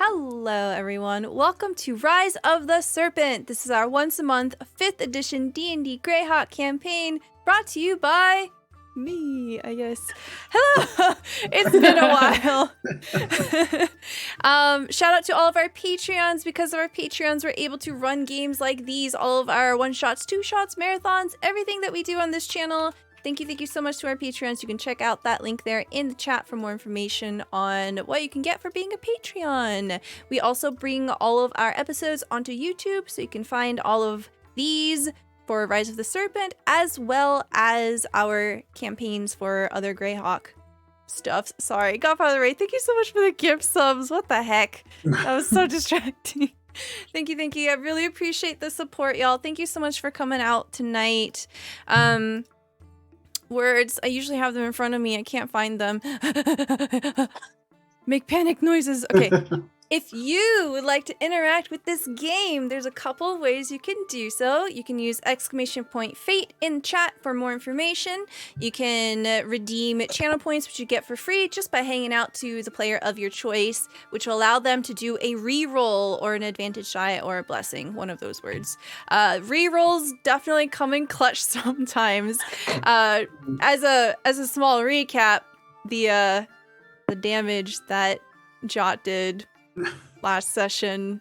Hello everyone, welcome to Rise of the Serpent. This is our once a month 5th edition D&D Greyhawk campaign brought to you by me, I guess. Hello! It's been a while. Shout out to all of our Patreons. Because of our Patreons, we're able to run games like these, all of our one-shots, two-shots, marathons, everything that we do on this channel. Thank you so much to our Patreons. You can check out that link there in the chat for more information on what you can get for being a Patreon. We also bring all of our episodes onto YouTube, so you can find all of these for Rise of the Serpent, as well as our campaigns for other Greyhawk stuff. Sorry, Godfather Ray, thank you so much for the gift subs. What the heck? That was so distracting. Thank you. I really appreciate the support, y'all. Thank you so much for coming out tonight. Words, I usually have them in front of me. I can't find them. Make panic noises. Okay. If you would like to interact with this game, there's a couple of ways you can do so. You can use !fate in chat for more information. You can redeem channel points, which you get for free just by hanging out to the player of your choice, which will allow them to do a reroll or an advantage die or a blessing, one of those words. Rerolls definitely come in clutch sometimes. As a small recap, the damage that Jot did last session,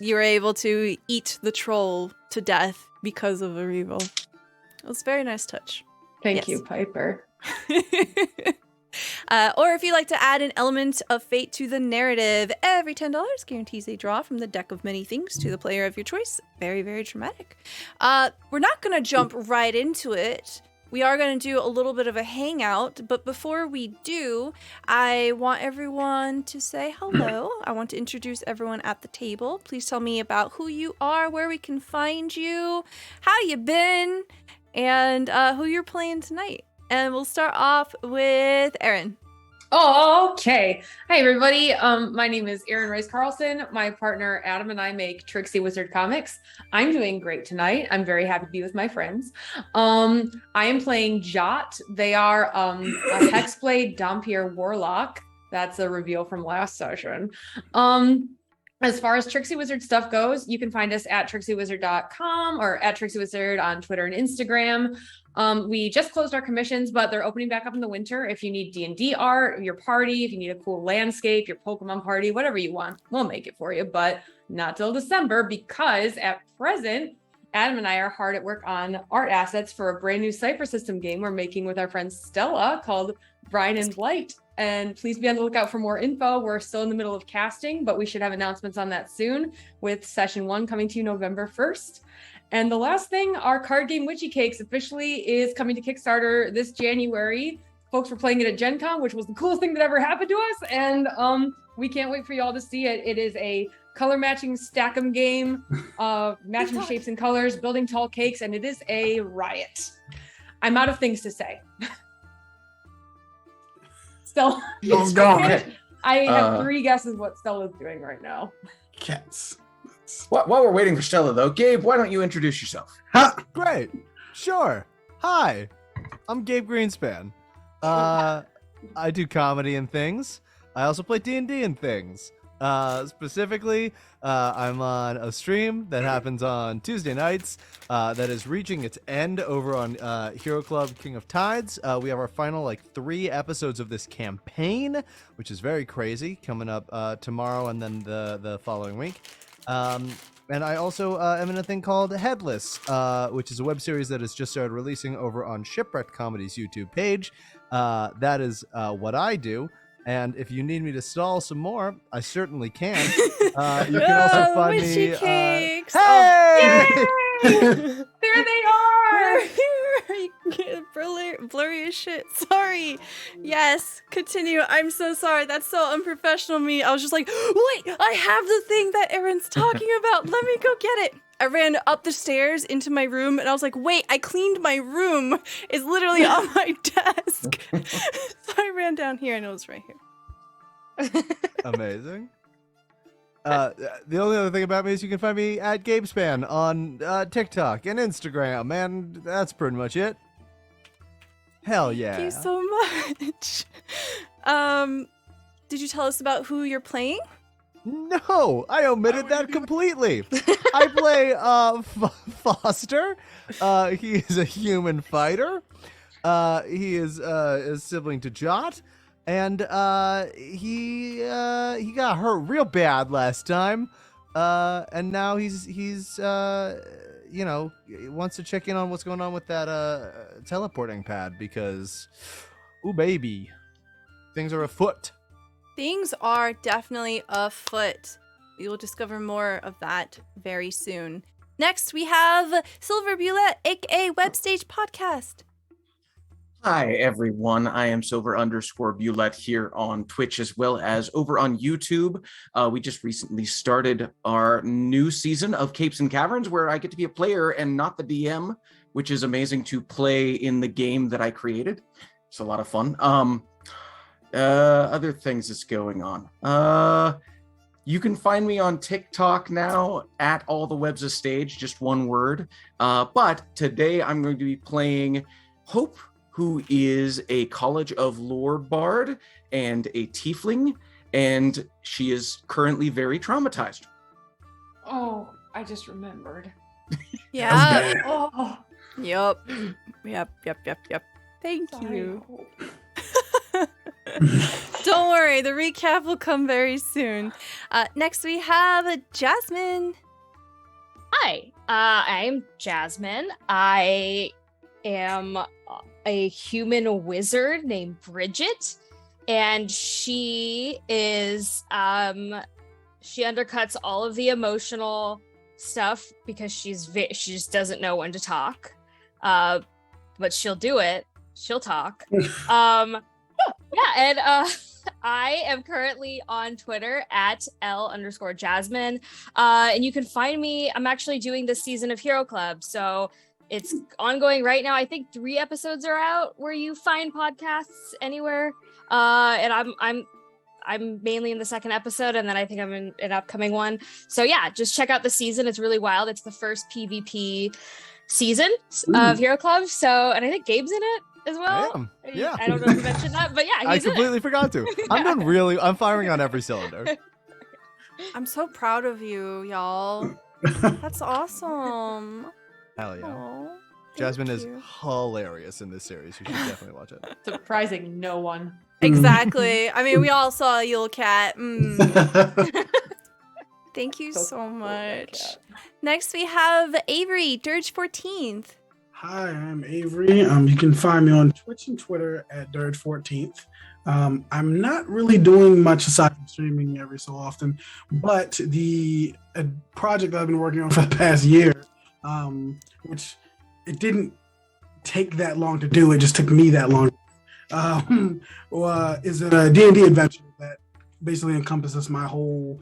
you were able to eat the troll to death because of a reroll. It was a very nice touch. Thank you, Piper. Or if you like to add an element of fate to the narrative, every $10 guarantees a draw from the deck of many things to the player of your choice. Very, very dramatic. We're not going to jump right into it. We are going to do a little bit of a hangout, but before we do, I want everyone to say hello. I want to introduce everyone at the table. Please tell me about who you are, where we can find you, how you been, and who you're playing tonight. And we'll start off with Aaron. Oh, okay. Hi, everybody. My name is Aaron Rice Carlson. My partner Adam and I make Trixie Wizard comics. I'm doing great tonight. I'm very happy to be with my friends. I am playing Jot. They are a Hexblade Dompier Warlock. That's a reveal from last session. As far as Trixie Wizard stuff goes, you can find us at trixiewizard.com or at Trixie Wizard on Twitter and Instagram. We just closed our commissions, but they're opening back up in the winter. If you need D&D art, your party, if you need a cool landscape, your Pokemon party, whatever you want, we'll make it for you, but not till December, because at present, Adam and I are hard at work on art assets for a brand new Cypher System game we're making with our friend Stella called Brine and Blight. And please be on the lookout for more info. We're still in the middle of casting, but we should have announcements on that soon, with session 1 coming to you November 1st. And the last thing, our card game Witchy Cakes officially is coming to Kickstarter this January. Folks were playing it at Gen Con, which was the coolest thing that ever happened to us. And we can't wait for y'all to see it. It is a color matching stack 'em game, matching shapes and colors, building tall cakes, and it is a riot. I'm out of things to say. Stella, I have 3 guesses what Stella's doing right now. Cats. While we're waiting for Stella, though, Gabe, why don't you introduce yourself? Great. Sure. Hi. I'm Gabe Greenspan. I do comedy and things. I also play D&D and things. Specifically, I'm on a stream that happens on Tuesday nights that is reaching its end over on Hero Club King of Tides. We have our final 3 episodes of this campaign, which is very crazy, coming up tomorrow and then the following week. And I also am in a thing called Headless, which is a web series that has just started releasing over on Shipwrecked Comedy's YouTube page. That is what I do. And if you need me to stall some more, I certainly can. You can also find me. Cakes. Hey! There they are! You can get blurry as shit. Sorry. Yes, continue. I'm so sorry. That's so unprofessional of me. I was just like, wait, I have the thing that Aaron's talking about. Let me go get it. I ran up the stairs into my room and I was like, wait, I cleaned my room. It's literally on my desk. So I ran down here and it was right here. Amazing. The only other thing about me is you can find me at GabeSpan on TikTok and Instagram, and that's pretty much it. Hell yeah. Thank you so much. Did you tell us about who you're playing? No, I omitted that completely. I play Foster. He is a human fighter. He is a sibling to Jot, and he got hurt real bad last time. And now he's you know, wants to check in on what's going on with that teleporting pad because, ooh baby, things are afoot. Things are definitely afoot. We will discover more of that very soon. Next, we have Silver Bulette, aka Webstage Podcast. Hi, everyone. I am Silver_Bulette here on Twitch as well as over on YouTube. We just recently started our new season of Capes and Caverns where I get to be a player and not the DM, which is amazing to play in the game that I created. It's a lot of fun. Other things that's going on. You can find me on TikTok now at All the Webs of Stage, just one word. But today I'm going to be playing Hope, who is a College of Lore bard and a tiefling, and she is currently very traumatized. Oh, I just remembered. Yeah. Oh, Yep. Thank sorry. you. Don't worry, the recap will come very soon. Next, we have Jasmine. Hi, I'm Jasmine. I am a human wizard named Bridget, and she is she undercuts all of the emotional stuff because she just doesn't know when to talk. But she'll do it. She'll talk. Yeah, and I am currently on Twitter at L_Jasmine. And you can find me. I'm actually doing this season of Hero Club. So it's ongoing right now. I think 3 episodes are out where you find podcasts anywhere. And I'm mainly in the 2nd episode, and then I think I'm in an upcoming one. So yeah, just check out the season. It's really wild. It's the first PvP season of Hero Club. So, and I think Gabe's in it as well. I am. Yeah. I don't know if you mentioned that, but yeah, I he's in it. completely forgot to. I'm firing on every cylinder. I'm so proud of you, y'all. That's awesome. Hell yeah. Aw, thank Jasmine is you. hilarious in this series. You should definitely watch it. Surprising no one. Exactly. I mean, we all saw Yule Cat. Thank you so cool, that much. cat. Next, we have Avery, Dirge 14th. Hi, I'm Avery. You can find me on Twitch and Twitter at Dirge14th. I'm not really doing much aside from streaming every so often, but the project that I've been working on for the past year, which it didn't take that long to do, it just took me that long, is a D&D adventure that basically encompasses my whole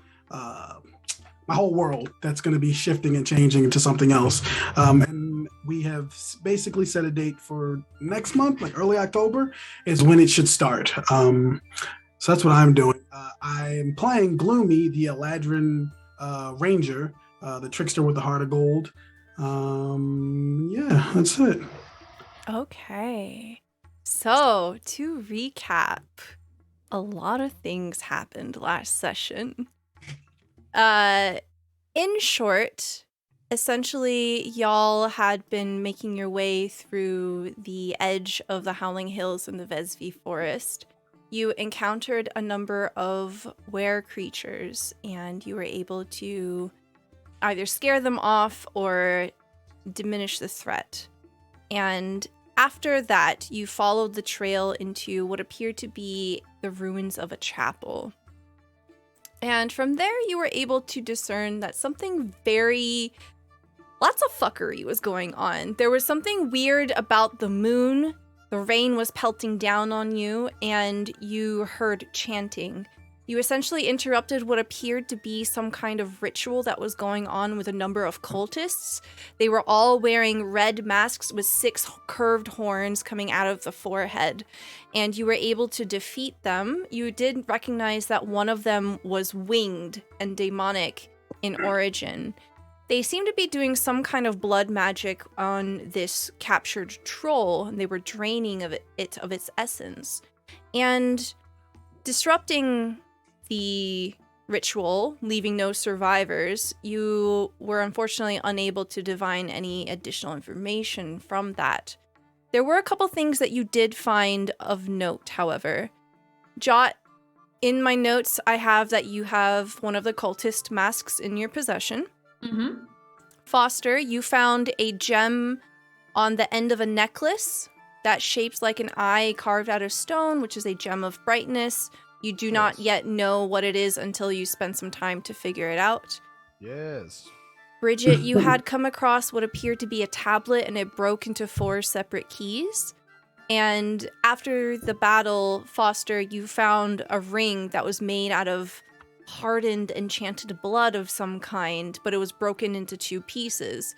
world that's going to be shifting and changing into something else. And we have basically set a date for next month, like early October is when it should start. So that's what I'm doing. I am playing Gloomy, the Eladrin Ranger, the trickster with the heart of gold. Yeah, that's it. Okay. So, to recap, a lot of things happened last session. In short, essentially, y'all had been making your way through the edge of the Howling Hills in the Vesvi Forest. You encountered a number of were creatures, and you were able to either scare them off or diminish the threat. And after that, you followed the trail into what appeared to be the ruins of a chapel. And from there, you were able to discern that something lots of fuckery was going on. There was something weird about the moon. The rain was pelting down on you, and you heard chanting. You essentially interrupted what appeared to be some kind of ritual that was going on with a number of cultists. They were all wearing red masks with 6 curved horns coming out of the forehead, and you were able to defeat them. You did recognize that one of them was winged and demonic in origin. They seemed to be doing some kind of blood magic on this captured troll, and they were draining it of its essence. And disrupting the ritual, leaving no survivors, you were unfortunately unable to divine any additional information from that. There were a couple things that you did find of note, however. Jot, in my notes, I have that you have one of the cultist masks in your possession. Mm-hmm. Foster, you found a gem on the end of a necklace that shapes like an eye carved out of stone, which is a gem of brightness. You do not yet know what it is until you spend some time to figure it out. Yes. Bridget, you had come across what appeared to be a tablet, and it broke into 4 separate keys. And after the battle, Foster, you found a ring that was made out of hardened, enchanted blood of some kind, but it was broken into 2 pieces.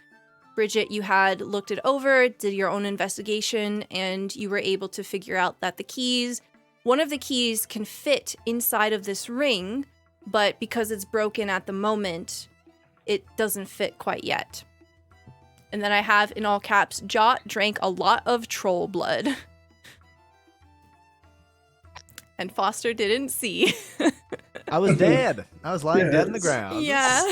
Bridget, you had looked it over, did your own investigation, and you were able to figure out that one of the keys can fit inside of this ring, but because it's broken at the moment, it doesn't fit quite yet. And then I have, in all caps, Jot drank a lot of troll blood. And Foster didn't see. I was dead. I was lying dead in the ground. Yeah.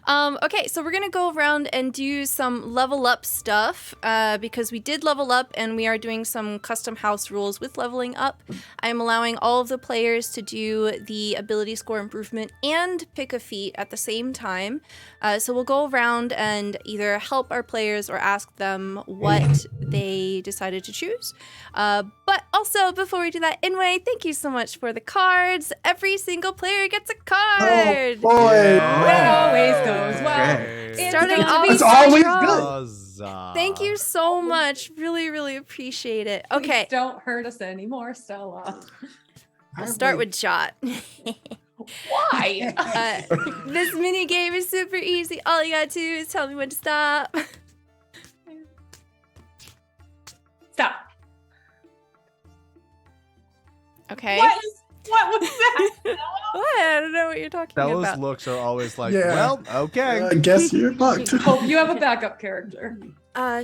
Okay, so we're gonna go around and do some level up stuff because we did level up and we are doing some custom house rules with leveling up. I'm allowing all of the players to do the ability score improvement and pick a feat at the same time. So we'll go around and either help our players or ask them what they decided to choose. But also, before we do that, anyway, thank you so much for the cards. Every single player gets a card. Oh boy! It always goes well. Okay. Starting It's off It's always strong. good. Huzzah. Thank you so much. Really, really appreciate it. Okay, Please don't hurt us anymore, Stella. we'll start with Jot. Why? This mini game is super easy. All you gotta do is tell me when to stop. Stop. Okay. What was that? What? I don't know what you're talking Those about. looks are always like, Yeah. well, okay. I guess you're fucked. Hope you have a backup character.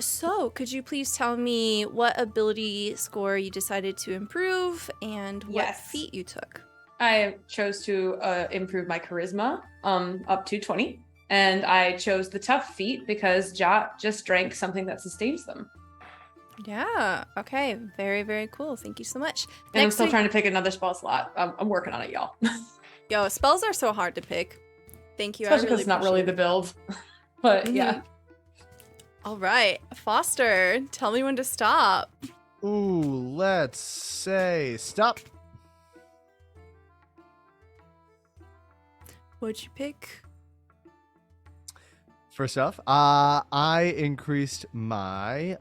So could you please tell me what ability score you decided to improve and what Yes. feat you took? I chose to improve my charisma up to 20. And I chose the tough feat because Jot just drank something that sustains them. Yeah. Okay. Very, very cool. Thank you so much. And I'm Next still we- trying to pick another spell slot. I'm working on it, y'all. Yo, spells are so hard to pick. Thank you. Especially because it's not really the build. But yeah. All right. Foster, tell me when to stop. Ooh, let's say stop. What'd you pick? First off, I increased my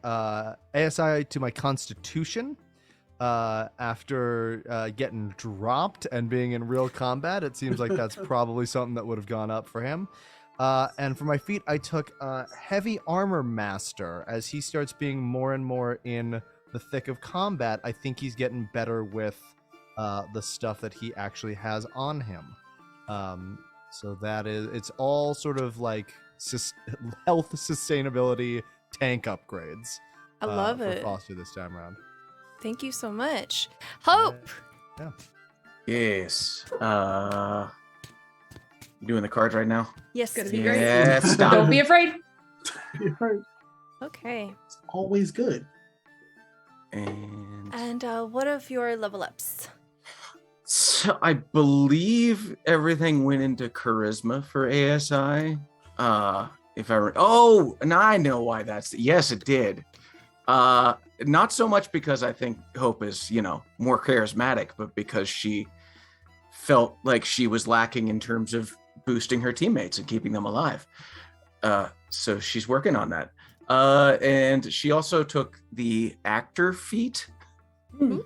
ASI to my Constitution after getting dropped and being in real combat. It seems like that's probably something that would have gone up for him. And for my feat, I took Heavy Armor Master. As he starts being more and more in the thick of combat, I think he's getting better with the stuff that he actually has on him. So that is, it's all sort of like health sustainability tank upgrades. I love for it. Foster this time around. Thank you so much. Hope. Yes. Doing the cards right now? Yes. Gonna be great. Yeah, stop. Don't be afraid. You're right. Okay. It's always good. And what of your level ups? so I believe everything went into charisma for ASI. If I oh, and I know why that's yes, it did. Not so much because I think Hope is, more charismatic, but because she felt like she was lacking in terms of boosting her teammates and keeping them alive. So she's working on that. And she also took the actor feat Ooh,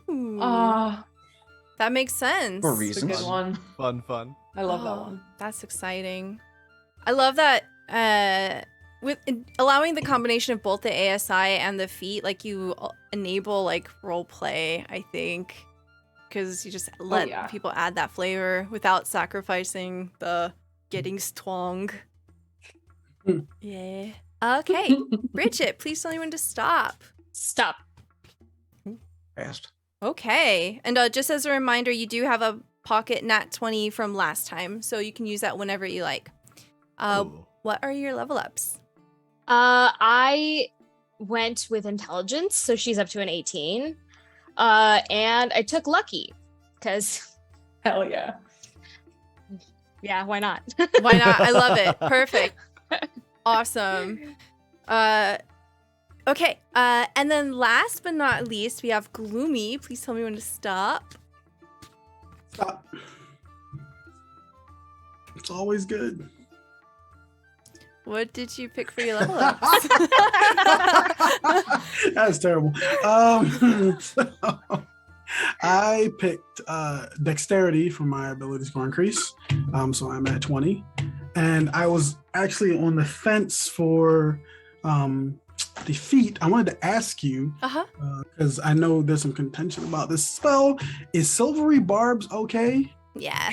that makes sense. for It's a reasons. good one. Fun. I love that Oh, one. That's exciting. I love that with allowing the combination of both the ASI and the feat, like you enable like role play, I think, because you just let yeah. people add that flavor without sacrificing the getting strong. Yeah. Okay. Bridget, please tell me when to stop. Stop. Fast. Okay. And just as a reminder, you do have a pocket nat 20 from last time, so you can use that whenever you like. Ooh. What are your level ups? I went with intelligence, so she's up to an 18. And I took lucky, because Hell yeah. yeah, why not? Why not? I love it. Perfect. Awesome. Okay. And then last but not least, we have Gloomy. Please tell me when to stop. Stop. It's always good. What did you pick for your level ups? That's terrible. So I picked dexterity for my ability score increase. So I'm at 20. And I was actually on the fence for defeat. I wanted to ask you, because I know there's some contention about this spell. Is silvery barbs okay? Yeah.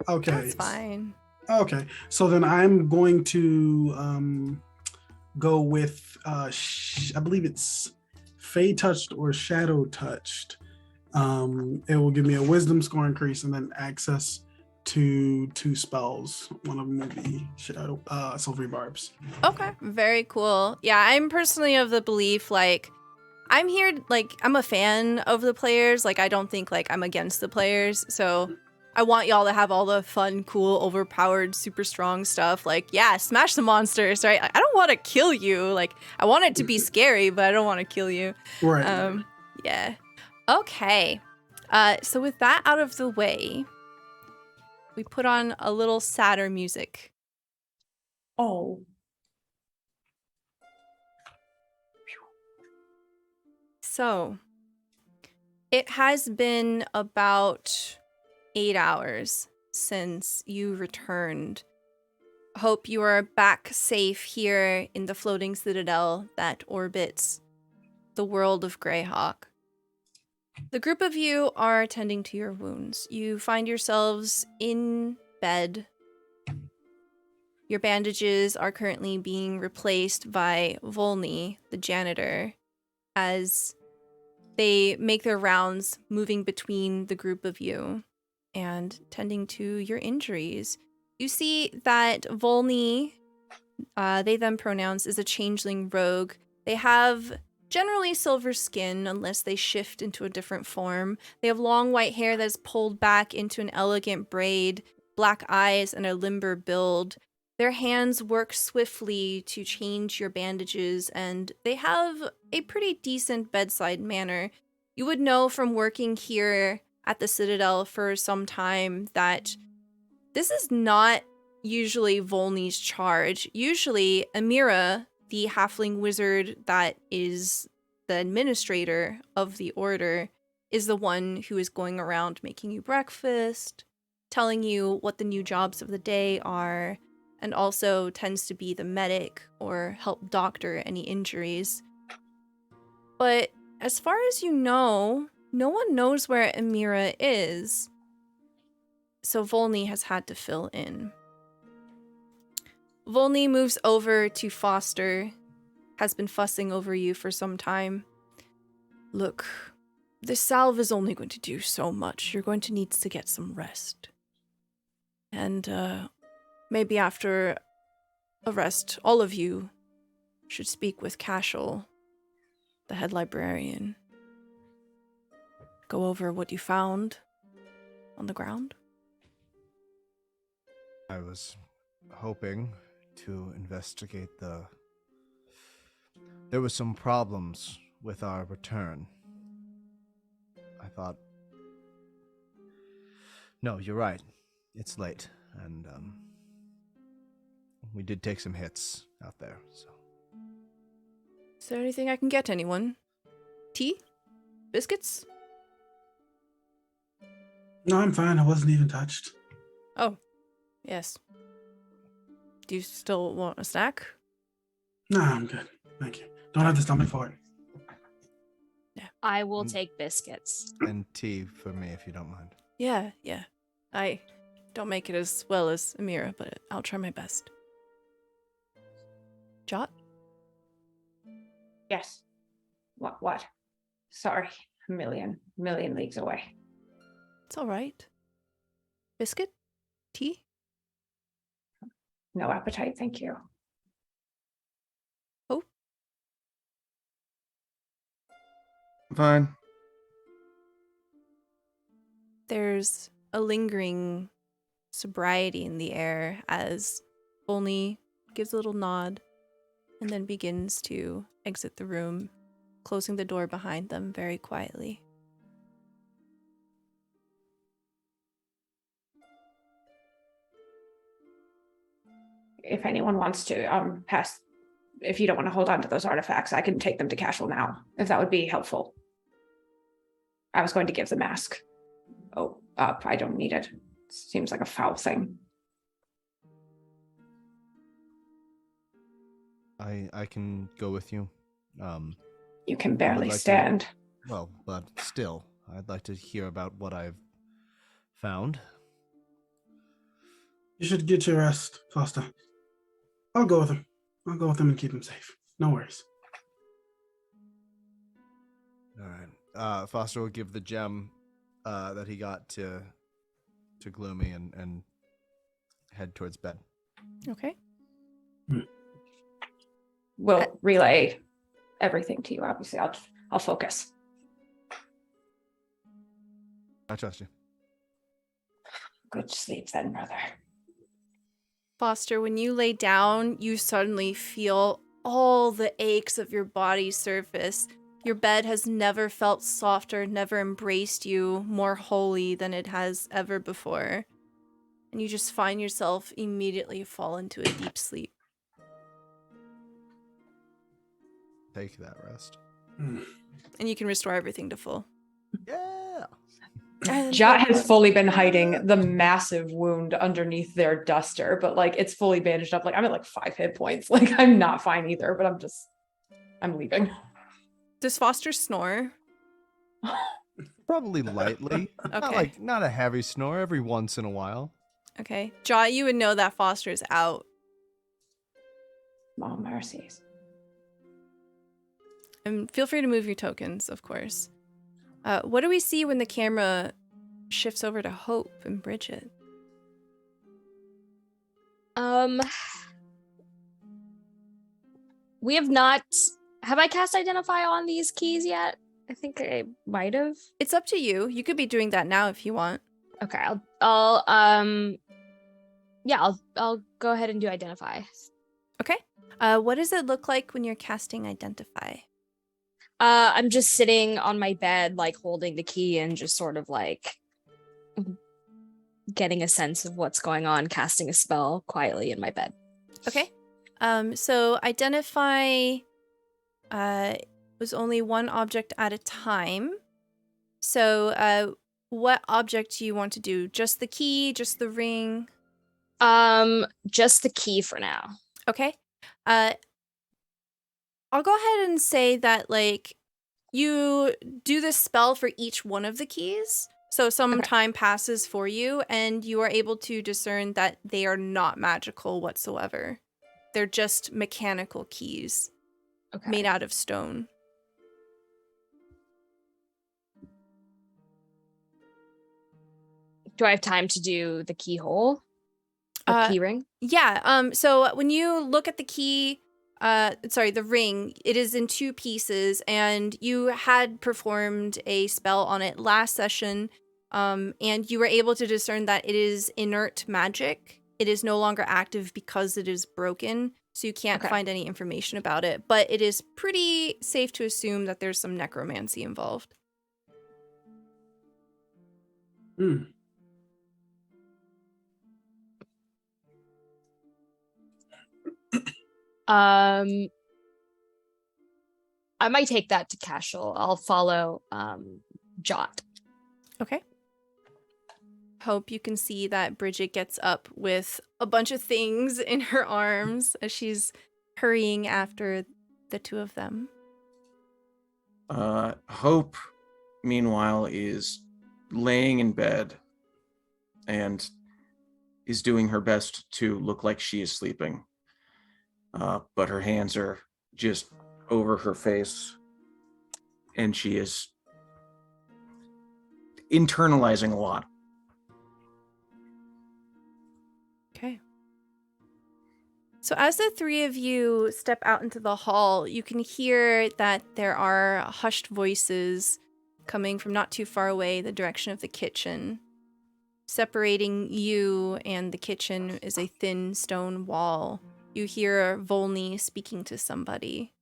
Okay. That's fine. Okay. So then I'm going to go with I believe it's Fey touched or Shadow touched. It will give me a wisdom score increase and then access to 2 spells. One of them will be Shadow silvery barbs. Okay. Very cool. Yeah, I'm personally of the belief, like, I'm here, like, I'm a fan of the players. Like, I don't think, like, I'm against the players. So I want y'all to have all the fun, cool, overpowered, super strong stuff. Like, yeah, smash the monsters, right? I don't want to kill you. Like, I want it to be scary, but I don't want to kill you. Right. Yeah. Okay. So with that out of the way, we put on a little sadder music. Oh. So, it has been about 8 hours since you returned. Hope you are back safe here in the Floating Citadel that orbits the world of Greyhawk. The group of you are tending to your wounds. You find yourselves in bed. Your bandages are currently being replaced by Volney, the janitor, as they make their rounds moving between the group of you and tending to your injuries. You see that Volney, they them pronouns, is a changeling rogue. They have generally silver skin unless they shift into a different form. They have long white hair that is pulled back into an elegant braid, black eyes, and a limber build. Their hands work swiftly to change your bandages, and they have a pretty decent bedside manner. You would know from working here at the Citadel for some time that this is not usually Volney's charge. Usually, Amira, the halfling wizard that is the administrator of the order, is the one who is going around making you breakfast, telling you what the new jobs of the day are, and also tends to be the medic or help doctor any injuries. But as far as you know, no one knows where Amira is, so Volney has had to fill in. Volney moves over to Foster, has been fussing over you for some time. Look, this salve is only going to do so much. You're going to need to get some rest. And, maybe after a rest, all of you should speak with Cashel, the head librarian. Go over what you found on the ground. I was hoping to investigate there were some problems with our return. I thought... No, you're right. It's late, and, we did take some hits out there, so... Is there anything I can get anyone? Tea? Biscuits? No, I'm fine. I wasn't even touched. Oh, yes. Do you still want a snack? No, I'm good. Thank you. Don't have the stomach for it. Yeah. I will take biscuits. And tea for me, if you don't mind. Yeah. I don't make it as well as Amira, but I'll try my best. Jot? Yes. What? Sorry. A million leagues away. It's all right. Biscuit? Tea? No appetite, thank you. Fine. There's a lingering sobriety in the air as Only gives a little nod and then begins to exit the room, closing the door behind them very quietly. If anyone wants to pass, if you don't want to hold on to those artifacts, I can take them to Cashel now, if that would be helpful. I was going to give the mask. Oh, I don't need it. Seems like a foul thing. I can go with you. You can barely like stand. Well, but still, I'd like to hear about what I've found. You should get your rest, Foster. I'll go with him. I'll go with him and keep him safe. No worries. All right. Foster will give the gem that he got to Gloomy and head towards bed. Okay. We'll relay everything to you. Obviously, I'll focus. I trust you. Good sleep then, brother. Foster, when you lay down, you suddenly feel all the aches of your body surface. Your bed has never felt softer, never embraced you more wholly than it has ever before. And you just find yourself immediately fall into a deep sleep. Take that rest. And you can restore everything to full. Yeah. Jot has fully been hiding the massive wound underneath their duster, but like it's fully bandaged up. Like I'm at like 5 hit points. Like I'm not fine either, but I'm leaving. Does Foster snore? Probably lightly. Okay. Not a heavy snore every once in a while. Okay. Jot, you would know that Foster's out. Oh, mercies. And feel free to move your tokens, of course. What do we see when the camera shifts over to Hope and Bridget? We have not. Have I cast Identify on these keys yet? I think I might have. It's up to you. You could be doing that now if you want. Okay, I'll go ahead and do Identify. Okay. What does it look like when you're casting Identify? I'm just sitting on my bed, like holding the key and just sort of like getting a sense of what's going on, casting a spell quietly in my bed. Okay. So Identify was only one object at a time. So what object do you want to do? Just the key, just the ring? Just the key for now. Okay. I'll go ahead and say that, like, you do this spell for each one of the keys. So some time passes for you, and you are able to discern that they are not magical whatsoever. They're just mechanical keys made out of stone. Do I have time to do the keyhole? Key ring? Yeah. So when you look at the key, the ring, it is in 2 pieces, and you had performed a spell on it last session, and you were able to discern that it is inert magic. It is no longer active because it is broken, so you can't find any information about it, but it is pretty safe to assume that there's some necromancy involved. I might take that to Cashel. I'll follow Jot. Okay. Hope you can see that Bridget gets up with a bunch of things in her arms as she's hurrying after the 2 of them. Hope, meanwhile, is laying in bed and is doing her best to look like she is sleeping. But her hands are just over her face, and she is internalizing a lot. Okay. So as the three of you step out into the hall, you can hear that there are hushed voices coming from not too far away, the direction of the kitchen. Separating you and the kitchen is a thin stone wall. You hear Volney speaking to somebody.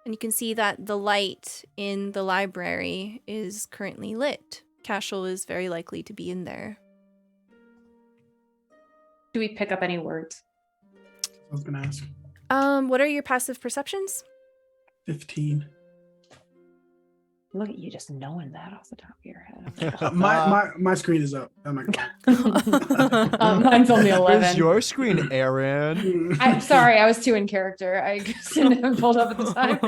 And you can see that the light in the library is currently lit. Cashel is very likely to be in there. Do we pick up any words? I was gonna ask. What are your passive perceptions? 15. Look at you just knowing that off the top of your head. My screen is up. Oh my god. Mine's only 11. Where's your screen, Aaron? I'm sorry, I was too in character. I just didn't have it pulled up at the time.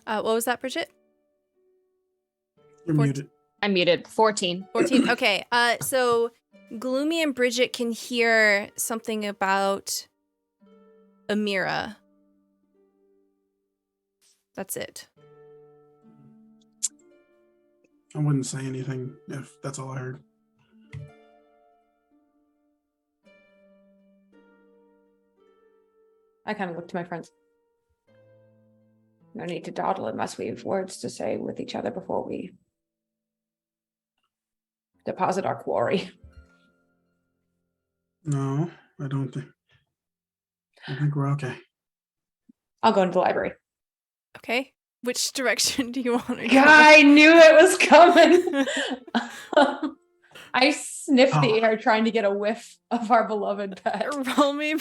What was that, Bridget? You're muted. I'm muted. 14. 14. Okay. So Gloomy and Bridget can hear something about Amira. That's it. I wouldn't say anything if that's all I heard. I kind of look to my friends. No need to dawdle unless we have words to say with each other before we deposit our quarry. No, I don't think. I think we're okay. I'll go into the library. Okay. Which direction do you want to go? I knew it was coming. I sniffed the air trying to get a whiff of our beloved pet. Roll me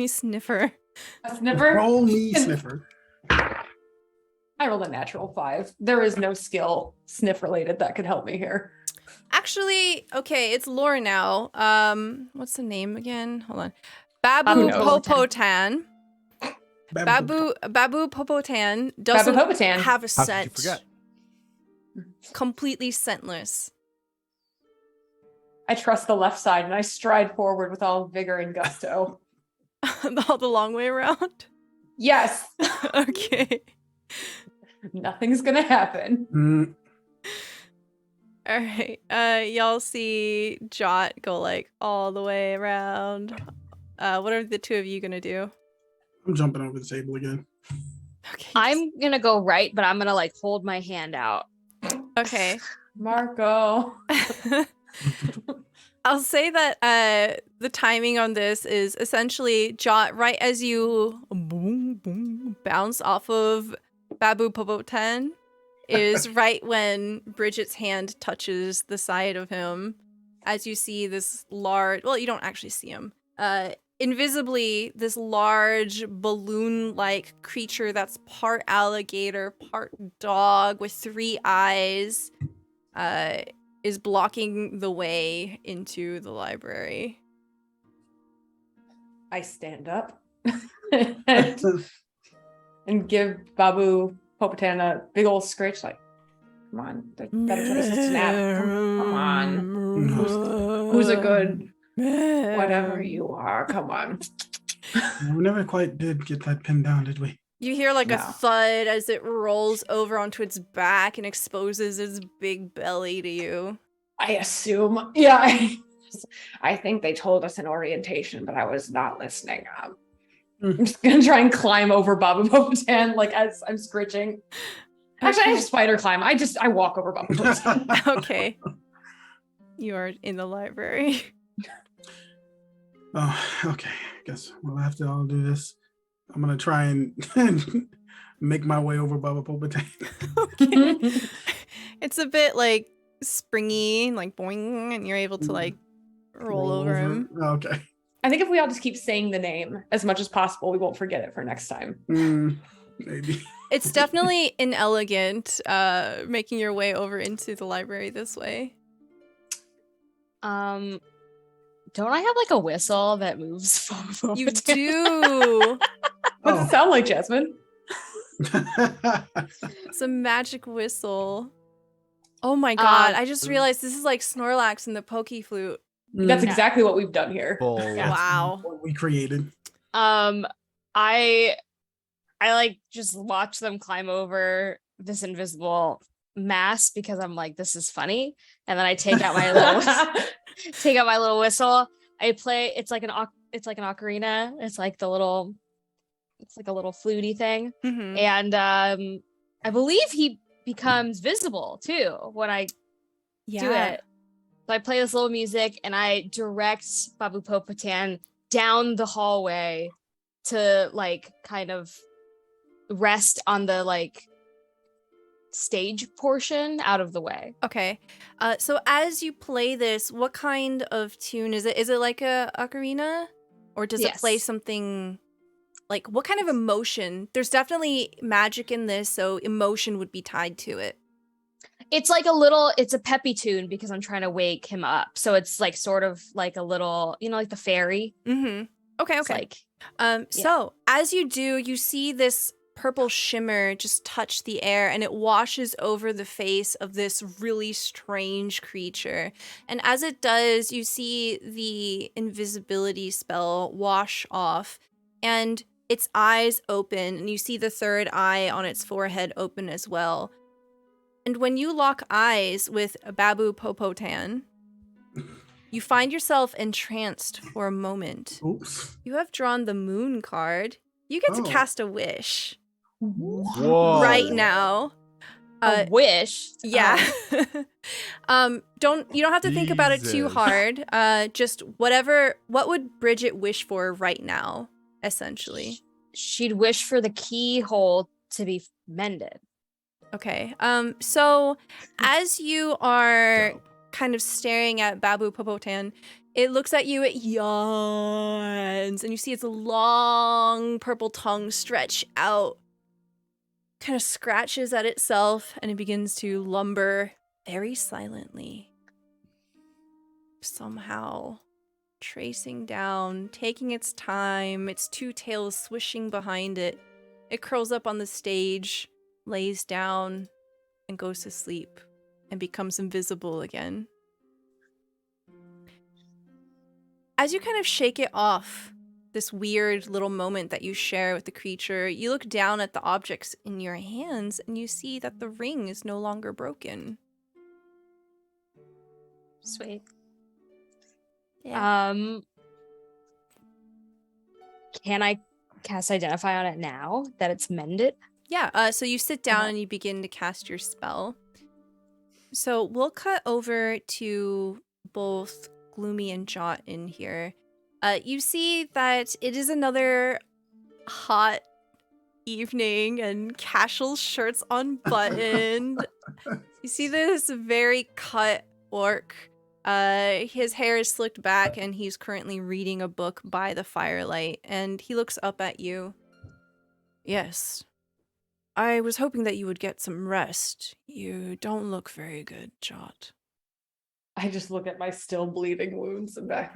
sniffer. A sniffer? Roll me sniffer. I rolled a natural 5. There is no skill sniff related that could help me here. Actually, okay, it's lore now. What's the name again? Hold on. Babu Popotan. Babu Popotan doesn't Popotan. have a How could you scent. forget? Completely scentless. I trust the left side and I stride forward with all vigor and gusto. All the long way around? Yes. Okay. Nothing's gonna happen. All right. Y'all see Jot go like all the way around. What are the two of you gonna do? I'm jumping over the table again. Okay. I'm gonna go right, but I'm gonna like hold my hand out. Okay. Marco. I'll say that the timing on this is essentially Jot, right as you boom, boom, bounce off of Babu Popotan is right when Bridget's hand touches the side of him. As you see this large, well, you don't actually see him. Invisibly, this large balloon-like creature that's part alligator, part dog with 3 eyes is blocking the way into the library. I stand up and give Babu Popotan a big old scritch like, come on, there's better places to nap. Come on. Who's a good whatever you are? Come on. We never quite did get that pinned down, did we? You hear like a No. thud as it rolls over onto its back and exposes its big belly to you. I assume. Yeah. I think they told us in orientation, but I was not listening. I'm just gonna try and climb over Babu Popotan like as I'm scritching. Actually, I have spider climb. I walk over Babu Popotan. Okay. You are in the library. Oh, okay. Guess we'll have to all do this. I'm gonna try and make my way over Baba Popotan. Okay. It's a bit like springy, like boing, and you're able to like roll over him. Okay. I think if we all just keep saying the name as much as possible, we won't forget it for next time. Maybe. It's definitely inelegant, making your way over into the library this way. Don't I have like a whistle that moves? You do. What's it sound like, Jasmine? It's a magic whistle. Oh my god, I just realized this is like Snorlax and the Pokey Flute. That's exactly what we've done here. Wow. What we created. I like just watch them climb over this invisible mask because I'm like, this is funny. And then I take out my little whistle. I play. It's like an ocarina. It's like a little fluty thing. Mm-hmm. And I believe he becomes visible too when I do it. So I play this little music and I direct Babu Popotan down the hallway to like kind of rest on the like stage portion out of the way. Okay. So as you play this, what kind of tune is it? Is it like a ocarina? Or does it play Yes. something like what kind of emotion? There's definitely magic in this, so emotion would be tied to it. It's a peppy tune because I'm trying to wake him up. So it's like sort of like a little, like the fairy. Mm-hmm. Okay. It's like, So as you do, you see this purple shimmer just touch the air and it washes over the face of this really strange creature. And as it does, you see the invisibility spell wash off and its eyes open and you see the third eye on its forehead open as well. And when you lock eyes with Babu Popotan, you find yourself entranced for a moment. Oops. You have drawn the moon card. You get to cast a wish Whoa. right now. a wish. Yeah. You don't have to think about it too Jesus. hard. Just what would Bridget wish for right now, essentially? She'd wish for the keyhole to be mended. Okay. So as you are Dope. kind of staring at Babu Popotan, it looks at you, it yawns, and you see its long purple tongue stretch out, kind of scratches at itself, and it begins to lumber very silently. Somehow tracing down, taking its time, its two tails swishing behind it. It curls up on the stage, lays down, and goes to sleep, and becomes invisible again. As you kind of shake it off, this weird little moment that you share with the creature, you look down at the objects in your hands, and you see that the ring is no longer broken. Sweet. Yeah. Can I cast Identify on it now that it's mended? Yeah, so you sit down Okay. and you begin to cast your spell. So we'll cut over to both Gloomy and Jot in here. You see that it is another hot evening and Cashel's shirt's unbuttoned. You see this very cut orc. His hair is slicked back and he's currently reading a book by the firelight, and he looks up at you. Yes. I was hoping that you would get some rest. You don't look very good, Jot. I just look at my still bleeding wounds and back.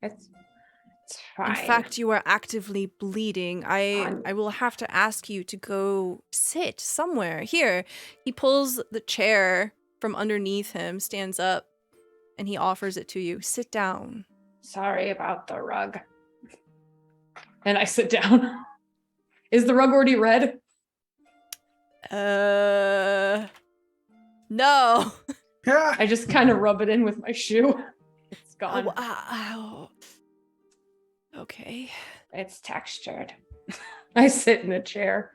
It's fine. In fact, you are actively bleeding. I I'm- will have to ask you to go sit somewhere. Here. He pulls the chair from underneath him, stands up, and he offers it to you. Sit down. Sorry about the rug. And I sit down. Is the rug already red? No. Yeah. I just kind of rub it in with my shoe. It's gone. Okay. It's textured. I sit in a chair.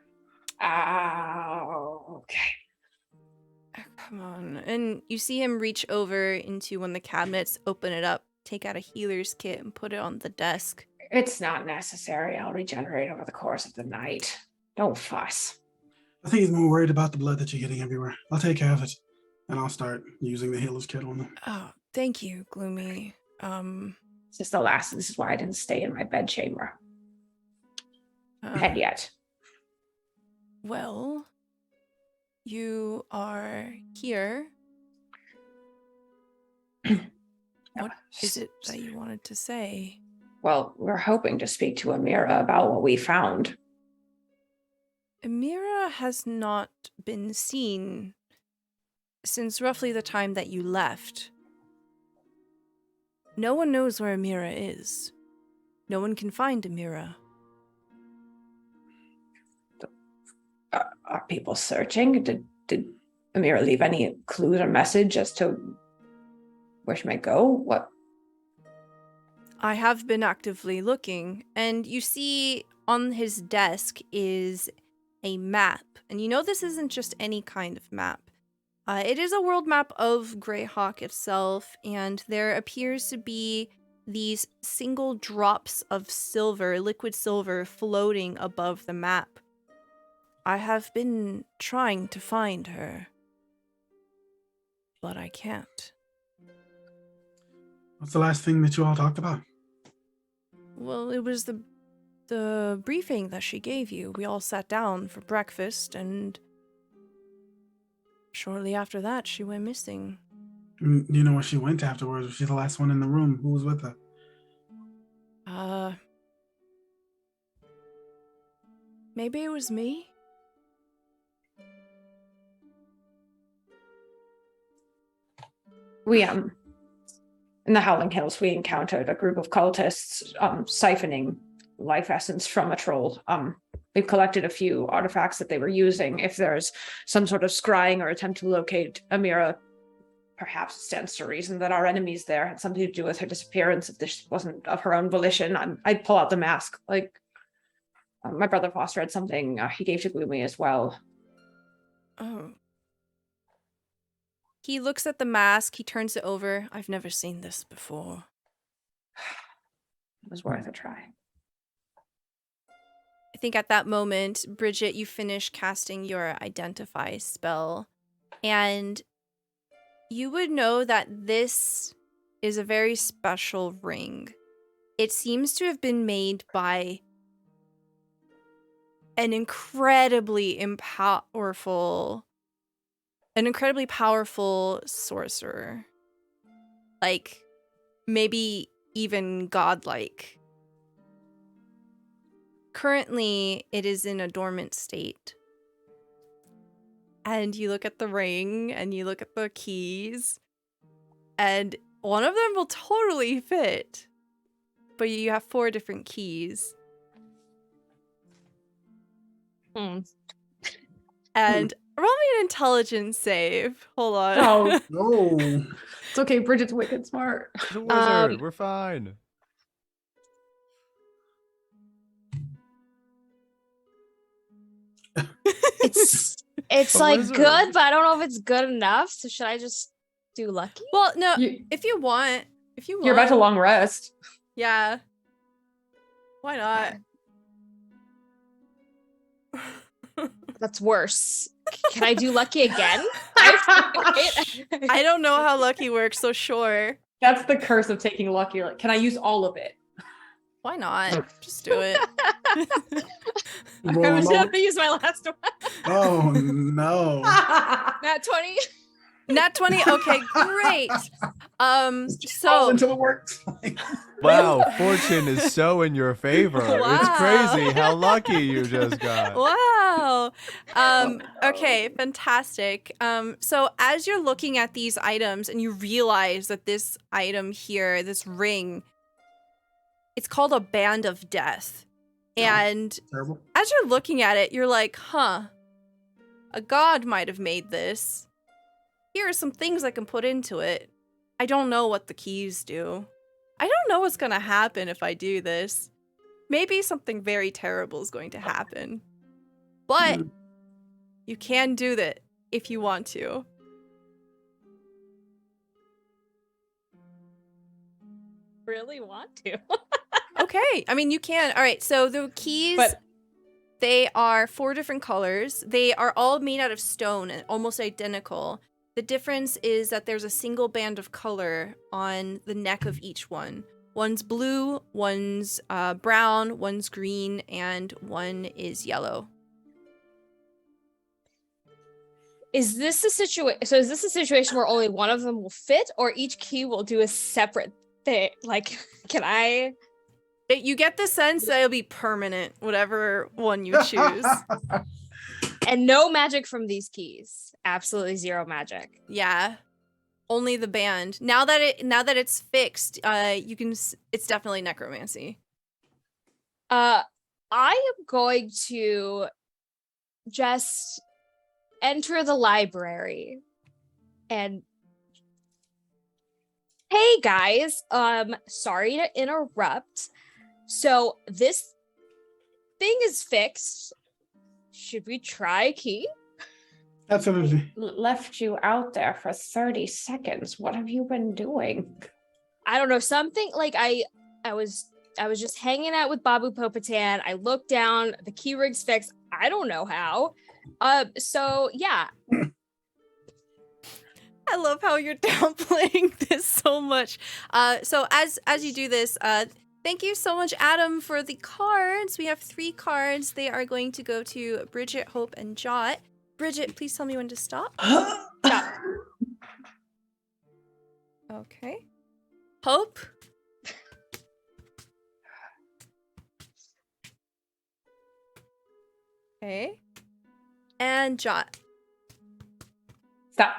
Ow. Okay. Come on. And you see him reach over into one of the cabinets, open it up, take out a healer's kit, and put it on the desk. It's not necessary. I'll regenerate over the course of the night. Don't fuss. I think he's more worried about the blood that you're getting everywhere. I'll take care of it. And I'll start using the healer's kit on them. Oh, thank you, Gloomy. This is the last. This is why I didn't stay in my bedchamber. And yet. Well, you are here. What is it that you wanted to say? Well, we're hoping to speak to Amira about what we found. Amira has not been seen since roughly the time that you left. No one knows where Amira is. No one can find Amira. Are people searching? Did Amira leave any clues or message as to where she might go? What? I have been actively looking, and you see on his desk is a map. And you know this isn't just any kind of map. It is a world map of Greyhawk itself, and there appears to be these single drops of silver, liquid silver, floating above the map. I have been trying to find her, but I can't. What's the last thing that you all talked about? Well, it was the briefing that she gave you. We all sat down for breakfast, and shortly after that, she went missing. Do you know where she went afterwards? Was she the last one in the room? Who was with her? Maybe it was me? We, in the Howling Hills, we encountered a group of cultists siphoning life essence from a troll. We've collected a few artifacts that they were using. If there's some sort of scrying or attempt to locate Amira, perhaps it stands to reason that our enemies there had something to do with her disappearance. If this wasn't of her own volition, I'd pull out the mask. Like, my brother Foster had something he gave to Gloomy as well. Oh. He looks at the mask, he turns it over. I've never seen this before. It was worth a try. I think at that moment, Bridget, you finish casting your identify spell, and you would know that this is a very special ring. It seems to have been made by an incredibly powerful sorcerer. Like, maybe even godlike. Currently, it is in a dormant state. And you look at the ring, and you look at the keys, and one of them will totally fit. But you have 4 different keys. And roll me an intelligence save. Hold on. Oh, No. it's okay. Bridget's wicked smart. The wizard, we're fine. It's A like wizard. good, but I don't know if it's good enough. So should I just do lucky? Well, no, You, if you want. you're about to long rest. Yeah. Why not? That's worse. Can I do lucky again? I don't know how lucky works, so sure. That's the curse of taking lucky. Like, can I use all of it? Why not? Just do it. I was gonna use my last one. Oh no. Nat 20. Nat 20. Okay, great. Roll So until it works. Wow, fortune is so in your favor. It's Wow. crazy how lucky you just got. wow. Okay, fantastic. So as you're looking at these items and you realize that this item here, this ring, it's called a Band of Death. And Terrible. as you're looking at it, you're like, huh, a god might have made this. Here are some things I can put into it. I don't know what the keys do. I don't know what's going to happen if I do this. Maybe something very terrible is going to happen. But you can do that if you want to. Really want to. Okay. I mean, you can. All right. So the keys, they are 4 different colors. They are all made out of stone and almost identical. The difference is that there's a single band of color on the neck of each one. One's blue, one's brown, one's green, and one is yellow. Is this a situation? So is this a situation where only one of them will fit, or each key will do a separate thing? Like, can I? You get the sense that it'll be permanent, whatever one you choose. And no magic from these keys. Absolutely zero magic. Yeah, only the band. Now that it's fixed, you can. It's definitely necromancy. I am going to just enter the library and hey guys, sorry to interrupt. So this thing is fixed. Should we try a key? Absolutely. Left you out there for 30 seconds. What have you been doing? I don't know, something like I was just hanging out with Babu Popotan. I looked down, the key rig's fixed. I don't know how. So yeah. I love how you're downplaying this so much. So as you do this, thank you so much, Adam, for the cards. We have 3 cards. They are going to go to Bridget, Hope, and Jot. Bridget, please tell me when to stop. Stop. Okay. Hope. Okay. And Jot. Stop.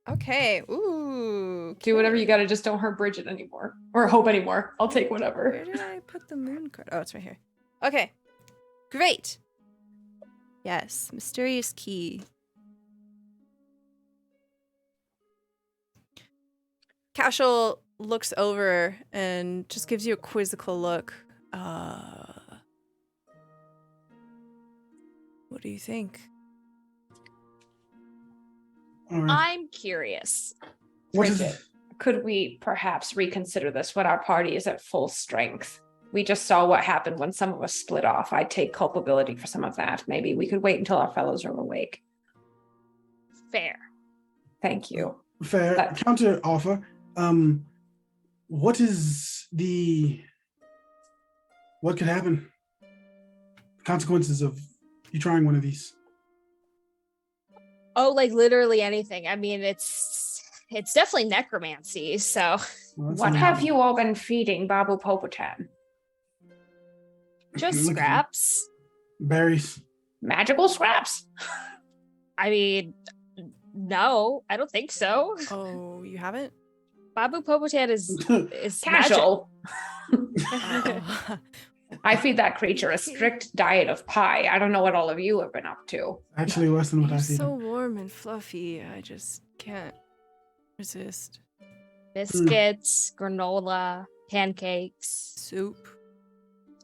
Okay. Ooh. Do whatever you gotta, just don't hurt Bridget anymore. Or Hope anymore. I'll take whatever. Where did I put the moon card? Oh, it's right here. Okay. Great. Yes. Mysterious key. Cashel looks over and just gives you a quizzical look. What do you think? All right. I'm curious. What is Bridget, could we perhaps reconsider this when our party is at full strength? We just saw what happened when some of us split off. I take culpability for some of that. Maybe we could wait until our fellows are awake. Fair. Thank you. fair counter offer? What is what could happen? Consequences of you trying one of these? Oh, like literally anything. I mean, it's definitely necromancy, so Well, that's What something- have you all been feeding Babu Popotan? just Look at scraps. berries. Magical scraps? I mean, no, I don't think so. Oh, you haven't? Babu Popotan is magic. Casual. Oh. I feed that creature a strict diet of pie. I don't know what all of you have been up to. Actually, worse than what I You're see. so warm and fluffy. I just can't resist. Biscuits, granola, pancakes, Soup.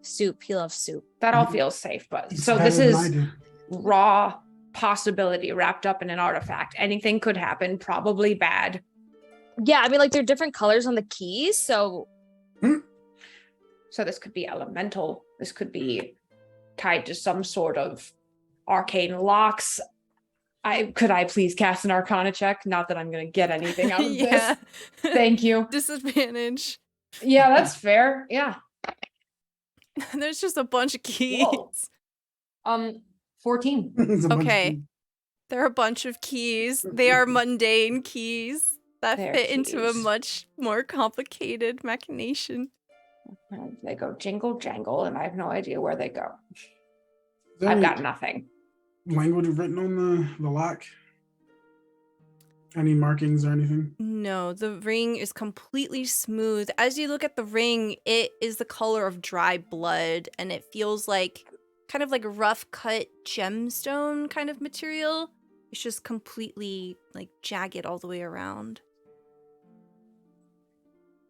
soup. He loves soup. That all feels safe, but It's so better this than I is do. raw possibility wrapped up in an artifact. Anything could happen, probably bad. Yeah, I mean, like they're different colors on the keys, so So this could be elemental. This could be tied to some sort of arcane locks. Could I please cast an Arcana check? Not that I'm going to get anything out of Yeah. this. Thank you. Disadvantage. Yeah, that's fair. Yeah. There's just a bunch of keys. Whoa. 14. It's a bunch of Okay. things. There are a bunch of keys. They are mundane keys that They're fit into a keys. much more complicated machination. They go jingle jangle, and I have no idea where they go. Is there I've any got nothing. language written on the lock? Any markings or anything? No, the ring is completely smooth. As you look at the ring, it is the color of dry blood, and it feels like kind of like a rough cut gemstone kind of material. It's just completely like jagged all the way around.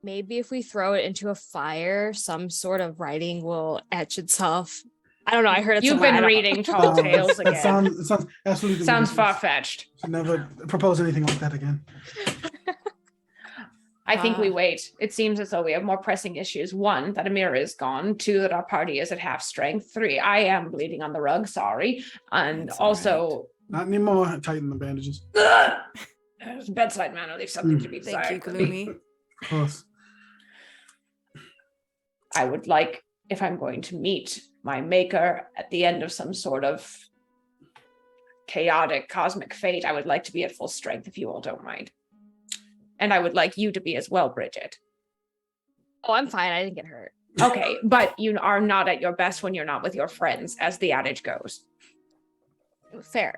maybe if we throw it into a fire, some sort of writing will etch itself. I don't know. I heard it. You've somewhere. been I don't- reading tall tales That again. it sounds absolutely Sounds ridiculous. far-fetched. Should never propose anything like that again. I think we Ah. wait. It seems as though we have more pressing issues. 1, that Amira is gone. 2, that our party is at half strength. 3, I am bleeding on the rug. Sorry. And That's all also, Not anymore. Tighten the bandages. bedside manner leaves something to be Thank you, desired. Gloomy. Of course. I would like, if I'm going to meet my maker at the end of some sort of chaotic cosmic fate, I would like to be at full strength if you all don't mind. And I would like you to be as well, Bridget. Oh, I'm fine. I didn't get hurt. Okay, but you are not at your best when you're not with your friends, as the adage goes. Fair.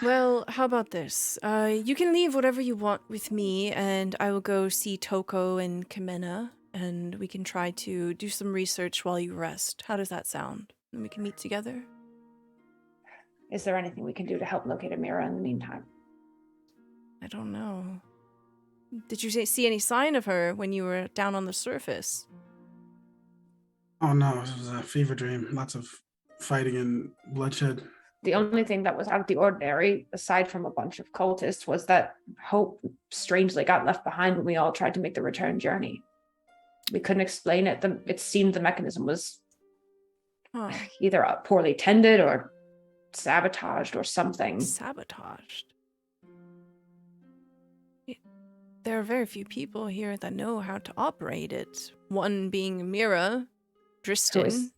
Well, how about this? You can leave whatever you want with me, and I will go see Toko and Kamena, and we can try to do some research while you rest. How does that sound? And we can meet together? Is there anything we can do to help locate Amira in the meantime? I don't know. Did you see any sign of her when you were down on the surface? Oh no, it was a fever dream. Lots of fighting and bloodshed. The only thing that was out of the ordinary, aside from a bunch of cultists, was that Hope strangely got left behind when we all tried to make the return journey. We couldn't explain it. It seemed the mechanism was either poorly tended or sabotaged or something. Sabotaged? There are very few people here that know how to operate it. One being Mira, Dristan,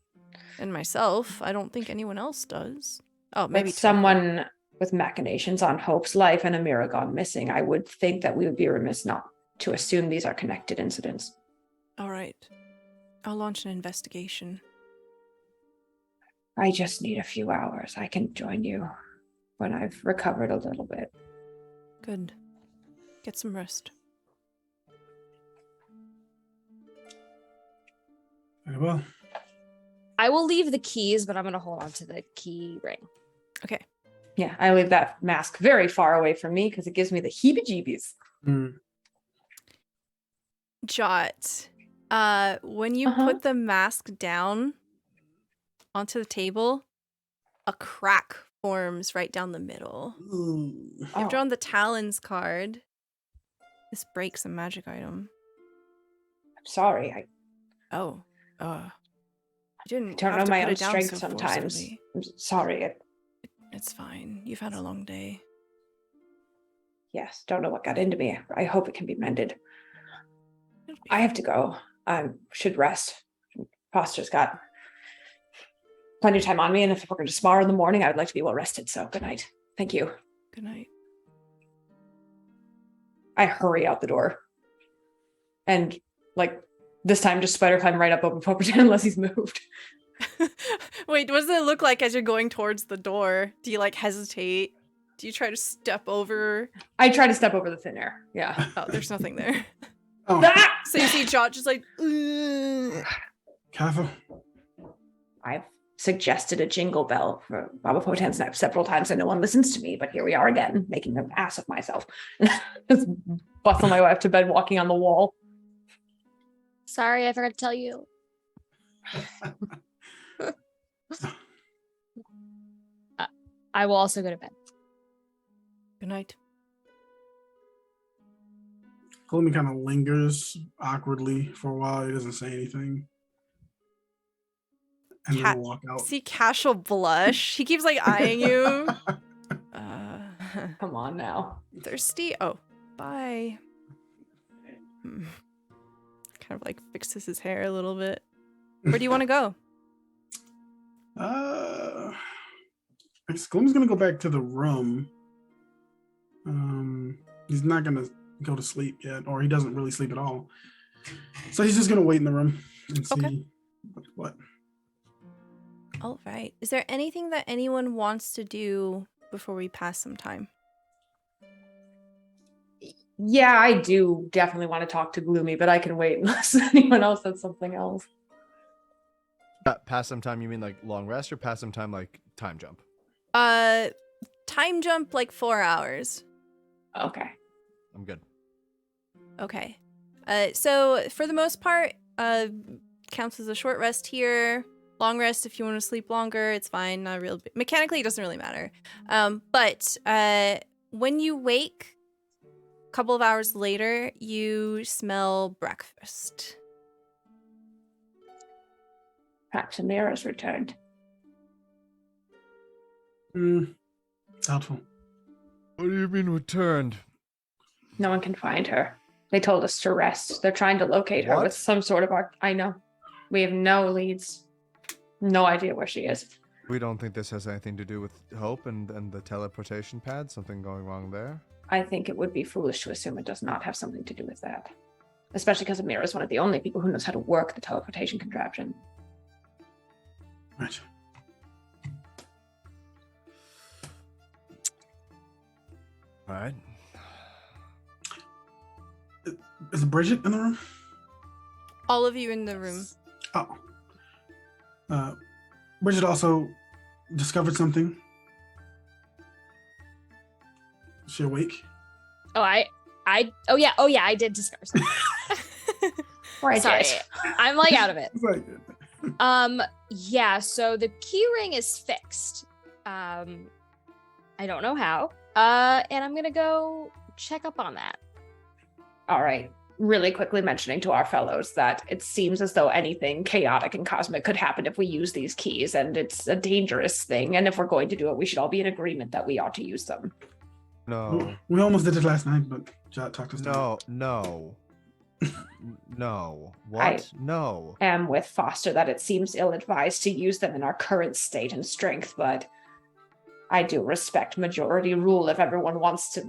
and myself. I don't think anyone else does. Oh, maybe someone with machinations on Hope's life and Amira gone missing. I would think that we would be remiss not to assume these are connected incidents. All right. I'll launch an investigation. I just need a few hours. I can join you when I've recovered a little bit. Good. Get some rest. Very well. I will leave the keys, but I'm going to hold on to the key ring. Okay. Yeah, I leave that mask very far away from me because it gives me the heebie-jeebies. Jot, when you put the mask down onto the table, a crack forms right down the middle. You've drawn the Talons card. This breaks a magic item. I'm sorry. I didn't don't have know to my put own it down strength so sometimes. forcibly. I'm sorry. It's fine. You've had a long day. Yes, don't know what got into me. I hope it can be mended. I have to go. I should rest. Foster's got plenty of time on me, and if we're going to spar in the morning, I would like to be well rested. So good night. Thank you. Good night. I hurry out the door. And this time just spider climb right up over Poperton unless he's moved. Wait, what does it look like as you're going towards the door? Do you hesitate? Do you try to step over? I try to step over the thin air. Yeah. Oh, there's nothing there. Oh, So you see Jot just "Ugh." careful. I've suggested a jingle bell for Baba Potan's nap several times and no one listens to me, but here we are again, making an ass of myself. Just bustle my way up to bed, walking on the wall. Sorry, I forgot to tell you. I will also go to bed. Good night. Gloomy kind of lingers awkwardly for a while. He doesn't say anything. And then we'll walk out. See Cashel blush. He keeps eyeing you. Come on now. Thirsty? Oh, bye. Kind of fixes his hair a little bit. Where do you want to go? I guess Gloomy's gonna go back to the room. He's not gonna go to sleep yet, or he doesn't really sleep at all. So he's just gonna wait in the room and see what. All right. Is there anything that anyone wants to do before we pass some time? Yeah, I do definitely want to talk to Gloomy, but I can wait unless anyone else says something else. Pass some time, you mean long rest, or pass some time time jump? Time jump 4 hours. Okay. I'm good. Okay. So for the most part, counts as a short rest here. Long rest if you want to sleep longer, it's fine. Not real. Mechanically, it doesn't really matter. But when you wake, a couple of hours later, you smell breakfast. Perhaps Amira's returned. Doubtful. What do you mean returned? No one can find her. They told us to rest. They're trying to locate her with some sort of I know. We have no leads. No idea where she is. We don't think this has anything to do with Hope and the teleportation pad? Something going wrong there? I think it would be foolish to assume it does not have something to do with that. Especially because Amira is one of the only people who knows how to work the teleportation contraption. Right. All right. Is Bridget in the room? All of you in the room. Oh. Bridget also discovered something Is she awake? Oh, oh yeah, I did discover something. Right. Sorry, I'm like out of it. It's like, Yeah, so the key ring is fixed. I don't know how. And I'm gonna go check up on that. All right. Really quickly mentioning to our fellows that it seems as though anything chaotic and cosmic could happen if we use these keys, and it's a dangerous thing. And if we're going to do it, we should all be in agreement that we ought to use them. No. we almost did it last night, but Jot talked us down. No. No. What? No. Am with Foster that it seems ill-advised to use them in our current state and strength, but I do respect majority rule if everyone wants to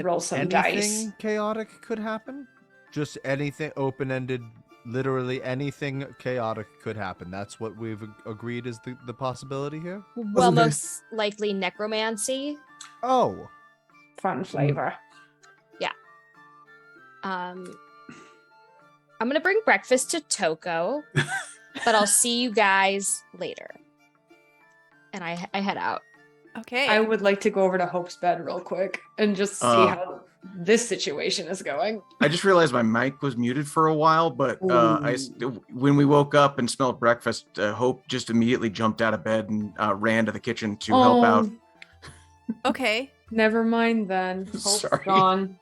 roll some dice. Anything chaotic could happen? Just anything open-ended, literally anything chaotic could happen. That's what we've agreed is the possibility here? Well, Wasn't there- most likely necromancy. Oh. Fun flavor. I'm gonna bring breakfast to Toko, but I'll see you guys later. And I head out. Okay. I would like to go over to Hope's bed real quick and just see how this situation is going. I just realized my mic was muted for a while, but when we woke up and smelled breakfast, Hope just immediately jumped out of bed and ran to the kitchen to help out. Okay. Never mind then. Hope's Sorry. gone.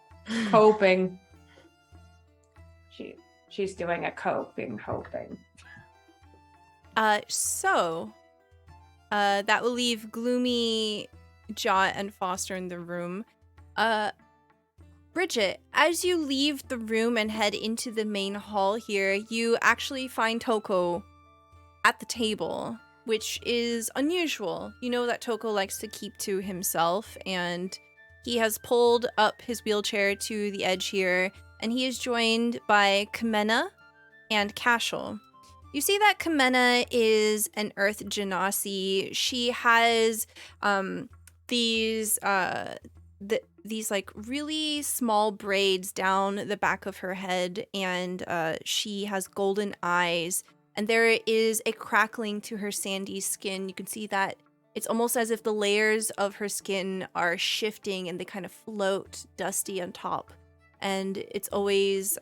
Coping. She's doing a hoping. So that will leave Gloomy, Jot, and Foster in the room. Bridget, as you leave the room and head into the main hall here, you actually find Toko at the table, which is unusual. You know that Toko likes to keep to himself, and he has pulled up his wheelchair to the edge here, and he is joined by Kamena and Cashel. You see that Kamena is an Earth Genasi. She has these like really small braids down the back of her head, and she has golden eyes, and there is a crackling to her sandy skin. You can see that it's almost as if the layers of her skin are shifting and they kind of float dusty on top. And it's always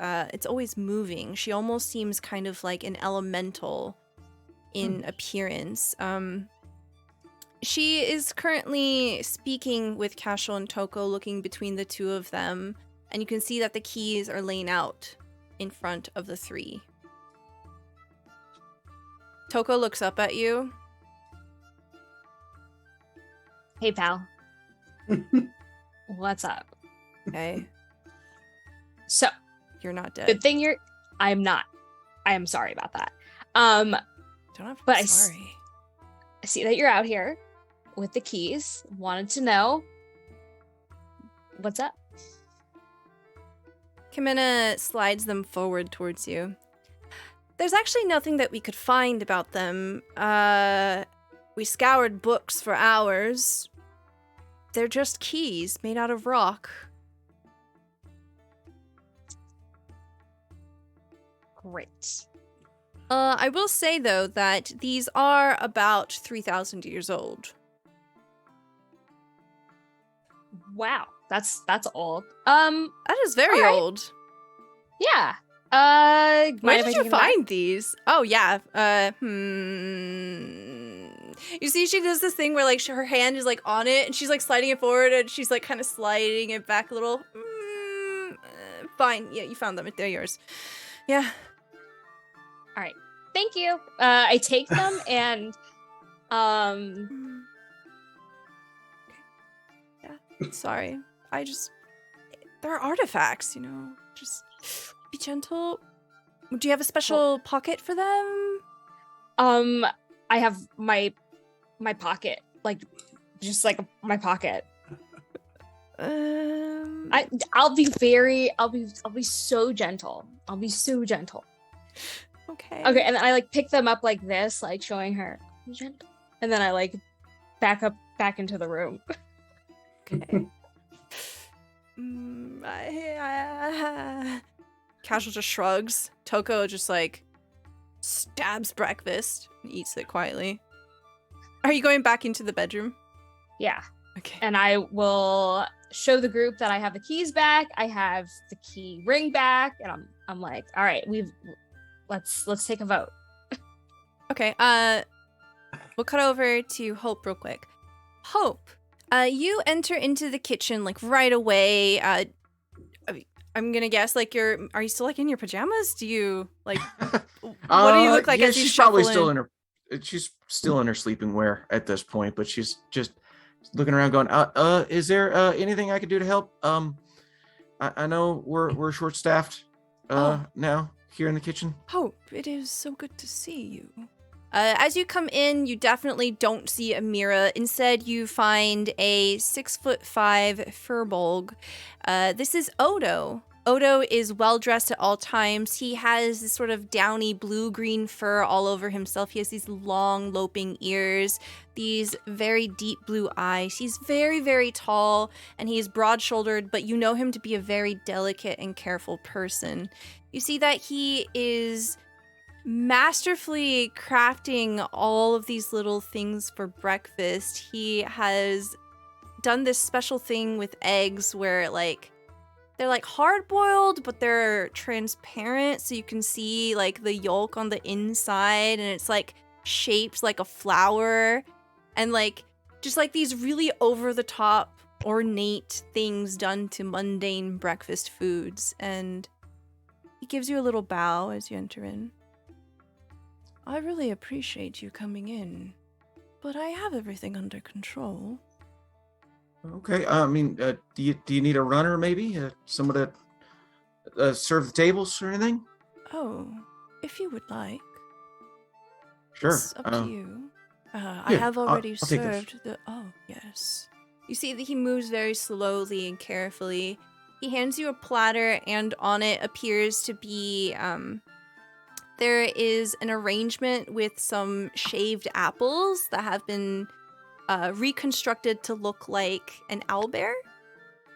moving. She almost seems kind of like an elemental in appearance. She is currently speaking with Cashel and Toko, looking between the two of them, and you can see that the keys are laying out in front of the three. Toko looks up at you. Hey, pal. What's up? Okay, So, you're not dead. good thing I'm not. I am sorry about that. Don't have to but be sorry. I see that you're out here with the keys. Wanted to know what's up. Kamena slides them forward towards you. There's actually nothing that we could find about them. We scoured books for hours. They're just keys made out of rock. Great. I will say, though, that these are about 3,000 years old. Wow, that's old. That is very All right. old. Yeah. Where mind if I did you take it back? find these? Oh, yeah. You see, she does this thing where, like, her hand is, like, on it, and she's, like, sliding it forward, and she's, like, kind of sliding it back a little. Fine. Yeah, you found them. They're yours. Yeah. All right. Thank you. I take them and Yeah. Sorry. They're artifacts, you know. Just be gentle. Do you have a special pocket for them? I have my pocket, like just like my pocket. I'll be so gentle. I'll be so gentle. Okay. Okay, and then I like pick them up like this, like showing her gentle, and then I like back into the room. Okay. Casual just shrugs. Toko just like stabs breakfast and eats it quietly. Are you going back into the bedroom? Yeah, Okay. and I will show the group that I have the keys back. I have the key ring back, and I'm like, all right, let's take a vote. Okay, we'll cut over to Hope real quick. Hope, you enter into the kitchen like right away. I'm gonna guess like are you still like in your pajamas? Do you like what do you look like yeah, as you she's probably shuffle still in her she's still in her sleeping wear at this point, but she's just looking around going, is there anything I could do to help? I know we're short staffed now here in the kitchen. Hope, it is so good to see you. As you come in, you definitely don't see Amira. Instead, you find a 6'5" furbolg. This is Odo. Odo is well dressed at all times. He has this sort of downy blue-green fur all over himself. He has these long, loping ears, these very deep blue eyes. He's very, very tall, and he's broad-shouldered, but you know him to be a very delicate and careful person. You see that he is masterfully crafting all of these little things for breakfast. He has done this special thing with eggs where they're like hard boiled, but they're transparent, so you can see like the yolk on the inside, and it's like shaped like a flower, and like just like these really over the top ornate things done to mundane breakfast foods. And he gives you a little bow as you enter in. I really appreciate you coming in, but I have everything under control. Okay. I mean, do you need a runner maybe? Someone to serve the tables or anything? Oh, if you would like. Sure. It's up to you. I have already I'll take this. served the... Oh, yes. You see that he moves very slowly and carefully. He hands you a platter, and on it appears to be... there is an arrangement with some shaved apples that have been reconstructed to look like an owlbear.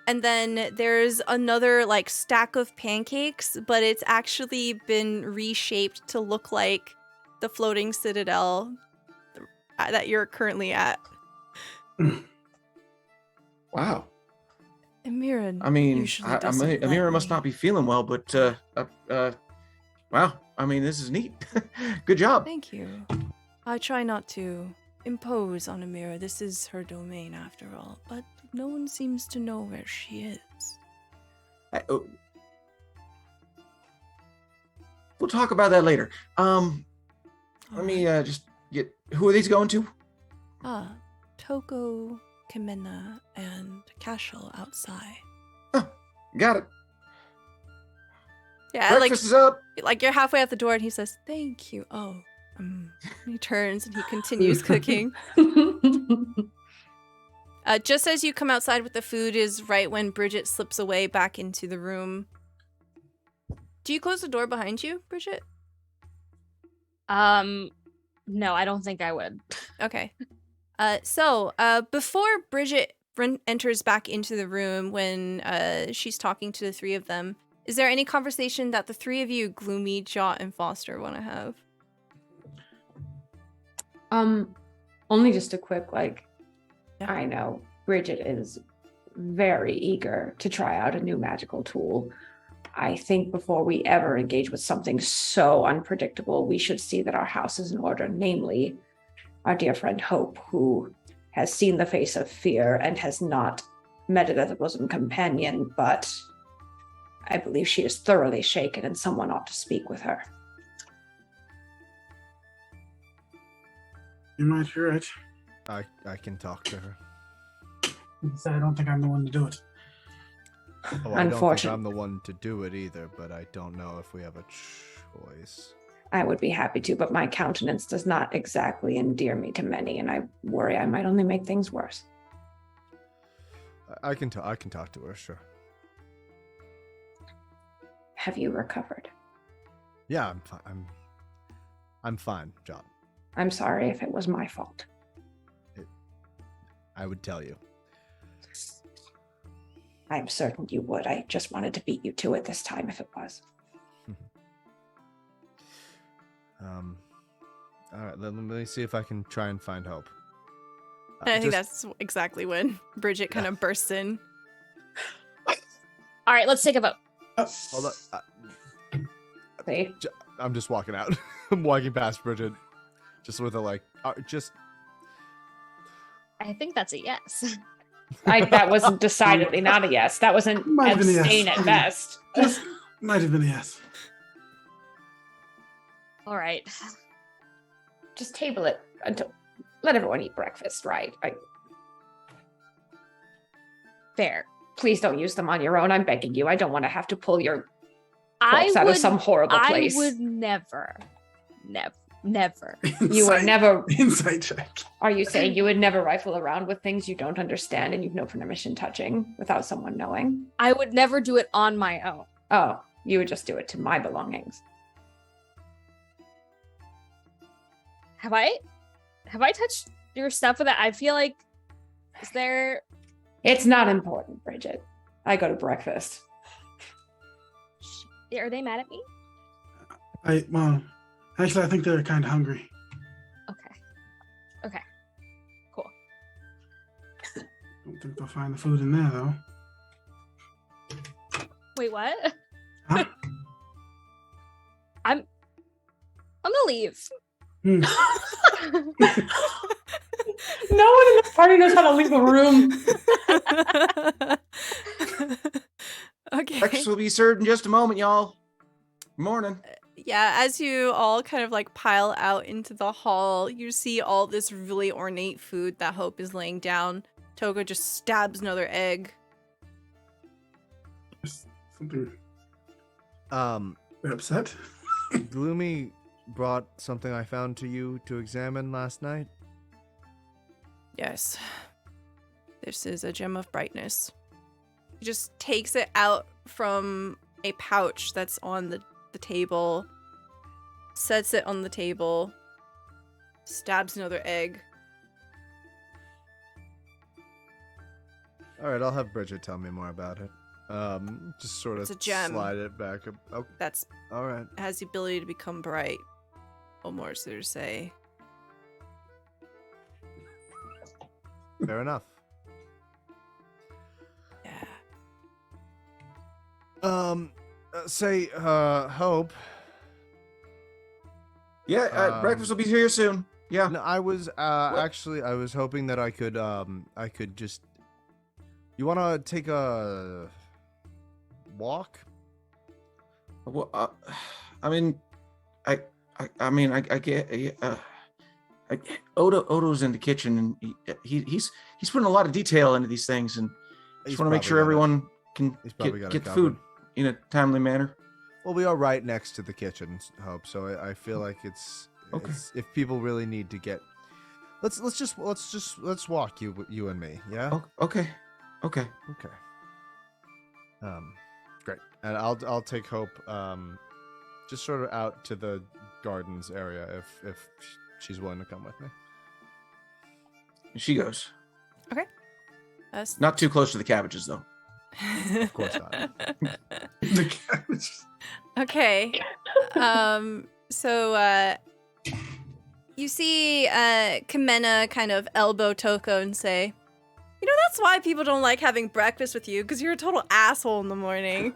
And then there's another like stack of pancakes, but it's actually been reshaped to look like the Floating Citadel that you're currently at. Wow. Amira, I mean, usually doesn't let Amira must me. not be feeling well, but wow. I mean, this is neat. Good job. Thank you. I try not to impose on Amira. This is her domain after all, but no one seems to know where she is. We'll talk about that later. Let me just get. Who are these going to? Toko, Kimena, and Cashel outside. Oh, got it. Yeah, Breakfast is up. like you're halfway out the door, and he says, "Thank you." Oh, he turns and he continues cooking. Just as you come outside with the food is right when Bridget slips away back into the room. Do you close the door behind you, Bridget? No, I don't think I would. Okay. So before Bridget enters back into the room when she's talking to the three of them, is there any conversation that the three of you, Gloomy, Jot, and Foster, want to have? Only just a quick, Yeah. I know Bridget is very eager to try out a new magical tool. I think before we ever engage with something so unpredictable, we should see that our house is in order, namely our dear friend Hope, who has seen the face of fear and has not met it as a bosom companion, but I believe she is thoroughly shaken and someone ought to speak with her. You might hear it. I can talk to her. I don't think I'm the one to do it. Oh, I don't think Unfortunate. I'm the one to do it either, but I don't know if we have a choice. I would be happy to, but my countenance does not exactly endear me to many, and I worry I might only make things worse. I can talk to her, sure. Have you recovered? Yeah, I'm fine, John. I'm sorry if it was my fault. I would tell you. I'm certain you would. I just wanted to beat you to it this time if it was. All right, let me see if I can try and find Hope. And I think that's exactly when Bridget kind of bursts in. All right, let's take a vote. Hold on. See? I'm just walking out. I'm walking past Bridget, just with a like, just. I think that's a yes. That wasn't decidedly not a yes. That was an Might have been a yes. abstain at best. Just might have been a yes. All right. Just table it until let everyone eat breakfast, right? Fair. Please don't use them on your own. I'm begging you. I don't want to have to pull your corpse out of some horrible place. I would never. You would never. Insight check. Are you saying you would never rifle around with things you don't understand and you've no permission touching without someone knowing? I would never do it on my own. Oh, you would just do it to my belongings. Have I touched your stuff with it? I feel like, is there? It's not important, Bridget. I go to breakfast. Are they mad at me? Actually, I think they're kind of hungry. Okay. Cool. Don't think they'll find the food in there, though. Wait, what? Huh? I'm gonna leave. No one in the party knows how to leave a room. Okay. Breakfast will be served in just a moment, y'all. Morning. Yeah, as you all kind of like pile out into the hall, you see all this really ornate food that Hope is laying down. Toga just stabs another egg. Something Um, upset. Gloomy brought something I found to you to examine last night. Yes. This is a gem of brightness. He just takes it out from a pouch that's on the table, sets it on the table, stabs another egg. All right, I'll have Bridget tell me more about it. Just sort of It's a gem. slide it back. Oh, That's all right. has the ability to become bright. What more is there to say? Fair enough. Yeah. Say, Hope. Yeah, breakfast will be here soon. Yeah. No, I was actually I was hoping that I could just. You want to take a walk? Well, I mean, I get. Odo's in the kitchen, and he's putting a lot of detail into these things, and just want to make sure everyone can get food in a timely manner. Well, we are right next to the kitchen, Hope. So I feel like it's Okay. if people really need to get, let's walk you and me. Yeah. Oh, okay. Okay. Great. And I'll take Hope just sort of out to the gardens area if she's willing to come with me. She goes. Okay. Not too close to the cabbages, though. Of course not. The cabbage. Okay. So you see Kamena kind of elbow Toko and say, "You know, that's why people don't like having breakfast with you, because you're a total asshole in the morning."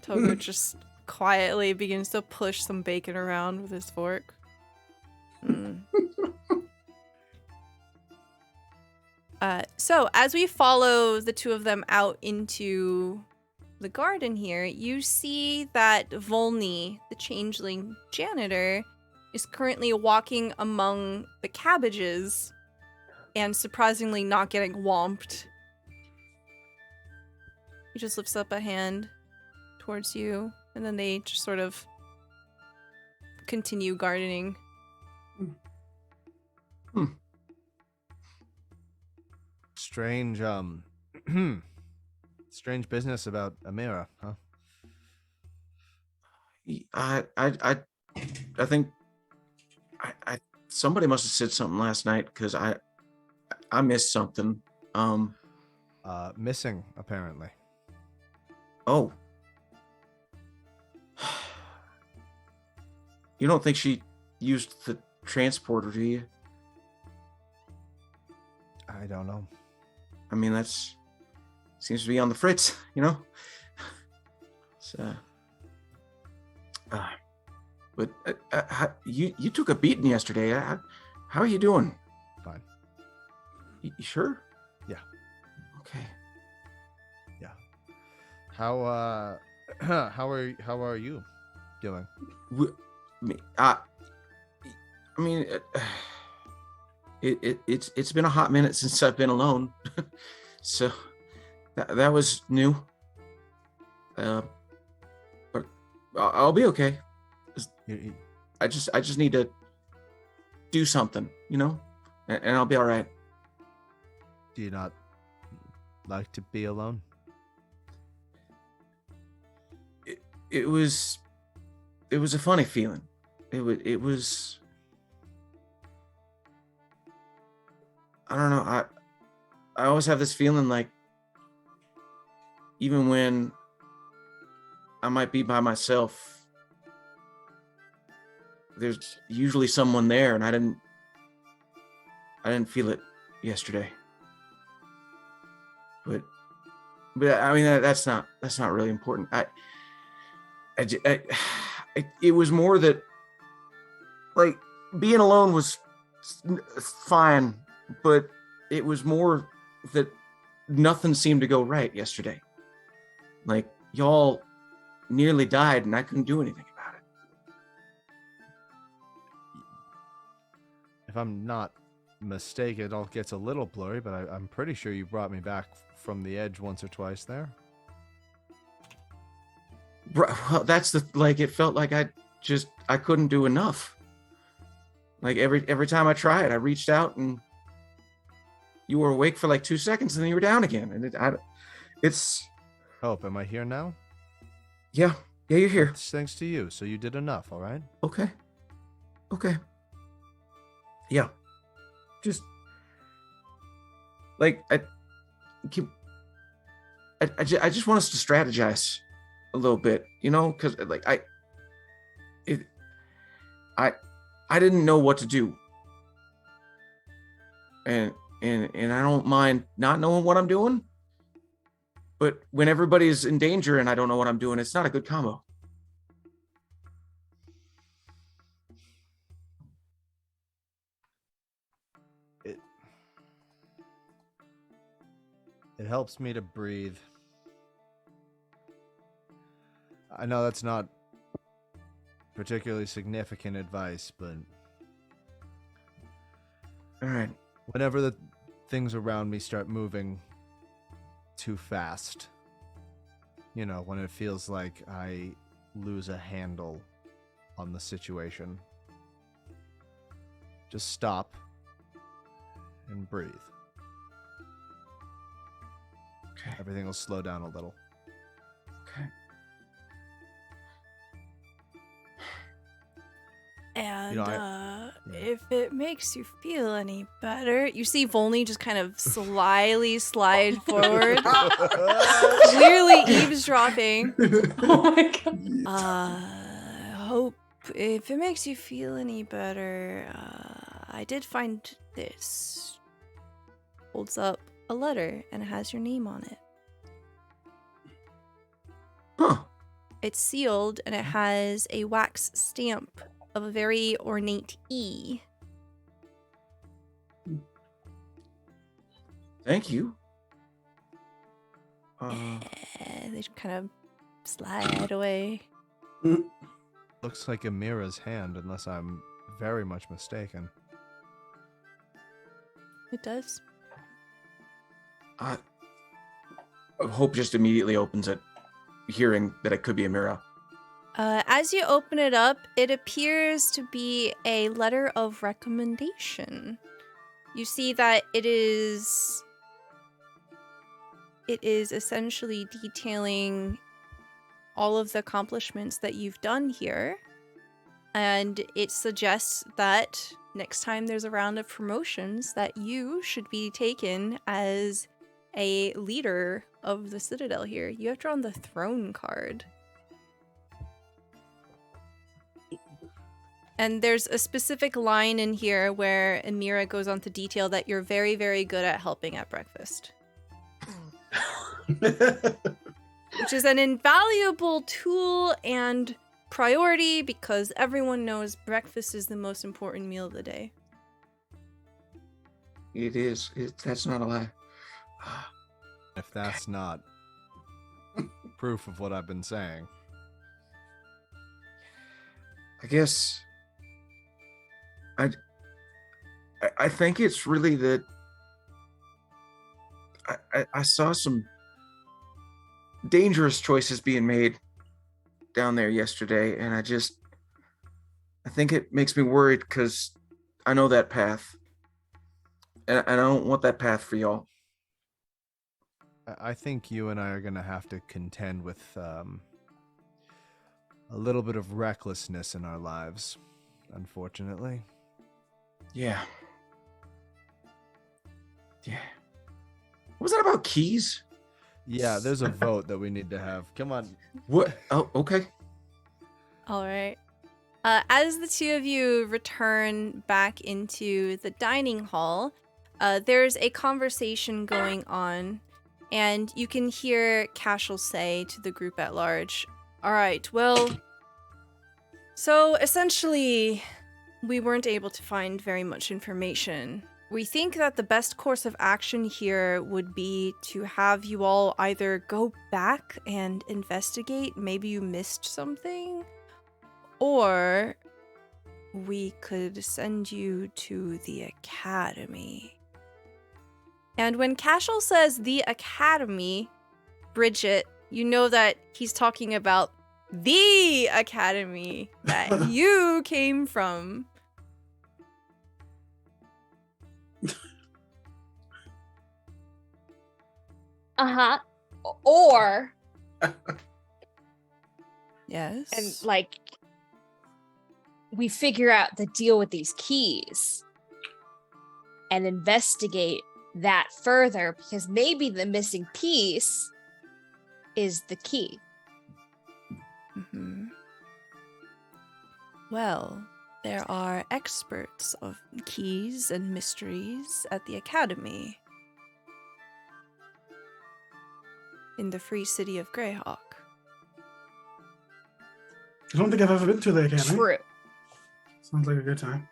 Toko just quietly begins to push some bacon around with his fork. So as we follow the two of them out into the garden here, you see that Volney, the changeling janitor, is currently walking among the cabbages and surprisingly not getting whomped. He just lifts up a hand towards you, and then they just sort of continue gardening. Strange, strange business about Amira, huh? I think somebody must have said something last night, because I missed something. Missing apparently. Oh. You don't think she used the transporter, do you? I don't know. I mean, that's seems to be on the fritz, you know. So, but you took a beating yesterday. How are you doing? Fine. You sure? Yeah. Okay. Yeah. How are you doing? I mean, it's been a hot minute since I've been alone, so that was new. But I'll be okay. I just need to do something, you know, and I'll be all right. Do you not like to be alone? It was a funny feeling. It was. I don't know. I always have this feeling like even when I might be by myself, there's usually someone there, and I didn't feel it yesterday. But I mean that's not really important. It was more that like being alone was fine, but it was more that nothing seemed to go right yesterday. Like y'all nearly died and I couldn't do anything about it. If I'm not mistaken, it all gets a little blurry, but I'm pretty sure you brought me back from the edge once or twice there. Well, that's it felt like I couldn't do enough. Like every time I tried, I reached out and you were awake for like 2 seconds and then you were down again. And it's. Hope, am I here now? Yeah, you're here. It's thanks to you. So you did enough, all right? Okay. Yeah. Just like I just want us to strategize a little bit, you know, because like I didn't know what to do, and I don't mind not knowing what I'm doing, but when everybody's in danger and I don't know what I'm doing, it's not a good combo. It helps me to breathe. I know that's not particularly significant advice, but All right. whenever the things around me start moving too fast, you know, when it feels like I lose a handle on the situation, just stop and breathe. Okay. Everything will slow down a little. Okay. And yeah. if it makes you feel any better, you see Volney just kind of slyly slide forward, clearly eavesdropping. Oh my god. Hope, if it makes you feel any better, I did find this. Holds up a letter and it has your name on it. Huh. It's sealed and it has a wax stamp of a very ornate E. Thank you. They just kind of slide away. Looks like Amira's hand, unless I'm very much mistaken. It does. Hope just immediately opens it, hearing that it could be Amira. As you open it up, it appears to be a letter of recommendation. You see that it is essentially detailing all of the accomplishments that you've done here, and it suggests that next time there's a round of promotions that you should be taken as a leader of the Citadel here. You have drawn the throne card. And there's a specific line in here where Amira goes on to detail that you're very, very good at helping at breakfast. which is an invaluable tool and priority because everyone knows breakfast is the most important meal of the day. It is. That's not a lie. If that's not proof of what I've been saying. I guess I think it's really that I saw some dangerous choices being made down there yesterday, and I think it makes me worried because I know that path, and I don't want that path for y'all. I think you and I are going to have to contend with a little bit of recklessness in our lives, unfortunately. Yeah. Was that about keys? Yeah, there's a vote that we need to have. Come on. What? Oh, okay. All right. As the two of you return back into the dining hall, there's a conversation going on, and you can hear Cashel say to the group at large, all right, well, so essentially, we weren't able to find very much information. We think that the best course of action here would be to have you all either go back and investigate, maybe you missed something, or we could send you to the academy. And when Cashel says the academy, Bridget, you know that he's talking about the academy that you came from. Uh-huh. Or, Yes. and like, we figure out the deal with these keys and investigate that further, because maybe the missing piece is the key. Mm-hmm. Well, there are experts of keys and mysteries at the academy in the free city of Greyhawk. I don't think I've ever been to the academy. True. Sounds like a good time.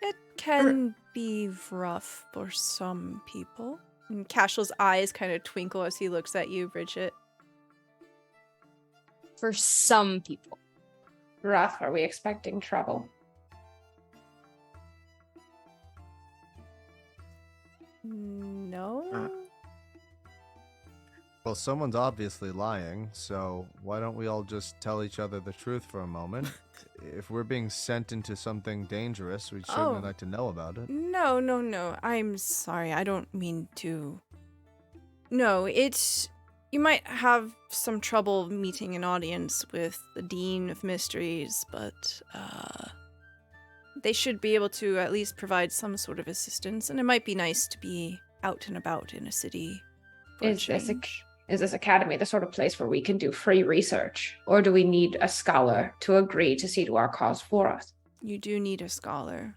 It can be rough for some people. And Cashel's eyes kind of twinkle as he looks at you, Bridget. For some people. Rough, are we expecting trouble? No? Well, someone's obviously lying, so why don't we all just tell each other the truth for a moment? If we're being sent into something dangerous, we'd certainly like to know about it. No. I'm sorry. I don't mean to. No, it's... You might have some trouble meeting an audience with the Dean of Mysteries, but they should be able to at least provide some sort of assistance, and it might be nice to be out and about in a city for a change. Is this academy the sort of place where we can do free research? Or do we need a scholar to agree to see to our cause for us? You do need a scholar.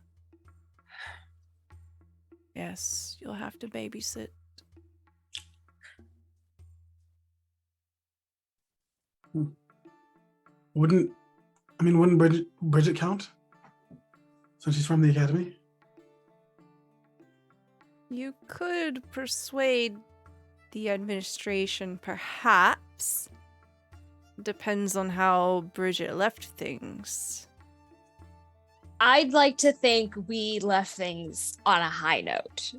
Yes, you'll have to babysit. Wouldn't Bridget count? Since she's from the academy? You could persuade the administration, perhaps. Depends on how Bridget left things. I'd like to think we left things on a high note.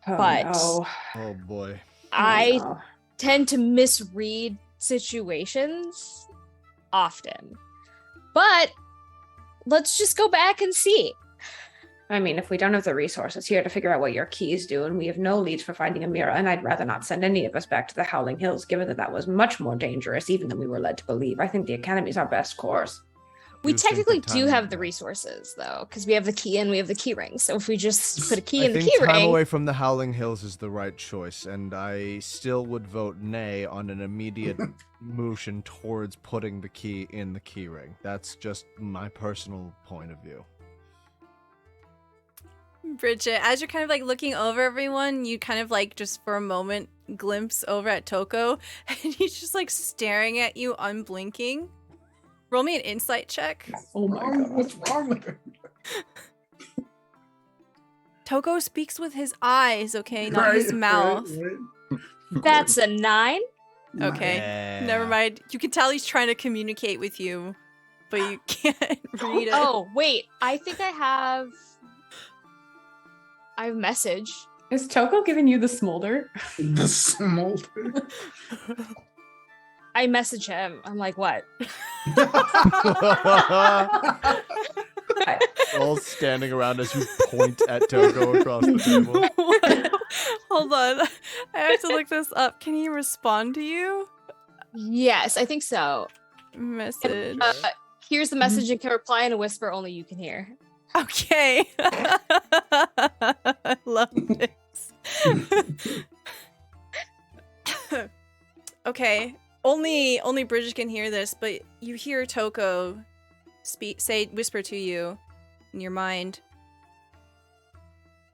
Oh, But- no. Oh boy. I Oh, no. tend to misread situations often. But let's just go back and see. I mean, if we don't have the resources here to figure out what your keys do, and we have no leads for finding Amira, and I'd rather not send any of us back to the Howling Hills, given that was much more dangerous even than we were led to believe. I think the Academy's our best course. We Do think technically the do time- have the resources, though, because we have the key and we have the key ring. So if we just put a key I in the think key time ring, away from the Howling Hills is the right choice, and I still would vote nay on an immediate motion towards putting the key in the key ring. That's just my personal point of view. Bridget, as you're kind of like looking over everyone, you kind of like just for a moment glimpse over at Toko, and he's just like staring at you, unblinking. Roll me an insight check. Oh my god. What's wrong with her? Toko speaks with his eyes, okay, not his mouth. right. That's a 9. Okay, Yeah. never mind. You can tell he's trying to communicate with you, but you can't read it. Oh, wait. I think I have message. Is Toko giving you the smolder? The smolder. I message him. I'm like, what? All standing around as you point at Togo across the table. What? Hold on. I have to look this up. Can he respond to you? Yes, I think so. Message. Here's the message and can reply in a whisper only you can hear. Okay. I love this. Okay. Only Bridget can hear this, but you hear Toko whisper to you in your mind.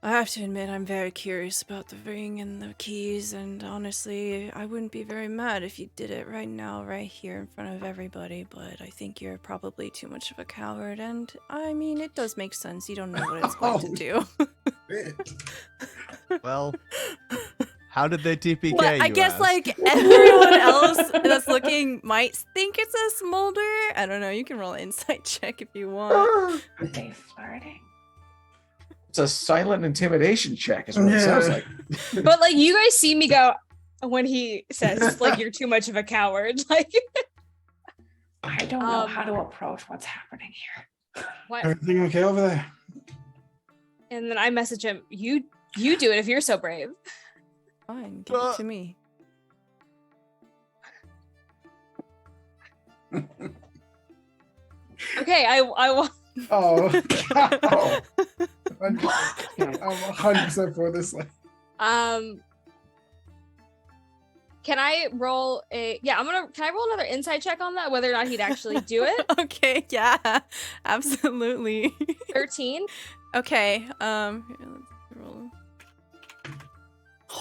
I have to admit, I'm very curious about the ring and the keys, and honestly, I wouldn't be very mad if you did it right now, right here in front of everybody, but I think you're probably too much of a coward, and I mean, it does make sense. You don't know what it's going to do. Well, how did they TPK Well, I you guess, ask? like, everyone else that's looking might think it's a smolder. I don't know. You can roll an insight check if you want. Are they flirting? It's a silent intimidation check, is what it sounds like. But like you guys see me go when he says like you're too much of a coward. Like I don't know how to approach what's happening here. what? Everything okay over there? And then I message him, you do it if you're so brave. Fine, give it to me. Okay, I want Oh, I'm 100% for this. Like, can I roll can I roll another insight check on that, whether or not he'd actually do it? Okay, yeah, absolutely. 13. Okay, here, let's roll.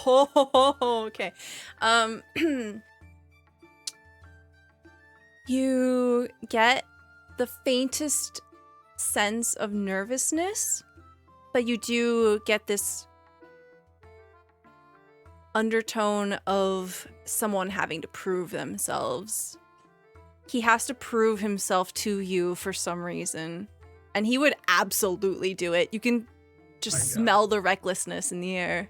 Oh, okay. You get the faintest sense of nervousness, but you do get this undertone of someone having to prove themselves. He has to prove himself to you for some reason, and he would absolutely do it. You can just smell the recklessness in the air.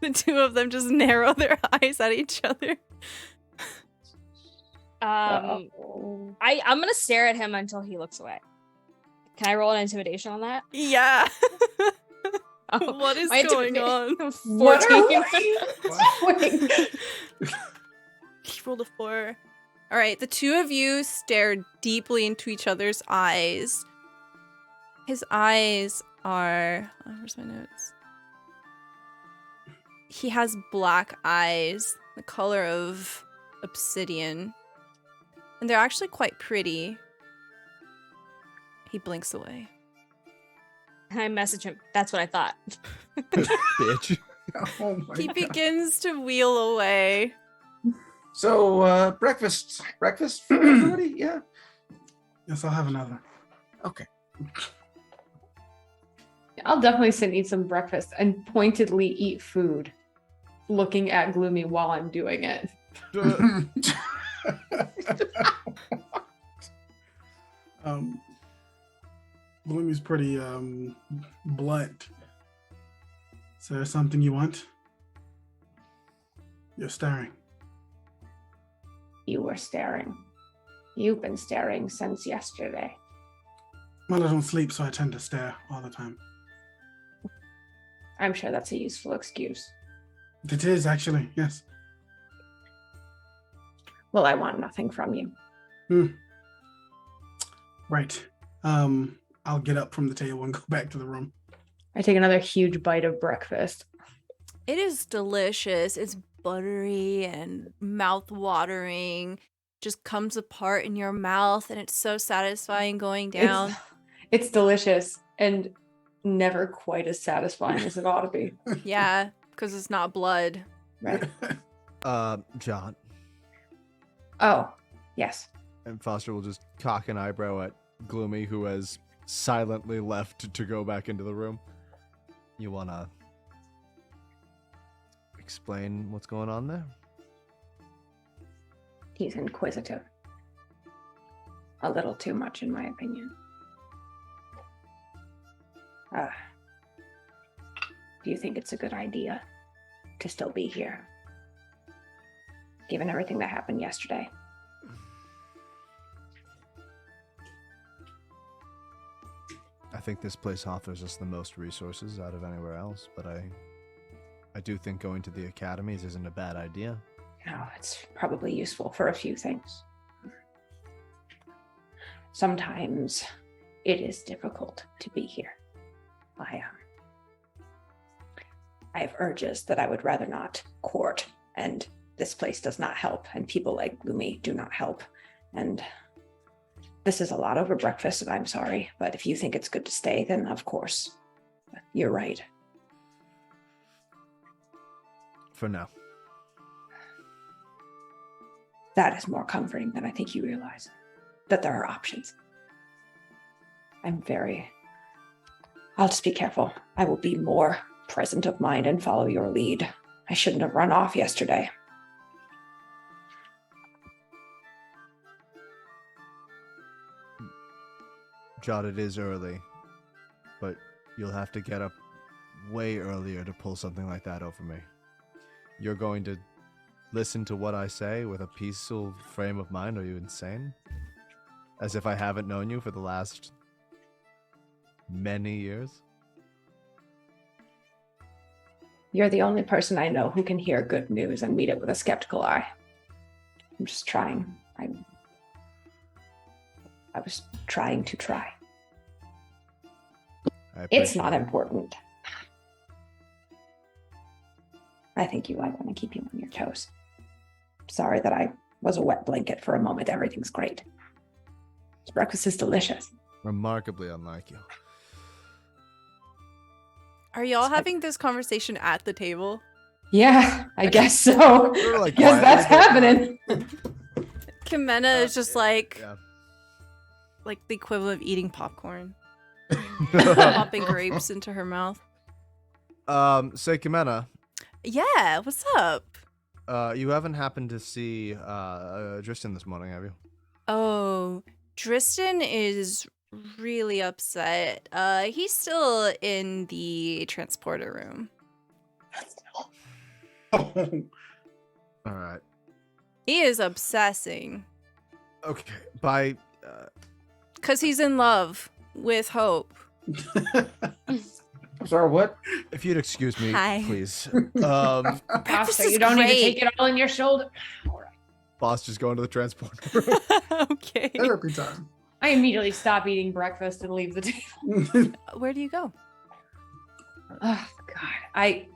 The two of them just narrow their eyes at each other. I'm gonna stare at him until he looks away. Can I roll an intimidation on that? Yeah. Oh, What is my going intimida- on? 14. He rolled a 4. All right, the two of you stare deeply into each other's eyes. His eyes are... Oh, where's my notes? He has black eyes, the color of obsidian. And they're actually quite pretty. He blinks away. And I message him. That's what I thought. Bitch. oh my He God. begins to wheel away. So, breakfast for everybody? Yeah. Yes, I'll have another. Okay. I'll definitely sit and eat some breakfast and pointedly eat food, looking at Gloomy while I'm doing it. Gloomy's pretty blunt. Is there something you want? You're staring. You were staring. You've been staring since yesterday. Well, I don't sleep, so I tend to stare all the time. I'm sure that's a useful excuse. It is actually, yes. Well, I want nothing from you. Right. I'll get up from the table and go back to the room. I take another huge bite of breakfast. It is delicious. It's buttery and mouth-watering. Just comes apart in your mouth, and it's so satisfying going down. It's delicious and never quite as satisfying as it ought to be. Yeah, because it's not blood. Right. John. Oh, yes. And Foster will just cock an eyebrow at Gloomy, who has silently left to go back into the room. You wanna explain what's going on there? He's inquisitive. A little too much, in my opinion. Do you think it's a good idea to still be here? Given everything that happened yesterday. I think this place offers us the most resources out of anywhere else, but I do think going to the academies isn't a bad idea. No, it's probably useful for a few things. Sometimes it is difficult to be here. I have urges that I would rather not court, and this place does not help, and people like Gloomy do not help. And this is a lot over breakfast, and I'm sorry, but if you think it's good to stay, then of course, you're right. For now. That is more comforting than I think you realize, that there are options. I'll just be careful. I will be more present of mind and follow your lead. I shouldn't have run off yesterday. Jot, it is early, but you'll have to get up way earlier to pull something like that over me. You're going to listen to what I say with a peaceful frame of mind? Are you insane? As if I haven't known you for the last many years? You're the only person I know who can hear good news and meet it with a skeptical eye. I'm just trying. I was trying to try. It's not important. I think you like when I keep you on your toes. Sorry that I was a wet blanket for a moment. Everything's great. This breakfast is delicious. Remarkably unlike you. Are y'all having this conversation at the table? Yeah, I guess so. Like, Because that's happening. Kimena is just like Yeah. like the equivalent of eating popcorn. Popping grapes into her mouth. Say, Kimena, Yeah, what's up? you haven't happened to see Tristan this morning, have you? Oh, Tristan is really upset. He's still in the transporter room. All right. He is obsessing Okay. By because he's in love with Hope. I'm sorry, what? if you'd excuse me, Hi. please. Breakfast So is you don't need to great. take it all on your shoulder. All right. Boss, just going to the transporter room. Okay. Therapy time. I immediately stop eating breakfast and leave the table. Where do you go? Oh God, I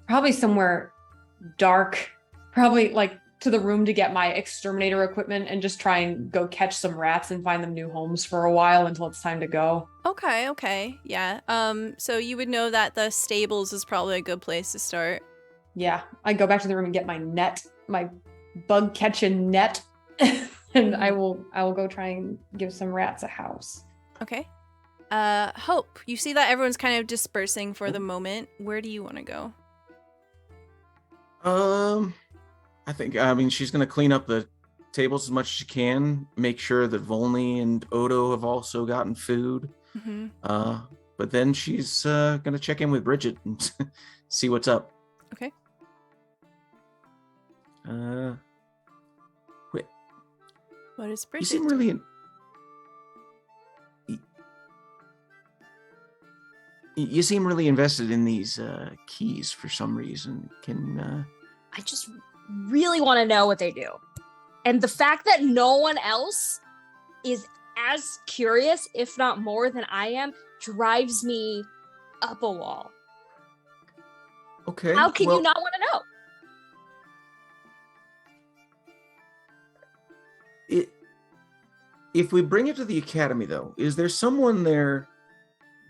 probably somewhere dark, probably like to the room to get my exterminator equipment and just try and go catch some rats and find them new homes for a while until it's time to go. Okay, yeah. So you would know that the stables is probably a good place to start. Yeah, I go back to the room and get my net, my bug catching net, and I will go try and give some rats a house. Okay. Hope, you see that everyone's kind of dispersing for the moment. Where do you want to go? I mean, she's gonna clean up the tables as much as she can, make sure that Volney and Odo have also gotten food. Mm-hmm. But then she's gonna check in with Bridget and see what's up. Okay. Wait, What is you Bridget? seem really. You seem really invested in these keys for some reason. I just really want to know what they do. And the fact that no one else is as curious, if not more than I am, drives me up a wall. Okay. How can well, you not want to know? if we bring it to the academy, though, is there someone there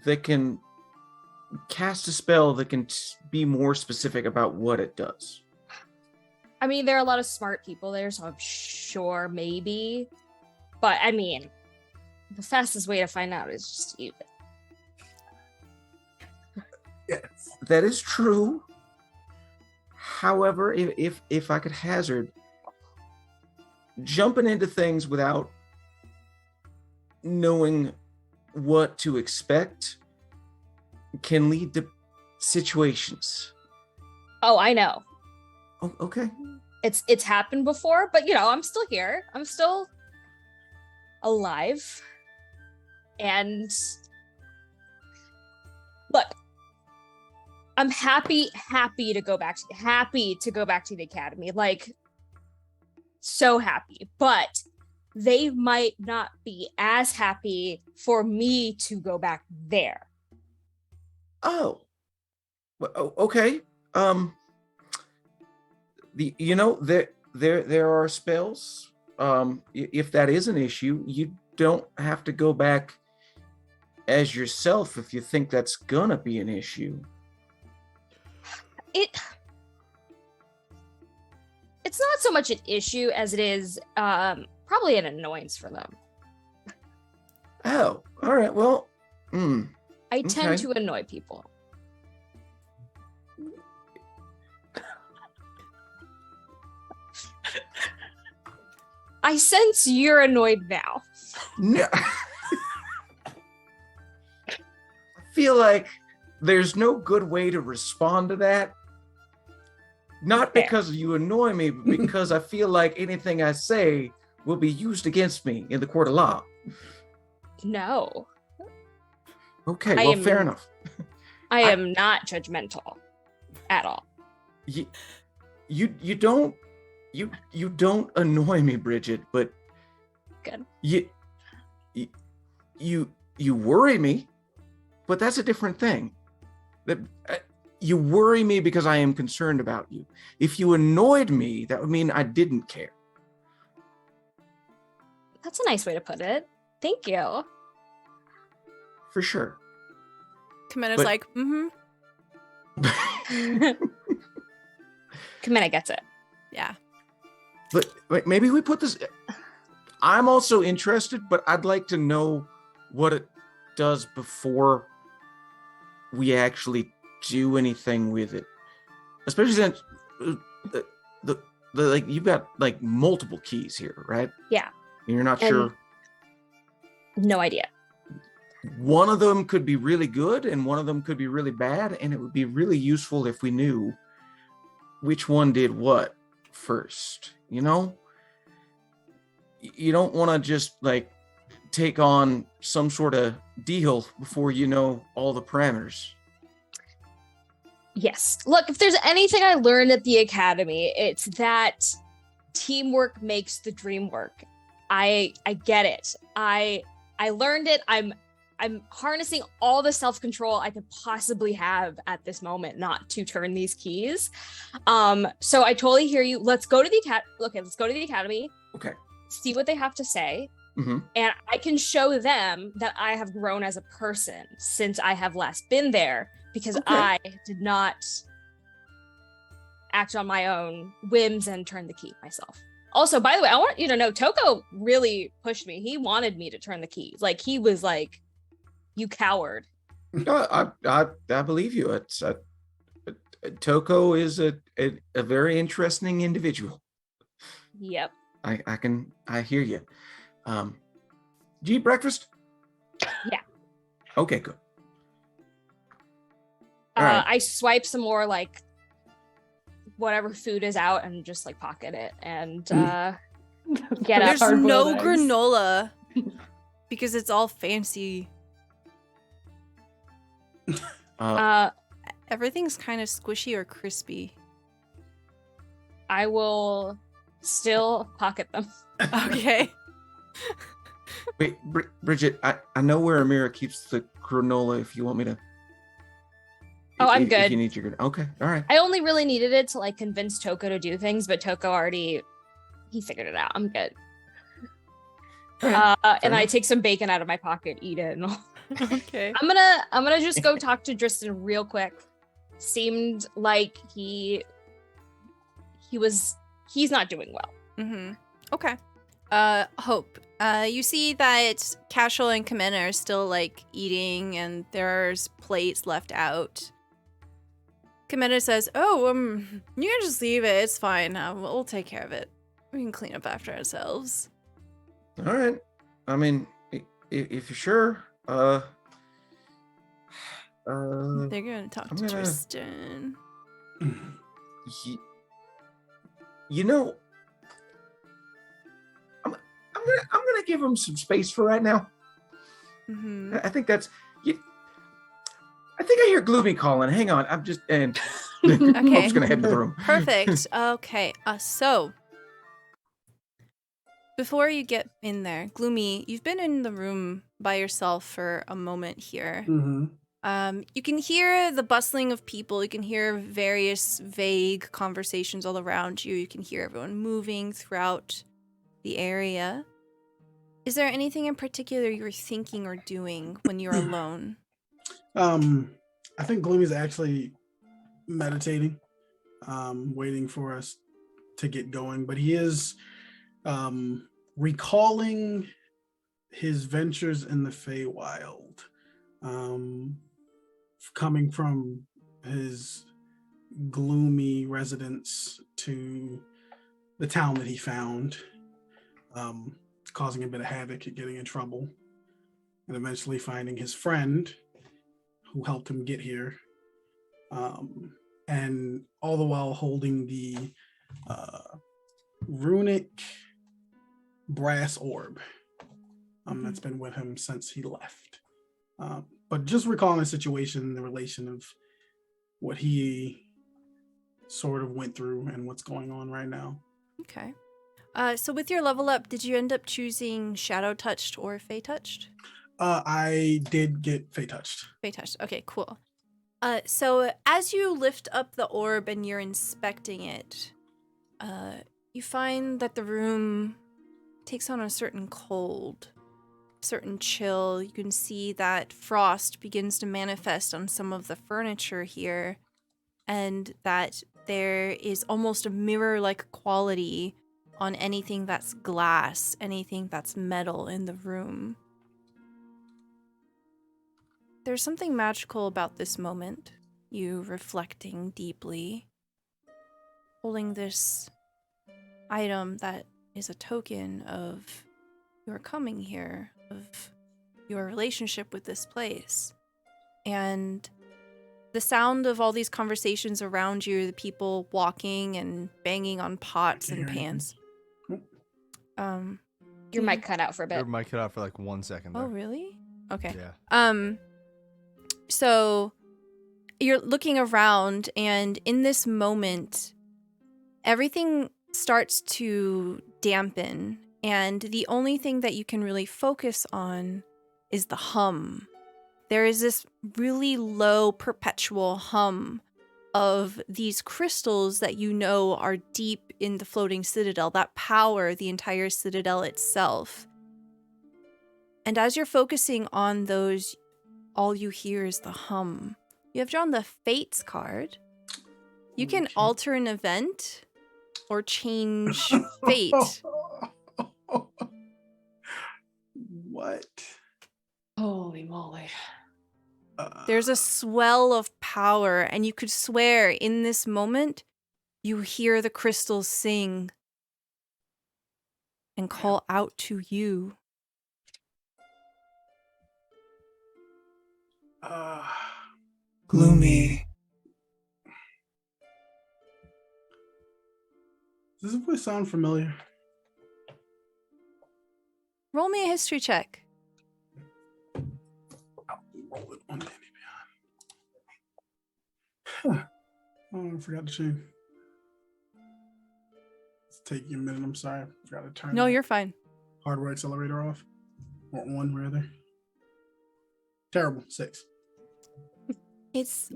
that can cast a spell that can be more specific about what it does? I mean, there are a lot of smart people there, so I'm sure maybe. But I mean, the fastest way to find out is just use it. Yes. That is true. However, if I could hazard, jumping into things without knowing what to expect can lead to situations. Oh, I know. Oh, okay. It's happened before, but I'm still here. I'm still alive. And look, I'm happy to go back to the academy. Like, so happy. But they might not be as happy for me to go back there. Oh. Well, okay. There are spells. If that is an issue, you don't have to go back as yourself if you think that's gonna be an issue. It's not so much an issue as it is probably an annoyance for them. Oh, all right. Well, I tend okay. to annoy people. I sense you're annoyed now. No. I feel like there's no good way to respond to that. Not because you annoy me, but because I feel like anything I say will be used against me in the court of law. No. Okay, well, fair enough. I am not judgmental at all. You don't annoy me, Bridget, but good. You worry me, but that's a different thing. That you worry me because I am concerned about you. If you annoyed me, that would mean I didn't care. That's a nice way to put it. Thank you. For sure. Kamena's like, Kamena gets it. Yeah. But maybe we put this. I'm also interested, but I'd like to know what it does before we actually do anything with it. Especially since the like you've got like multiple keys here, right? Yeah. And you're not sure. No idea. One of them could be really good and one of them could be really bad, and it would be really useful if we knew which one did what first, you know? You don't want to just like take on some sort of deal before you know all the parameters. Yes. Look, if there's anything I learned at the academy, it's that teamwork makes the dream work. I get it. I learned it. I'm harnessing all the self-control I could possibly have at this moment not to turn these keys. So I totally hear you. Let's go to the academy. Okay. See what they have to say. Mm-hmm. And I can show them that I have grown as a person since I have last been there, because I did not act on my own whims and turn the key myself. Also, by the way, I want you to know, Toko really pushed me. He wanted me to turn the keys. Like, he was like, "You coward." I believe you. It's Toko is a very interesting individual. Yep. I hear you. Do you eat breakfast? Yeah. Okay, good. All right. I swipe some more like whatever food is out and just like pocket it and get up. There's no granola because it's all fancy. Everything's kind of squishy or crispy. I will still pocket them. Okay. Wait, Bridget, I know where Amira keeps the granola if you want me to. Oh, I'm good. If you need your granola. Okay, all right. I only really needed it to like convince Toko to do things, but Toko he figured it out. I'm good. And I take some bacon out of my pocket, eat it, and all. Okay. I'm gonna just go talk to Tristan real quick. Seemed like he's not doing well. Mm-hmm. Okay. Hope. You see that Cashel and Kamena are still like eating, and there's plates left out. Kamena says, "Oh, you can just leave it. It's fine. We'll take care of it. We can clean up after ourselves." All right. I mean, if you're sure, They're gonna talk to Tristan. You know, I'm gonna give him some space for right now. Mm-hmm. I think that's. I think I hear Gloomy calling. Hang on, I'm just I'm just gonna head into the room. Perfect. Okay. So before you get in there, Gloomy, you've been in the room by yourself for a moment here. Mm-hmm. You can hear the bustling of people. You can hear various vague conversations all around you. You can hear everyone moving throughout the area. Is there anything in particular you're thinking or doing when you're alone? I think Gloomy's actually meditating, waiting for us to get going, but he is recalling his ventures in the Feywild, coming from his gloomy residence to the town that he found, causing a bit of havoc and getting in trouble, and eventually finding his friend who helped him get here, and all the while holding the runic brass orb that's been with him since he left. But just recalling the situation, the relation of what he sort of went through and what's going on right now. Okay. So with your level up, did you end up choosing Shadow Touched or Fey Touched? I did get Fey Touched. Fey Touched. Okay, cool. So as you lift up the orb and you're inspecting it, you find that the room takes on a certain cold, certain chill. You can see that frost begins to manifest on some of the furniture here, and that there is almost a mirror-like quality on anything that's glass, anything that's metal in the room. There's something magical about this moment, you reflecting deeply, holding this item that is a token of your coming here, of your relationship with this place. And the sound of all these conversations around you, the people walking and banging on pots and pans. Your mic cut out for a bit. Your mic cut out for like 1 second there. Oh, really? Okay. Yeah. So you're looking around, and in this moment, everything starts to dampen, and the only thing that you can really focus on is the hum. There is this really low perpetual hum of these crystals that you know are deep in the Floating Citadel, that power the entire Citadel itself. And as you're focusing on those, all you hear is the hum. You have drawn the Fates card. You can alter an event or change fate. What? Holy moly. There's a swell of power, and you could swear in this moment you hear the crystals sing and call out to you. Gloomy. Does this voice sound familiar? Roll me a history check. Roll it on Danny Beyond. Oh, I forgot to change. It's taking a minute. I'm sorry. I forgot to turn. No, the you're fine. hardware accelerator off. Or on, rather. Terrible. 6. It's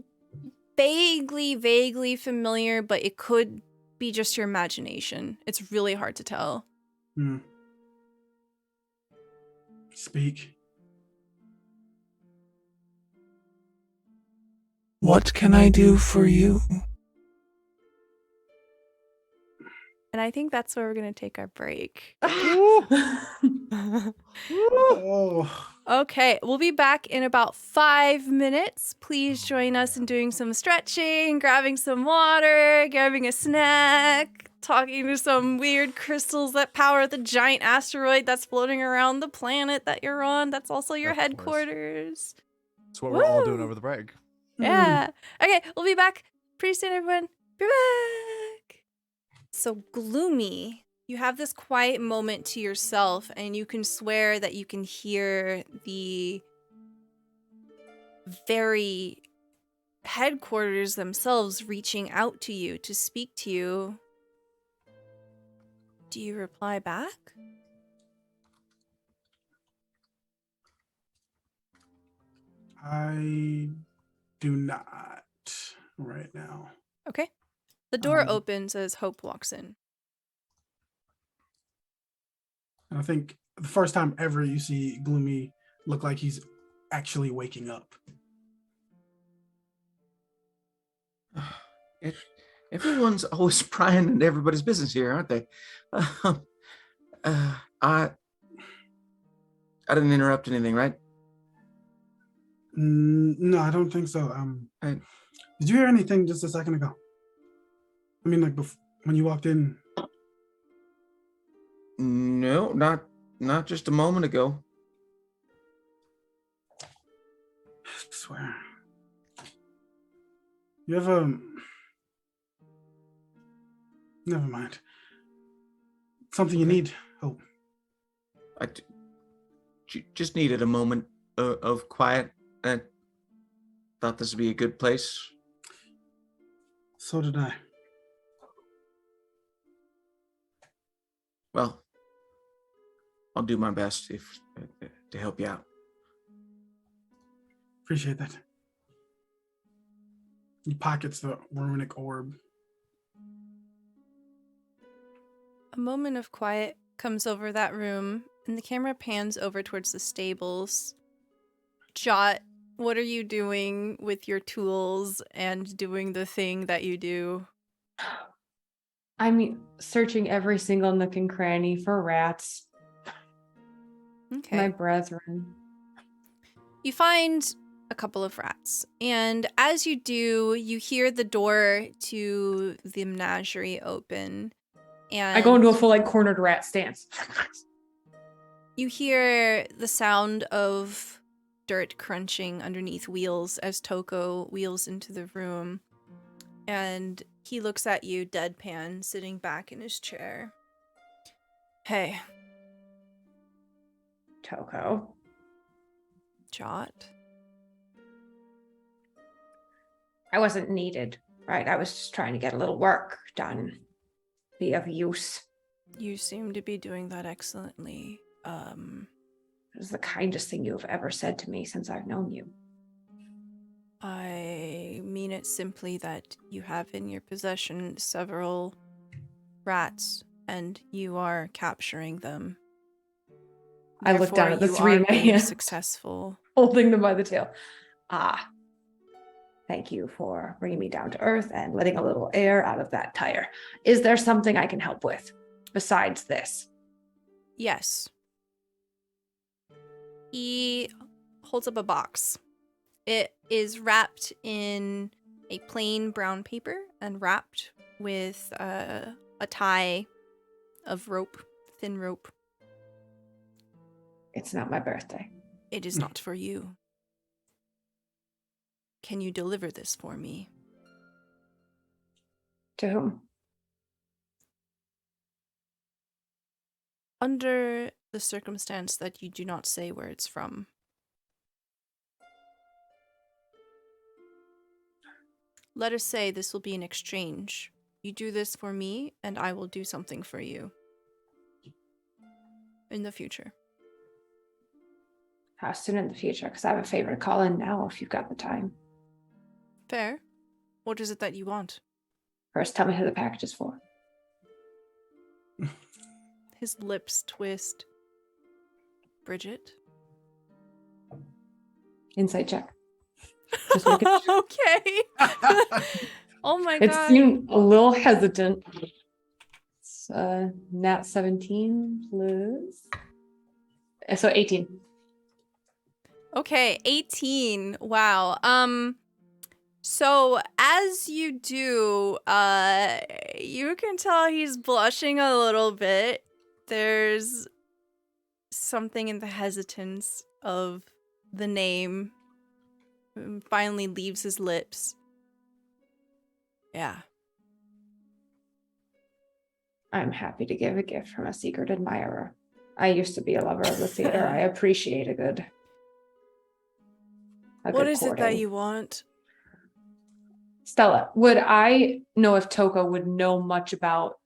vaguely familiar, but it could be just your imagination. It's really hard to tell. Speak. What can I do for you? And I think that's where we're going to take our break. Oh. Okay, we'll be back in about 5 minutes. Please join us in doing some stretching, grabbing some water, grabbing a snack, talking to some weird crystals that power the giant asteroid that's floating around the planet that you're on. That's also your Of course. headquarters. That's what we're all doing Woo! over the break. Yeah. Okay, we'll be back pretty soon, everyone. Be back. So, Gloomy, you have this quiet moment to yourself, and you can swear that you can hear the very headquarters themselves reaching out to you to speak to you. Do you reply back? I do not right now. Okay. The door opens as Hope walks in. And I think the first time ever you see Gloomy look like he's actually waking up. Everyone's always prying into everybody's business here, aren't they? I didn't interrupt anything, right? No, I don't think so. Did you hear anything just a second ago? I mean, like when you walked in. No, not just a moment ago. I swear. You have never mind. Something you need. Oh. I just needed a moment of quiet. I thought this would be a good place. So did I. Well, I'll do my best to help you out. Appreciate that. He pockets the runic orb. A moment of quiet comes over that room, and the camera pans over towards the stables. Jot, what are you doing with your tools and doing the thing that you do? I mean, searching every single nook and cranny for rats. Okay. My brethren. You find a couple of rats, and as you do, you hear the door to the menagerie open. And I go into a full cornered rat stance. you hear the sound of dirt crunching underneath wheels as Toko wheels into the room. And he looks at you deadpan, sitting back in his chair. Hey. Toko. Jot. I wasn't needed, right? I was just trying to get a little work done. Be of use. You seem to be doing that excellently. It was the kindest thing you have ever said to me since I've known you. I mean it simply that you have in your possession several rats, and you are capturing them. I look down at the Therefore, three you in are my being hands. Successful. Holding them by the tail. Thank you for bringing me down to earth and letting a little air out of that tire. Is there something I can help with besides this? Yes. He holds up a box. It is wrapped in a plain brown paper and wrapped with a tie of rope, thin rope. It's not my birthday. It is not for you. Can you deliver this for me? To whom? Under the circumstance that you do not say where it's from. Let us say this will be an exchange. You do this for me, and I will do something for you. In the future. How soon in the future? Because I have a favor to call in now if you've got the time. Fair. What is it that you want? First, tell me who the package is for. His lips twist. Bridget? Insight check. Just make it. Okay. Oh my It god. seemed a little hesitant. It's nat 17 plus. So 18. Okay, 18. Wow. So as you do, you can tell he's blushing a little bit. There's something in the hesitance of the name finally leaves his lips. Yeah. I'm happy to give a gift from a secret admirer. I used to be a lover of the theater. I appreciate a good. What is it that courting. you want? Stella, would I know if Toko would know much about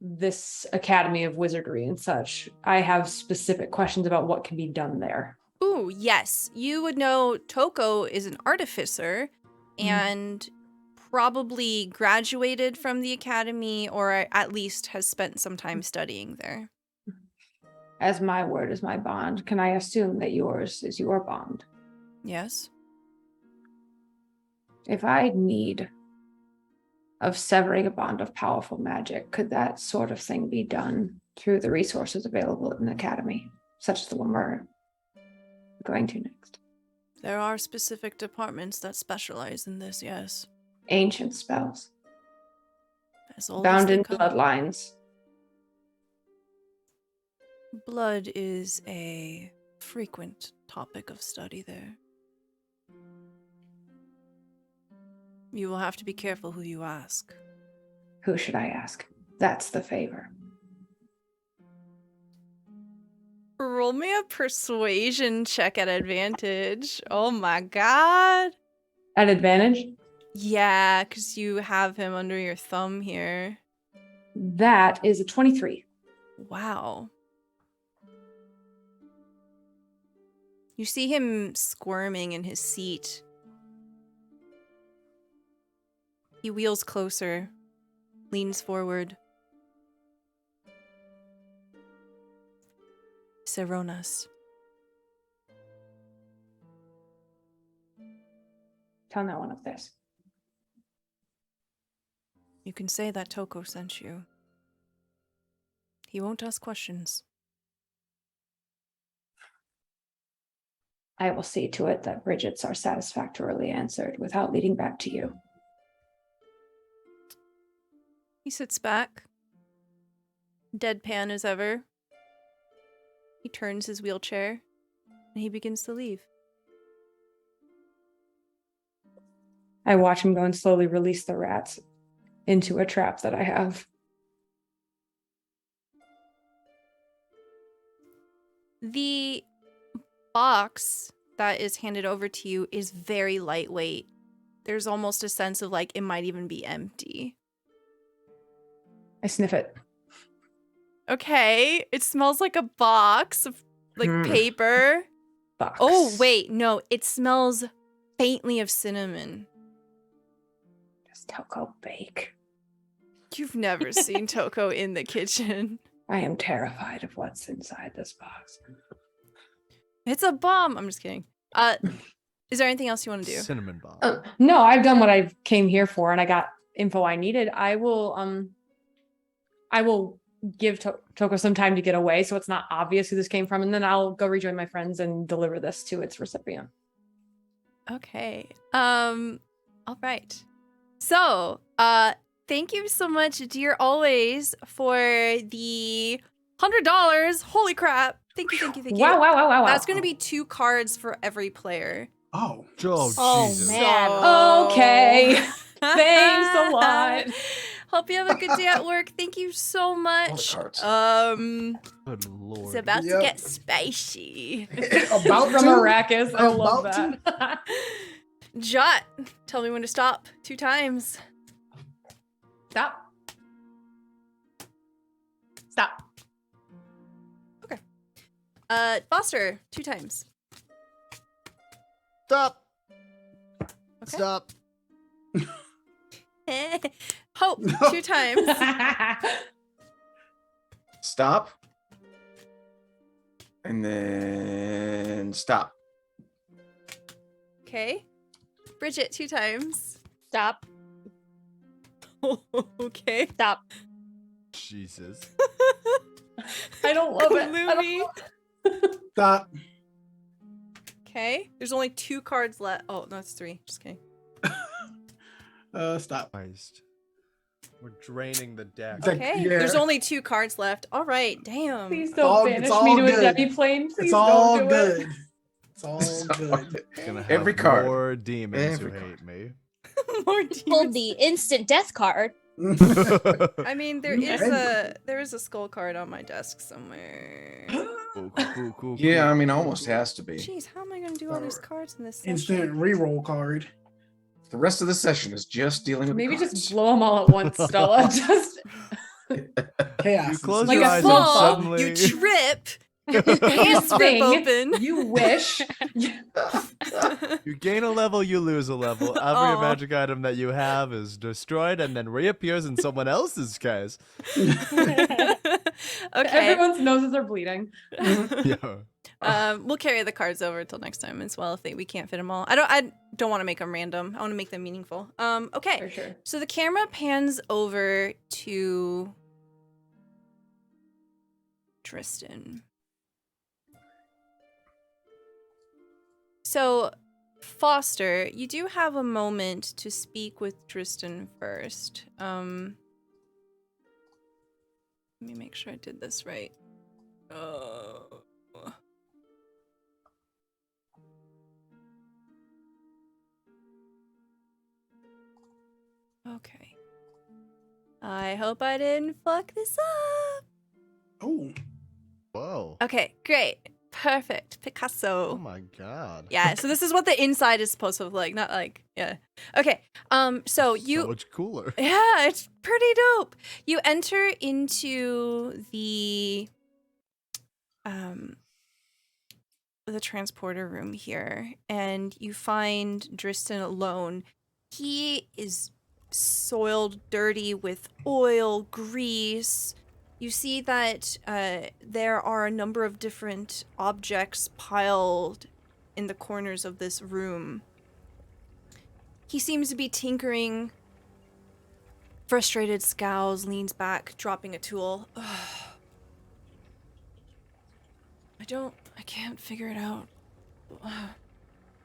this Academy of Wizardry and such? I have specific questions about what can be done there. Ooh, yes. You would know Toko is an artificer and probably graduated from the academy or at least has spent some time studying there. As my word is my bond, can I assume that yours is your bond? Yes. If I had need of severing a bond of powerful magic, could that sort of thing be done through the resources available in the academy, such as the one we're going to next? There are specific departments that specialize in this, yes. Ancient spells. As old Bound as they in come. bloodlines. Blood is a frequent topic of study there. You will have to be careful who you ask. Who should I ask? That's the favor. Roll me a persuasion check at advantage. Oh my god. At advantage? Yeah, because you have him under your thumb here. That is a 23. Wow. You see him squirming in his seat. He wheels closer, leans forward. Seronas. Tell no one of this. You can say that Toko sent you. He won't ask questions. I will see to it that Bridget's are satisfactorily answered without leading back to you. He sits back, deadpan as ever. He turns his wheelchair, and he begins to leave. I watch him go and slowly release the rats into a trap that I have. The box that is handed over to you is very lightweight. There's almost a sense of like it might even be empty. I sniff it. Okay, it smells like a box of like paper. Box. Oh, wait, no, it smells faintly of cinnamon. Does Toko bake? You've never seen Toko in the kitchen. I am terrified of what's inside this box. It's a bomb. I'm just kidding. Is there anything else you want to do? Cinnamon bomb. No, I've done what I came here for, and I got info I needed. I will give Toko some time to get away, so it's not obvious who this came from, and then I'll go rejoin my friends and deliver this to its recipient. Okay. All right. So, thank you so much, dear always, for the $100. Holy crap. Thank you. Wow. That's going to be 2 cards for every player. Oh. Oh, Jesus. man. Okay. Thanks a lot. Hope you have a good day at work. Thank you so much. cards. Good lord. It's about to Yep. get spicy. About From to? Arrakis. I love About that. Jot, tell me when to stop. 2 times. Stop. Stop. Foster, 2 times. Stop. Okay. Stop. Hope, 2 times. Stop. And then stop. Okay. Bridget, 2 times. Stop. Okay. Stop. Jesus. I don't love it. Gloomy. Stop. Okay. There's only 2 cards left. Oh, no, it's 3. Just kidding. Stop. Christ. We're draining the deck. It's like, Okay. yeah. There's only 2 cards left. All right. Damn. Please It's don't all banish me to good. a demi-plane. Please It's all don't do good. it. It's all good. Gonna have Every card. more demons Every who card. hate me. More Pulled demons. the instant death card. I mean, there is a skull card on my desk somewhere. Cool. Yeah, I mean, almost has to be. Jeez, how am I gonna do all these cards in this session? Instant reroll card. The rest of the session is just dealing with Maybe the cards. just blow them all at once, Stella. Just Chaos. You close Like your a eyes fall, and suddenly you trip, your pants rip Thing. open. you wish. You gain a level, you lose a level. Every Aw. magic item that you have is destroyed and then reappears in someone else's case. Okay. Everyone's noses are bleeding. Yeah. We'll carry the cards over until next time as well if we can't fit them all. I don't want to make them random. I want to make them meaningful. Okay. For sure. So the camera pans over to Tristan. So, Foster, you do have a moment to speak with Tristan first. Let me make sure I did this right. Okay. I hope I didn't fuck this up. Oh. Whoa. Okay, great. Perfect. Picasso. Oh my god. Yeah, so this is what the inside is supposed to look like, not like, yeah. Okay, so you... So much cooler. Yeah, it's pretty dope. You enter into the transporter room here, and you find Tristan alone. He is soiled, dirty with oil, grease. You see that there are a number of different objects piled in the corners of this room. He seems to be tinkering. Frustrated scowls, leans back, dropping a tool. I can't figure it out.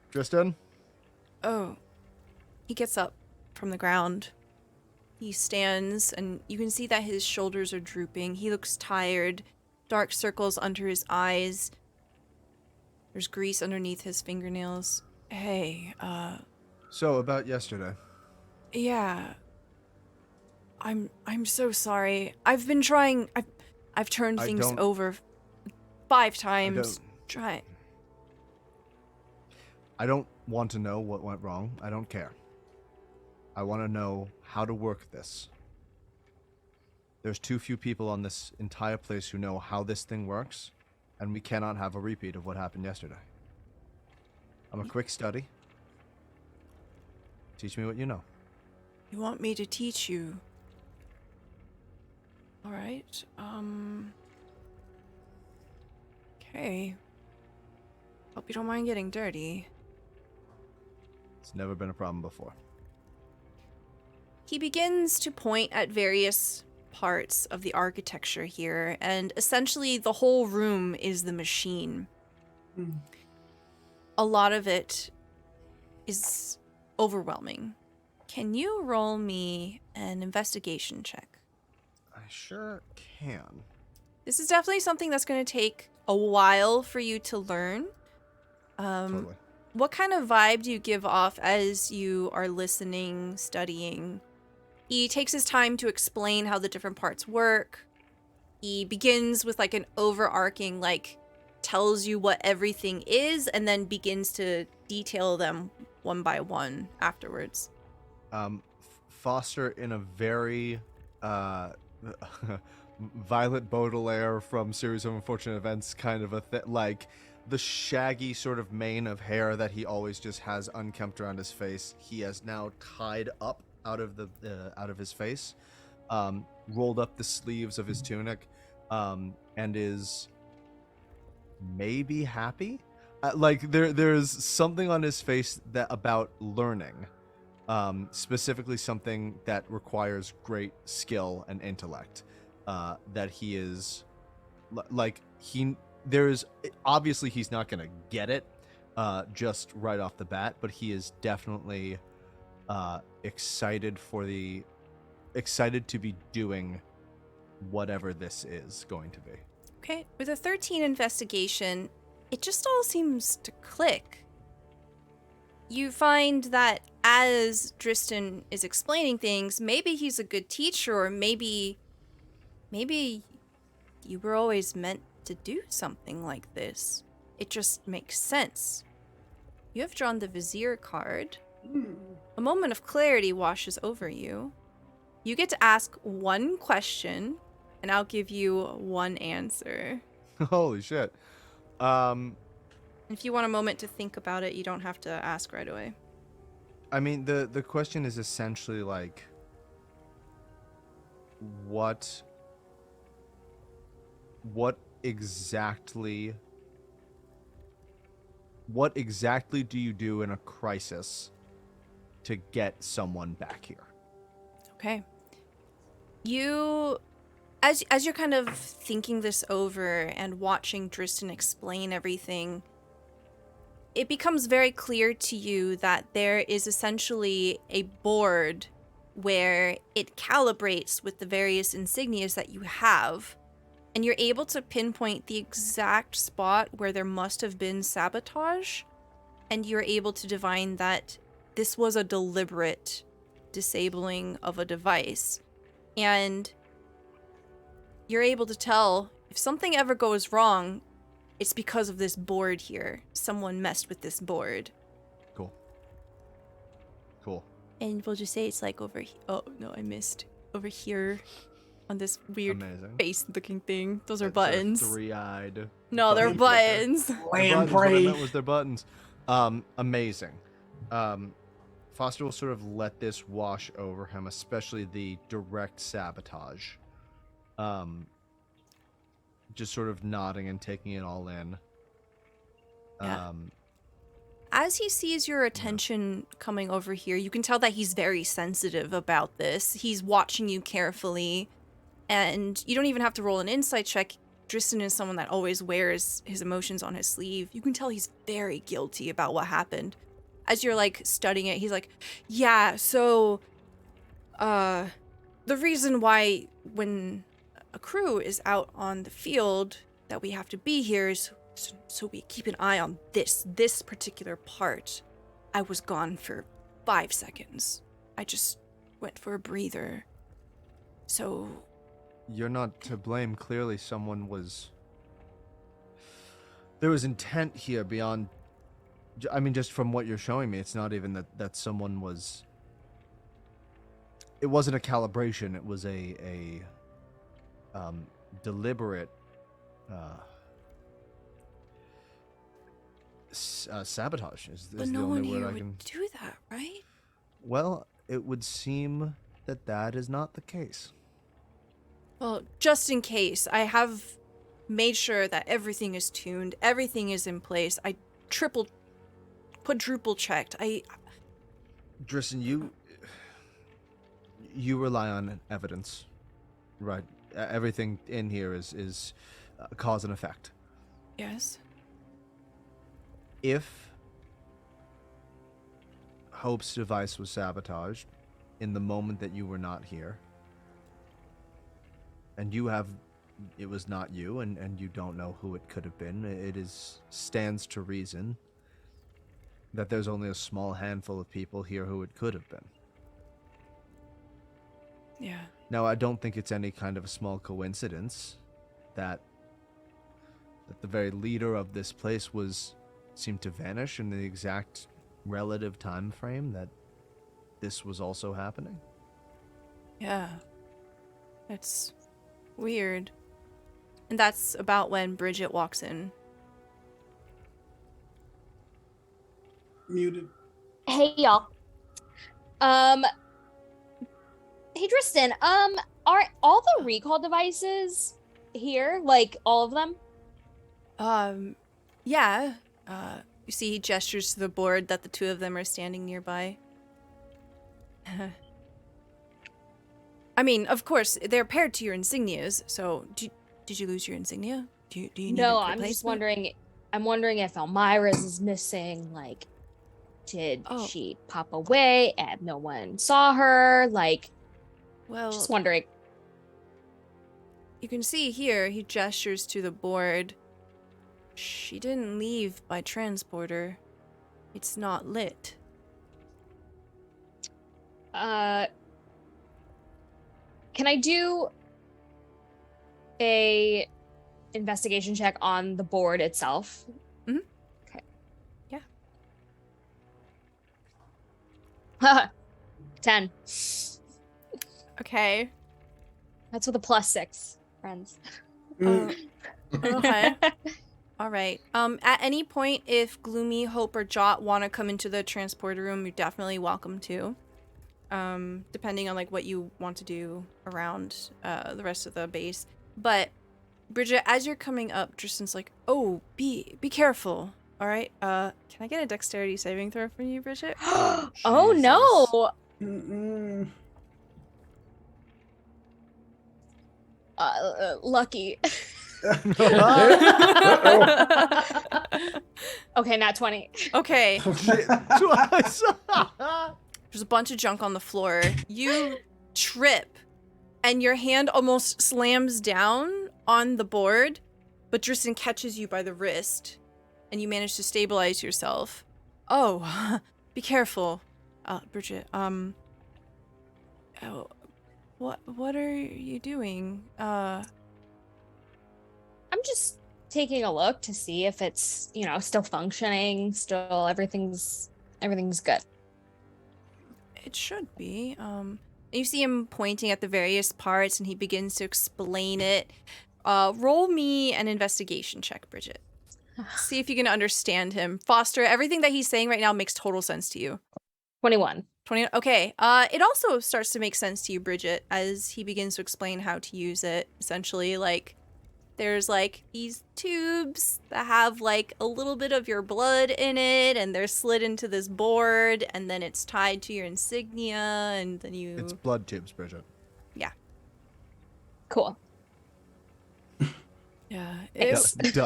Tristan? Oh. He gets up from the ground. He stands, and you can see that his shoulders are drooping. He looks tired. Dark circles under his eyes. There's grease underneath his fingernails. Hey, So, about yesterday. yeah. I'm so sorry. I've been trying. I've turned I things don't- over 5 times. Try. I don't want to know what went wrong. I don't care. I want to know how to work this. There's too few people on this entire place who know how this thing works, and we cannot have a repeat of what happened yesterday. I'm a quick study. Teach me what you know. You want me to teach you? All right. Okay. Hope you don't mind getting dirty. It's never been a problem before. He begins to point at various parts of the architecture here, and essentially the whole room is the machine. Hmm. A lot of it is overwhelming. Can you roll me an investigation check? I sure can. This is definitely something that's going to take a while for you to learn. Totally. What kind of vibe do you give off as you are listening, studying? He takes his time to explain how the different parts work. He begins with like an overarching, like, tells you what everything is, and then begins to detail them one by one afterwards. Foster, in a very Violet Baudelaire from Series of Unfortunate Events kind of a like the shaggy sort of mane of hair that he always just has unkempt around his face, he has now tied up out of his face, rolled up the sleeves of his tunic, and is maybe happy. Like there's something on his face that about learning, specifically something that requires great skill and intellect. That he is, like there's obviously he's not gonna get it, just right off the bat, but he is definitely excited to be doing whatever this is going to be. Okay, with a 13 investigation, it just all seems to click. You find that as Dristan is explaining things, maybe he's a good teacher, or maybe you were always meant to do something like this. It just makes sense. You have drawn the Vizier card. A moment of clarity washes over you. You get to ask one question, and I'll give you one answer. Holy shit. If you want a moment to think about it, you don't have to ask right away. I mean, the question is essentially like, what exactly do you do in a crisis to get someone back here? Okay. As you're kind of thinking this over and watching Dristan explain everything, it becomes very clear to you that there is essentially a board where it calibrates with the various insignias that you have, and you're able to pinpoint the exact spot where there must have been sabotage, and you're able to divine that this was a deliberate disabling of a device. And you're able to tell if something ever goes wrong, it's because of this board here. Someone messed with this board. Cool. And we'll just say it's like over here. Oh, no, I missed. Over here on this weird Amazing. face-looking thing. Those are It's a buttons. Three-eyed. No, they're buttons. Lamprey. What I meant was their buttons. Amazing. Foster will sort of let this wash over him, especially the direct sabotage. Just sort of nodding and taking it all in. Yeah. As he sees your attention coming over here, you can tell that he's very sensitive about this. He's watching you carefully, and you don't even have to roll an insight check. Dristan is someone that always wears his emotions on his sleeve. You can tell he's very guilty about what happened. As you're like studying it, he's like, yeah, so the reason why when a crew is out on the field that we have to be here is so we keep an eye on this particular part. I was gone for 5 seconds. I just went for a breather. So You're not to blame. Clearly someone was... There was intent here beyond... I mean, just from what you're showing me, it's not even that someone was... It wasn't a calibration. It was a deliberate sabotage. but no one here would do that, right? Well, it would seem that is not the case. Well, just in case, I have made sure that everything is tuned, everything is in place. I quadruple checked. Dristan, you rely on evidence, right? Everything in here is cause and effect. Yes. If Hope's device was sabotaged in the moment that you were not here, and it was not you, and you don't know who it could have been, stands to reason that there's only a small handful of people here who it could have been. Yeah. Now, I don't think it's any kind of a small coincidence that the very leader of this place seemed to vanish in the exact relative time frame that this was also happening. Yeah. It's weird. And that's about when Bridget walks in. Muted. Hey y'all. Hey Tristan, are all the recall devices here? Like all of them? Yeah. You see he gestures to the board that the two of them are standing nearby. I mean, of course, they're paired to your insignias, so did you lose your insignia? Do you need No, a I'm just replacement? wondering. I'm wondering if Elmira's is missing. Like, did Oh. she pop away and no one saw her? Like, Well, just wondering. you can see here, he gestures to the board. She didn't leave by transporter. It's not lit. Can I do a investigation check on the board itself? Mhm. Okay. Yeah. 10. Okay. That's with a +6, friends. Okay. All right. At any point, if Gloomy, Hope, or Jot want to come into the transporter room, you're definitely welcome to. Depending on like what you want to do around the rest of the base. But Bridget, as you're coming up, Tristan's like, "Oh, be careful. All right. Can I get a dexterity saving throw from you, Bridget?" Oh no. Lucky. Okay, not 20. Okay. Twice. There's a bunch of junk on the floor. You trip, and your hand almost slams down on the board, but Tristan catches you by the wrist, and you manage to stabilize yourself. Oh, be careful, Bridget. Oh, what are you doing? I'm just taking a look to see if it's, still functioning, still everything's good. It should be. You see him pointing at the various parts, and he begins to explain it. Roll me an investigation check, Bridget. See if you can understand him. Foster, everything that he's saying right now makes total sense to you. 21. 20. Okay. It also starts to make sense to you, Bridget, as he begins to explain how to use it. Essentially, like, there's like these tubes that have like a little bit of your blood in it, and they're slid into this board, and then it's tied to your insignia, and then you. It's blood tubes, Bridget. Yeah. Cool. Yeah. Thanks. Duh.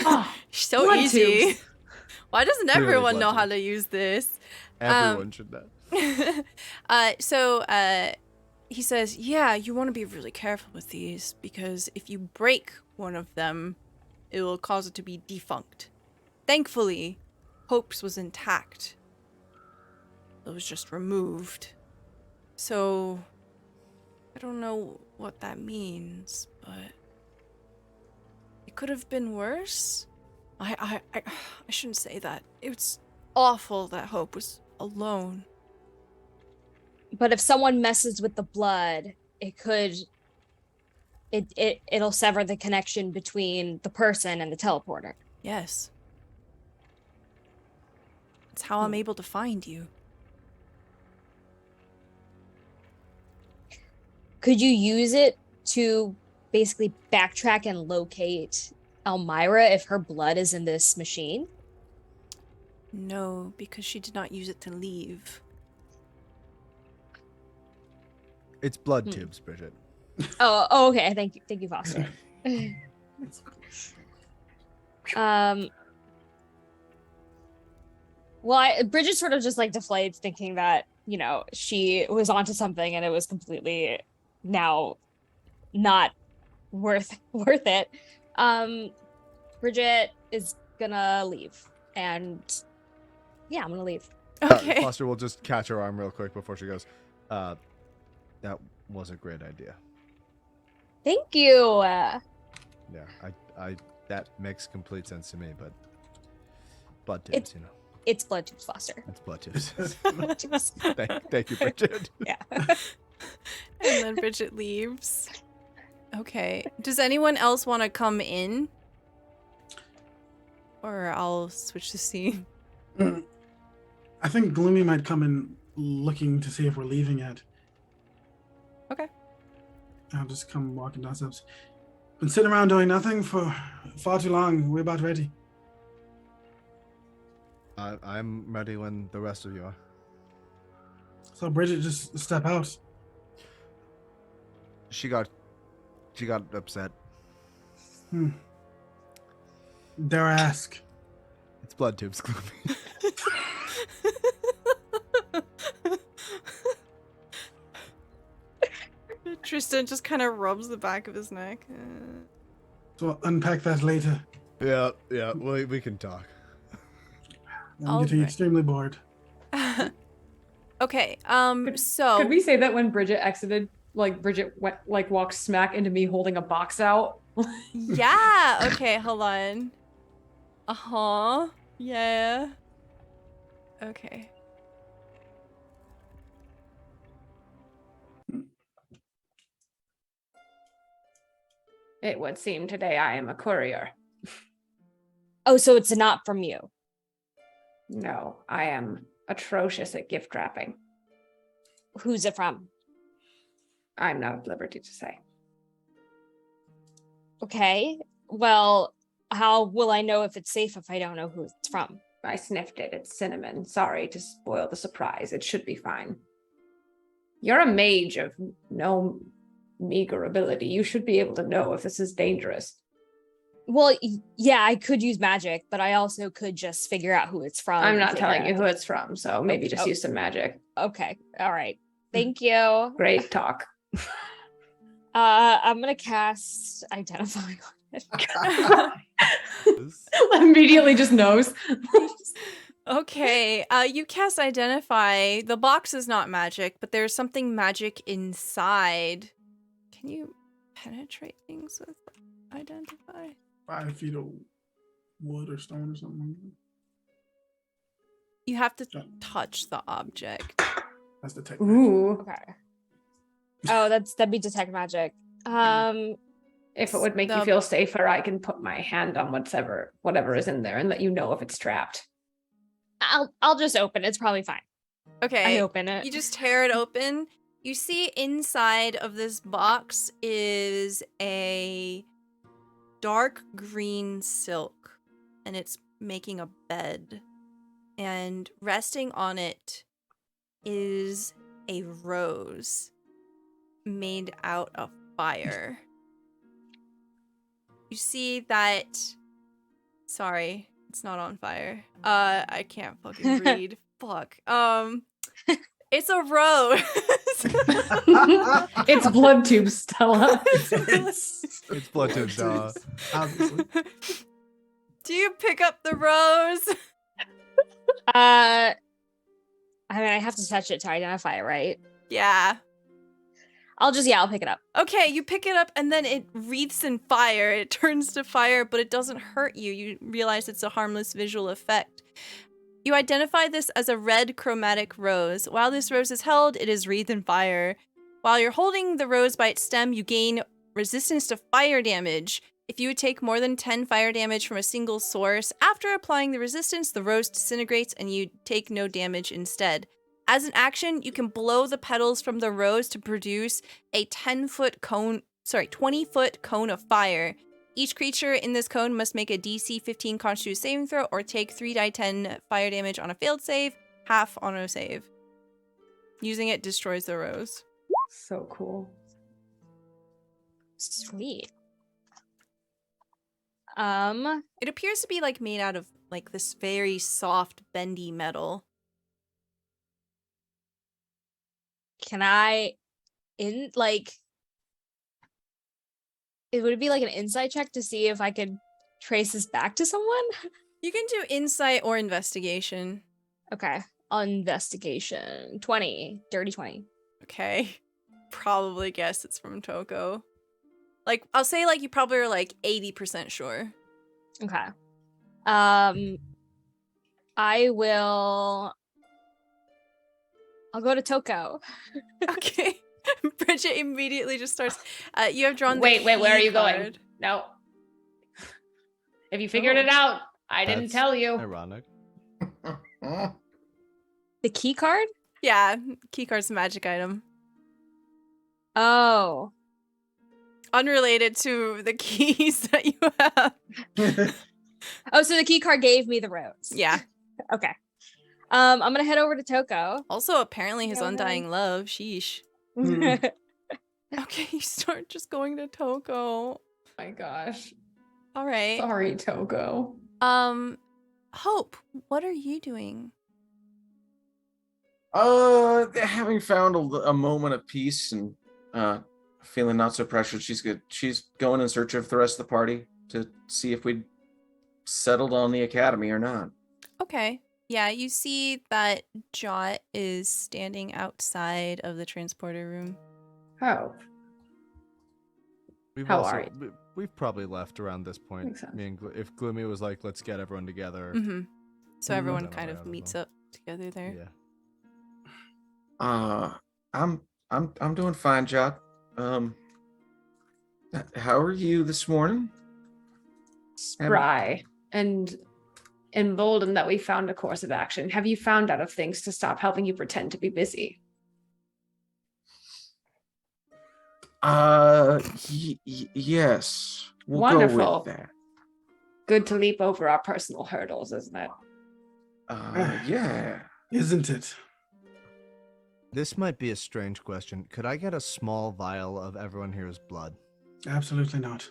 Oh, So blood easy. tubes. Why doesn't Clearly everyone blood know how tubes. to use this? Everyone should know. So he says, yeah, you want to be really careful with these, because if you break one of them, it will cause it to be defunct. Thankfully, Hope's was intact. It was just removed. So, I don't know what that means, but it could have been worse. I shouldn't say that. It's awful that Hope was alone. But if someone messes with the blood, it'll sever the connection between the person and the teleporter. Yes. It's how I'm able to find you. Could you use it to basically backtrack and locate Elmira if her blood is in this machine? No, because she did not use it to leave. It's blood tubes, Bridget. Oh, okay. Thank you, Foster. Well, Bridget sort of just like deflates, thinking that she was onto something and it was completely now not worth it. Bridget is gonna leave, and yeah, I'm gonna leave. Okay. Foster will just catch her arm real quick before she goes. That was a great idea. Thank you. Yeah, I that makes complete sense to me, but blood tubes, It's blood tubes, Foster. It's blood tubes. Blood tubes. Thank you, Bridget. Yeah. And then Bridget leaves. Okay. Does anyone else want to come in? Or I'll switch the scene. I think Gloomy might come in looking to see if we're leaving yet. Okay. I'll just come walking down steps. Been sitting around doing nothing for far too long. We're about ready. I'm ready when the rest of you are. So Bridget, just step out. She got upset. Dare I ask? It's blood tubes, Gloomy. Tristan just kind of rubs the back of his neck. So unpack that later. Yeah. We can talk. I'm getting Alright. extremely bored. Okay. So Could we say that when Bridget exited, like Bridget went, like walked smack into me holding a box out? yeah. Okay. Hold on. Yeah. Okay. It would seem today I am a courier. Oh, so it's not from you. No, I am atrocious at gift wrapping. Who's it from? I'm not at liberty to say. Okay. Well, how will I know if it's safe if I don't know who it's from? I sniffed it. It's cinnamon. Sorry to spoil the surprise. It should be fine. You're a mage of no meager ability. You should be able to know if this is dangerous. Well, yeah, I could use magic, but I also could just figure out who it's from. I'm and not figure telling you out- who it's from, so maybe just Oh. use some magic. Okay. All right. Thank you. Great talk. I'm gonna cast Identify on it. Immediately just knows. Okay. You cast Identify. The box is not magic, but there's something magic inside. Can you penetrate things with Identify? 5 feet of wood or stone or something. You have to touch the object. That's the technique. Ooh. Okay. Oh, that'd be detect magic. If it would make you feel safer, I can put my hand on whatever is in there and let you know if it's trapped. I'll just open it. It's probably fine. Okay. I open it. You just tear it open. You see inside of this box is a dark green silk, and it's making a bed. And resting on it is a rose made out of fire. You see that... Sorry, it's not on fire. I can't fucking read. Fuck. It's a rose. It's blood tubes, Stella. It's blood tubes, Stella. Obviously. Do you pick up the rose? I mean, I have to touch it to identify it, right? Yeah. I'll pick it up. Okay, you pick it up and then it wreaths in fire. It turns to fire, but it doesn't hurt you. You realize it's a harmless visual effect. You identify this as a red chromatic rose. While this rose is held, it is wreathed in fire. While you're holding the rose by its stem, you gain resistance to fire damage. If you would take more than 10 fire damage from a single source, after applying the resistance, the rose disintegrates and you take no damage instead. As an action, you can blow the petals from the rose to produce a 20-foot cone of fire. Each creature in this cone must make a DC 15 Constitution saving throw or take 3d10 fire damage on a failed save, half on a save. Using it destroys the rose. So cool. Sweet. It appears to be like made out of like this very soft, bendy metal. Can I it would be like an insight check to see if I could trace this back to someone? You can do insight or investigation. Okay. Investigation. 20. Dirty 20. Okay. Probably guess it's from Toko. Like, I'll say like you probably are like 80% sure. Okay. I'll go to Toko. Okay. Bridget immediately just starts. You have drawn. Wait, where are you going? card. No. If you figured it out, I didn't That's tell you. Ironic. The key card? Yeah, keycard's a magic item. Oh. Unrelated to the keys that you have. Oh, so the key card gave me the rose. Yeah. Okay. I'm gonna head over to Toko. Also, apparently his Yeah, undying love. Sheesh. Hmm. Okay, you start just going to Toko. My gosh. All right. Sorry, Togo. Hope, what are you doing? Having found a moment of peace and feeling not so pressured, she's good. She's going in search of the rest of the party to see if we'd settled on the academy or not. Okay. Yeah, you see that Jot is standing outside of the transporter room. Oh, We've How also, are you? We've probably left around this point. Makes sense. Me and if Gloomy was like, let's get everyone together. Mm-hmm. So everyone Then kind I'll of go meets as well. up together there. Yeah. I'm doing fine, Jot. How are you this morning? spry and emboldened that we found a course of action. Have you found out of things to stop helping you pretend to be busy? Yes. We'll Wonderful. go with that. Good to leap over our personal hurdles, isn't it? Yeah. Isn't it? This might be a strange question. Could I get a small vial of everyone here's blood? Absolutely not.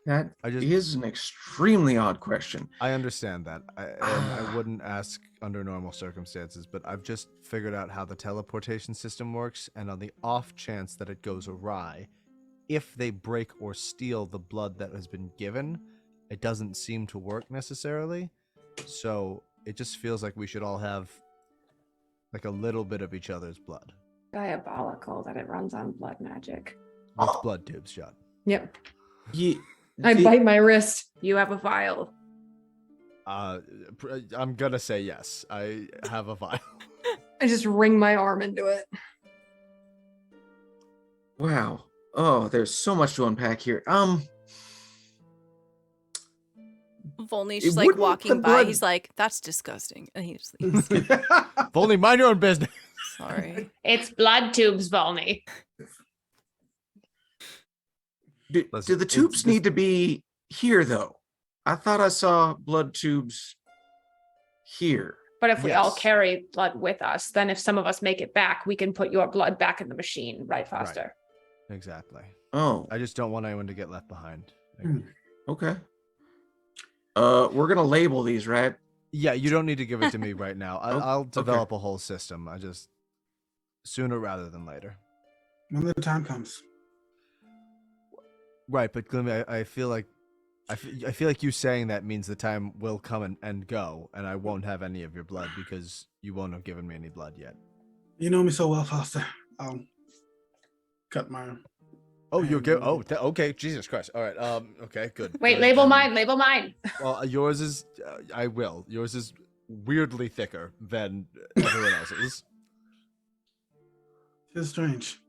That I just- is an extremely odd question. I understand that. I wouldn't ask under normal circumstances, but I've just figured out how the teleportation system works, and on the off chance that it goes awry, if they break or steal the blood that has been given, it doesn't seem to work necessarily. So it just feels like we should all have like a little bit of each other's blood. Diabolical that it runs on blood magic. With blood tubes, John. Yep. Ye- I the- bite my wrist. You have a vial. I'm gonna say yes. I have a vial. I just wring my arm into it. Wow. Oh, there's so much to unpack here. Volney's It just like wouldn't walking the by. blood- He's like, "That's disgusting," and he just leaves. Only mind your own business. Sorry. It's blood tubes, Volney. do Listen, the it's tubes just- need to be here, though? I thought I saw blood tubes here. But if we all Yes. carry blood with us, then if some of us make it back, we can put your blood back in the machine, right, Foster? Exactly. Oh, I just don't want anyone to get left behind. okay. We're gonna label these, right? Yeah, you don't need to give it to me right now. I'll okay. develop a whole system. I just sooner rather than later. When the time comes. Right, but Gloomy, I feel like I feel like you saying that means the time will come and go, and I won't have any of your blood because you won't have given me any blood yet. You know me so well, Foster. I'll cut my. Oh, you're good. Oh, okay. Jesus Christ. All right. Okay. Good. Wait, good. label mine, label mine. Well, yours is. I will. Yours is weirdly thicker than everyone else's. It's strange.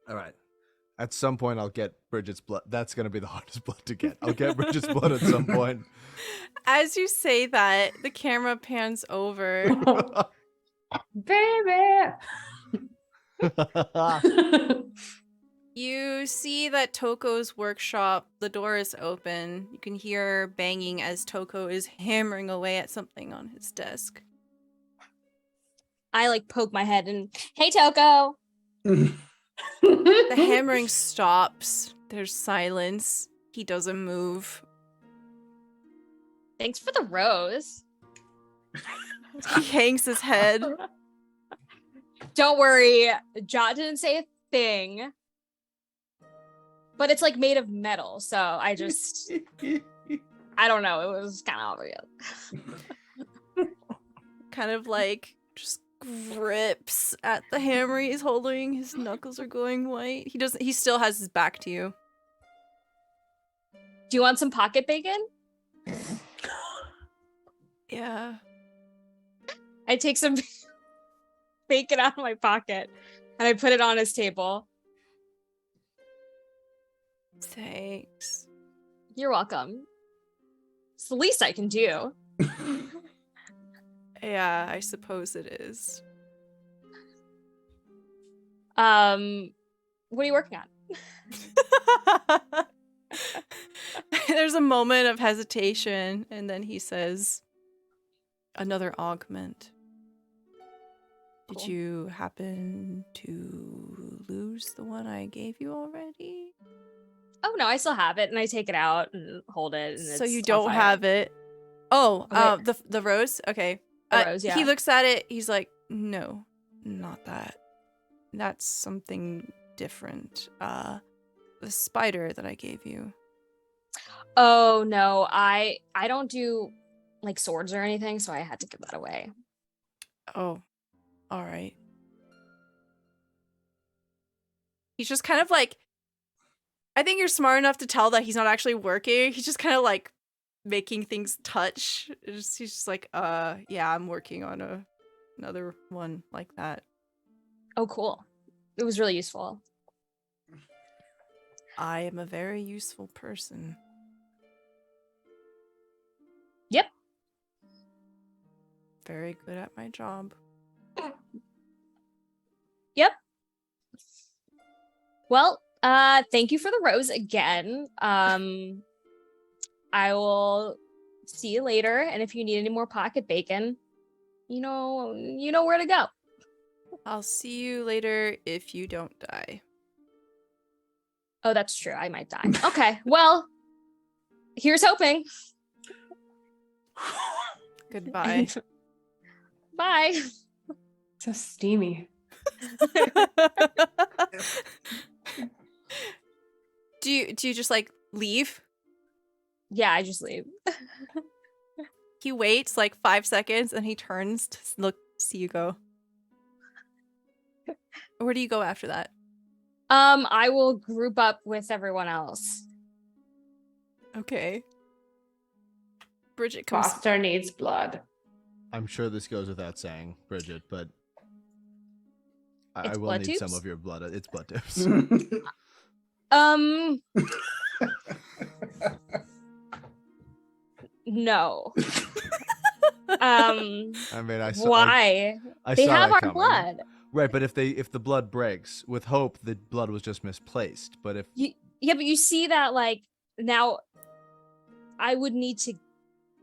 All right. At some point, I'll get Bridget's blood. That's gonna be the hardest blood to get. I'll get Bridget's blood at some point. As you say that, the camera pans over. Baby. You see that Toko's workshop, the door is open. You can hear banging as Toko is hammering away at something on his desk. I like poke my head and, hey, Toko. The hammering stops. There's silence. He doesn't move. Thanks for the rose. He hangs his head. Don't worry, Jot didn't say a thing. But it's like made of metal, so I just I don't know, it was kind of obvious. Kind of like just grips at the hammer he's holding. His knuckles are going white. He still has his back to you. Do you want some pocket bacon? Yeah. I take some bacon out of my pocket and I put it on his table. Thanks. You're welcome. It's the least I can do. Yeah, I suppose it is. What are you working on? There's a moment of hesitation, and then he says, "Another augment. Did Cool. you happen to lose the one I gave you already?" Oh no, I still have it, and I take it out and hold it. And So it's you on don't fire. have it. Oh, Oh, wait. the rose? Okay. The rose, yeah. He looks at it. He's like, "No, not that. That's something different. The spider that I gave you." Oh no, I don't do like swords or anything, so I had to give that away. Oh, all right. He's just kind of like, I think you're smart enough to tell that he's not actually working. He's just kind of like making things touch. He's just like, yeah, I'm working on another one like that. Oh, cool. It was really useful. I am a very useful person. Yep. Very good at my job. Yep. Well, thank you for the rose again. I will see you later, and if you need any more pocket bacon, you know where to go. I'll see you later if you don't die. Oh, that's true. I might die. Okay. Well, here's hoping. Goodbye. Bye. So steamy. Do you just like leave? Yeah, I just leave. He waits like 5 seconds and he turns to see you go. Where do you go after that? I will group up with everyone else. Okay. Bridget comes. Foster needs blood. I'm sure this goes without saying, Bridget, but I It's will blood need some tubes? of your blood. It's blood tips. No. I mean, I saw. Why? I They saw have that our coming. blood. Right, but if the blood breaks, with hope, the blood was just misplaced. But if Yeah, but you see that, like, now I would need to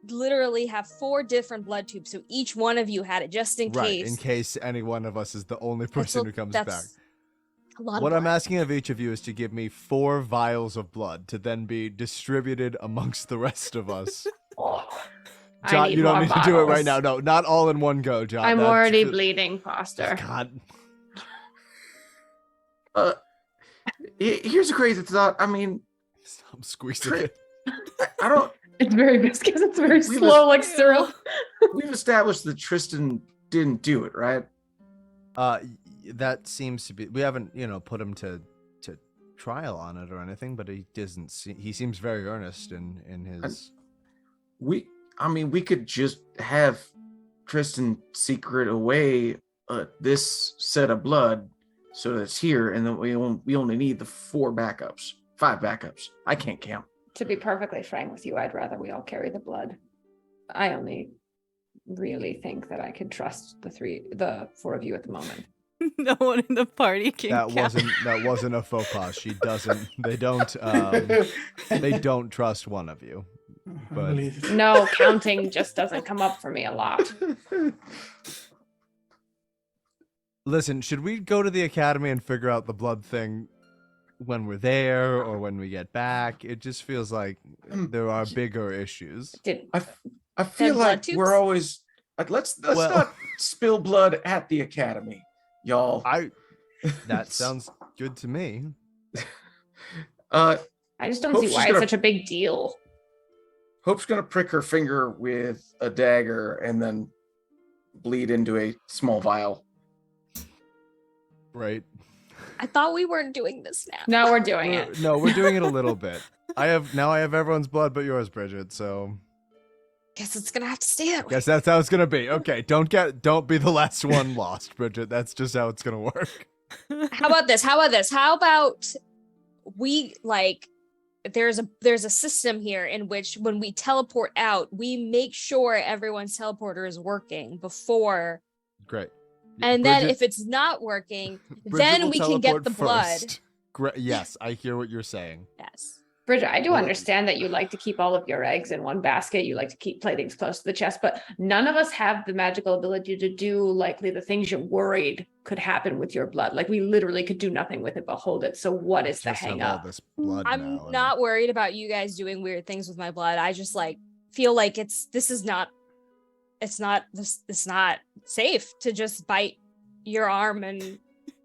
literally have 4 different blood tubes, so each one of you had it just in right, case. in case any one of us is the only person who comes back. A lot What of I'm blood. asking of each of you is to give me 4 vials of blood to then be distributed amongst the rest of us. I John, need you don't more need to do it right now. bottles. No, not all in one go, John. I'm That's already fi- bleeding, Foster. God. Here's a crazy thought. I mean, I'm squeezing it. I don't. It's very viscous. It's very We slow, was- like syrup. We've established that Tristan didn't do it, right? That seems to be. We haven't, put him to trial on it or anything, but he doesn't. He seems very earnest in his. We could just have Tristan secret away this set of blood so that it's here, and then we only need the 5 backups. I can't count. To be perfectly frank with you, I'd rather we all carry the blood. I only really think that I could trust the 4 of you at the moment. No one in the party can That count. wasn't a faux pas. She doesn't. They don't. They don't trust one of you. I But- believe. No, counting just doesn't come up for me a lot. Listen, should we go to the academy and figure out the blood thing when we're there or when we get back? It just feels like there are bigger issues. Did I feel blood like tubes? we're always let's Well- not spill blood at the academy, y'all. That sounds good to me. I just don't Hope see she's why it's gonna- such a big deal. Hope's gonna prick her finger with a dagger and then bleed into a small vial. Right? I thought we weren't doing this now. No, we're doing it. No, we're doing it a little bit. I have everyone's blood but yours, Bridget. So Guess it's gonna have to stay that way. guess that's how it's gonna be. Okay, don't be the last one lost, Bridget. That's just how it's gonna work. How about this? How about we there's a system here in which when we teleport out, we make sure everyone's teleporter is working before, Great. and then Bridget- if it's not working, Bridget then will we can get teleport the blood. first. Yes, I hear what you're saying. Yes. Bridget, I do Well, understand that you like to keep all of your eggs in one basket. You like to play things close to the chest, but none of us have the magical ability to do likely the things you're worried could happen with your blood. Like we literally could do nothing with it but hold it. So what is the just hang have all up? this blood now. I'm not worried about you guys doing weird things with my blood. I just like feel like it's not safe to just bite your arm and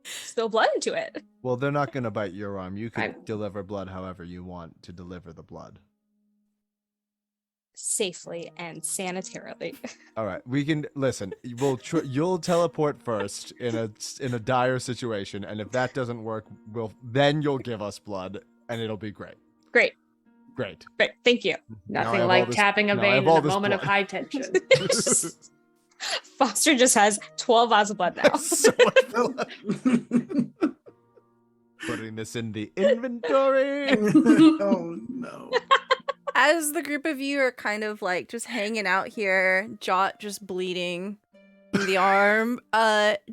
spill blood into it. Well, they're not going to bite your arm. You can I- deliver blood however you want to deliver the blood. Safely and sanitarily. All right, we can listen. You'll teleport first in a dire situation, and if that doesn't work, then you'll give us blood, and it'll be great. Great. Great. Great. Thank you. Now I Nothing have like all this- tapping a now I vein have in all a this moment of blood. high tension. Foster just has 12 vials of blood now. So much blood. Putting this in the inventory. Oh no. As the group of you are kind of like just hanging out here, Jot just bleeding in the arm.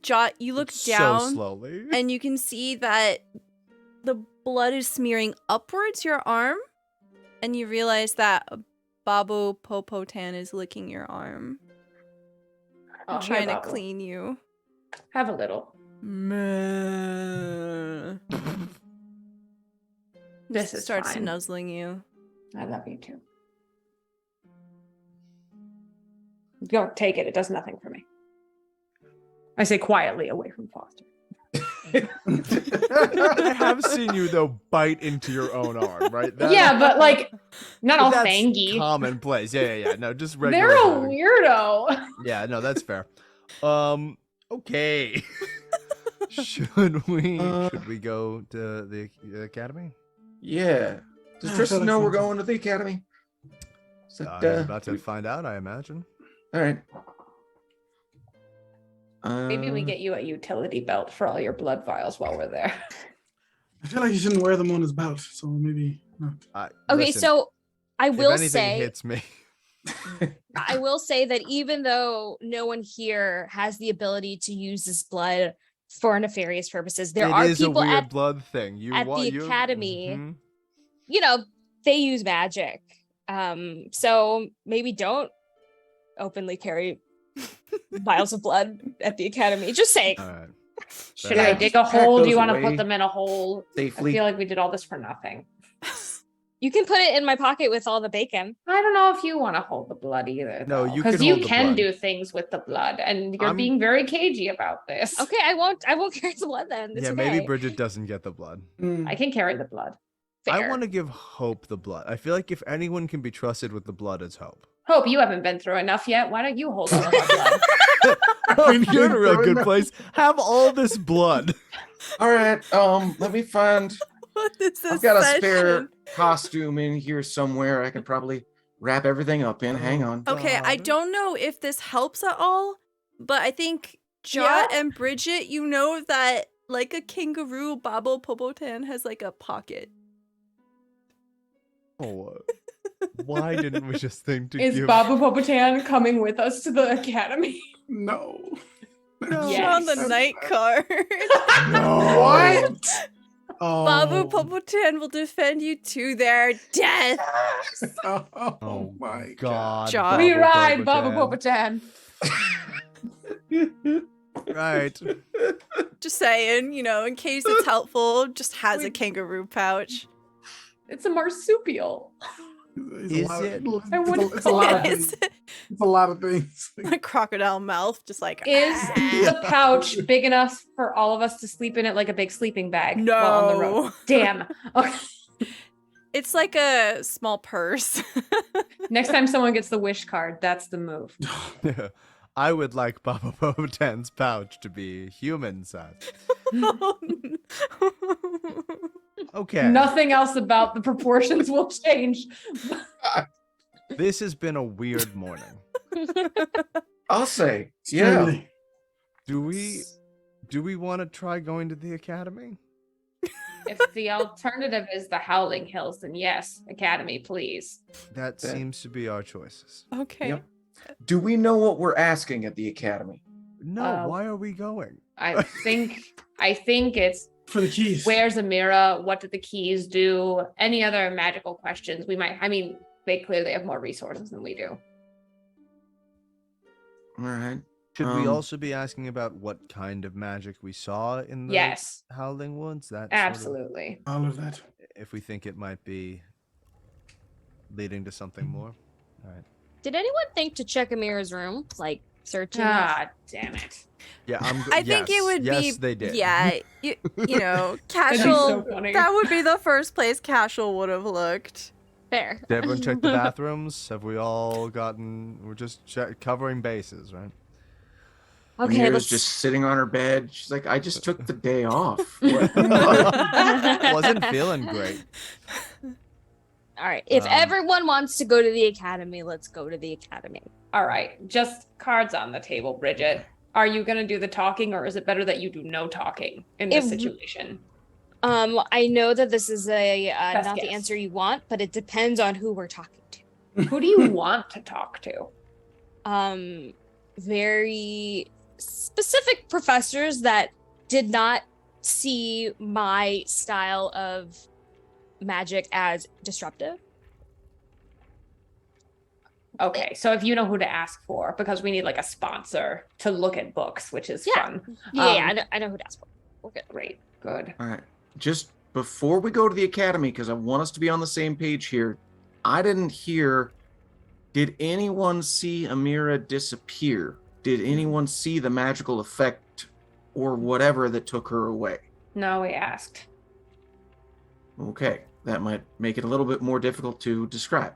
Jot, you look down so slowly. and you can see that the blood is smearing upwards your arm, and you realize that Babu Popotan is licking your arm, Oh, trying here, to Babu. clean you. Have a little. This is starts fine. nuzzling you. I love you too. Don't take it. It does nothing for me. I say quietly away from Foster. I have seen you though bite into your own arm, right? Yeah, but like not all that's fangy. commonplace. Yeah. No, just regular. They're a bleeding. weirdo. Yeah, no, that's fair. Okay. Should we go to the academy? Yeah. Does Yeah, Tristan that know we're sounds- going to the academy? Is that, He's about to find out, I imagine. All right. Maybe we get you a utility belt for all your blood vials while we're there. I feel like he shouldn't wear them on his belt, so maybe not. Okay, Listen, so I if will anything say hits me. I will say that even though no one here has the ability to use this blood for nefarious purposes, there are It is people a weird at blood thing. You at want the you- academy. Mhm. you know, they use magic. So maybe don't openly carry vials of blood at the academy. Just saying. All right. Should Yeah, I just dig a pack hole? Do those you want to away put them in a hole? I safely. feel like we did all this for nothing. You can put it in my pocket with all the bacon. I don't know if you want to hold the blood either. No, you because can you hold the can blood. do things with the blood, and you're I'm- being very cagey about this. Okay, I won't carry the blood then. It's Yeah, okay. maybe Bridget doesn't get the blood. Mm. I can carry the blood. I Fair. want to give Hope the blood. I feel like if anyone can be trusted with the blood, it's Hope. Hope you haven't been through enough yet. Why don't you hold all of our blood? Oh, you're in a real good place. Have all this blood. All right. Let me find. What is this I've got a session? spare costume in here somewhere. I could probably wrap everything up in. Hang on. Okay, I God. don't know if this helps at all, but I think Jot Yeah. and Bridget, you know that like a kangaroo, Babo Popotan has like a pocket. Oh, why didn't we just think to Is give? Babu Popotan coming with us to the academy? No. No. Yes. On the night card. No. What? Oh. Babu Popotan will defend you to their death. Oh, Oh my God. Jot. We Babu ride Babu Popotan. Popotan. Right. Just saying, you know, in case it's helpful, just has a kangaroo pouch. It's a marsupial. It's Is a lot it? Of, I wouldn't it's a lot of It's things. It's a lot of things. a crocodile mouth, just like Is the pouch big enough for all of us to sleep in it like a big sleeping bag? while on the road? No. Damn. Okay. It's like a small purse. Next time someone gets the wish card, that's the move. I would like Baba Popotan's pouch to be human sized. Okay. Nothing else about the proportions will change. This has been a weird morning. I'll say. Yeah. Extremely. Do we want to try going to the academy? If the alternative is the Howling Hills, then yes, Academy, please. That Yeah. seems to be our choices. Okay. Yep. Do we know what we're asking at the academy? No, Uh, why are we going? I think it's For the keys. Where's Amira? What did the keys do? Any other magical questions we might, they clearly have more resources than we do. All right. Should we also be asking about what kind of magic we saw in the Yes. Howling Woods? That Absolutely. All of that. If we think it might be leading to something more. All right. Did anyone think to check Amira's room? Like, searching it? God damn it. Yeah, I think it would be. Yes, they did. Yeah, you know, That'd be casual. so funny. That would be the first place casual would have looked. Fair. Did everyone check the bathrooms? Have we all gotten? We're just covering bases, right? Okay, Amira's let's just sitting on her bed. She's like, I just took the day off. Wasn't feeling great. All right. If everyone wants to go to the academy, let's go to the academy. All right. Just cards on the table, Bridget. Are you going to do the talking, or is it better that you do no talking in this situation? I know that this is a Best not guess. the answer you want, but it depends on who we're talking to. Who do you want to talk to? Very specific professors that did not see my style of magic as disruptive. Okay, so if you know who to ask for, because we need like a sponsor to look at books, which is fun. Yeah, I know who to ask for. We're good. Great, good. All right. Just before we go to the academy, because I want us to be on the same page here, I didn't hear, did anyone see Amira disappear? Did anyone see the magical effect or whatever that took her away? No, we asked. Okay, that might make it a little bit more difficult to describe.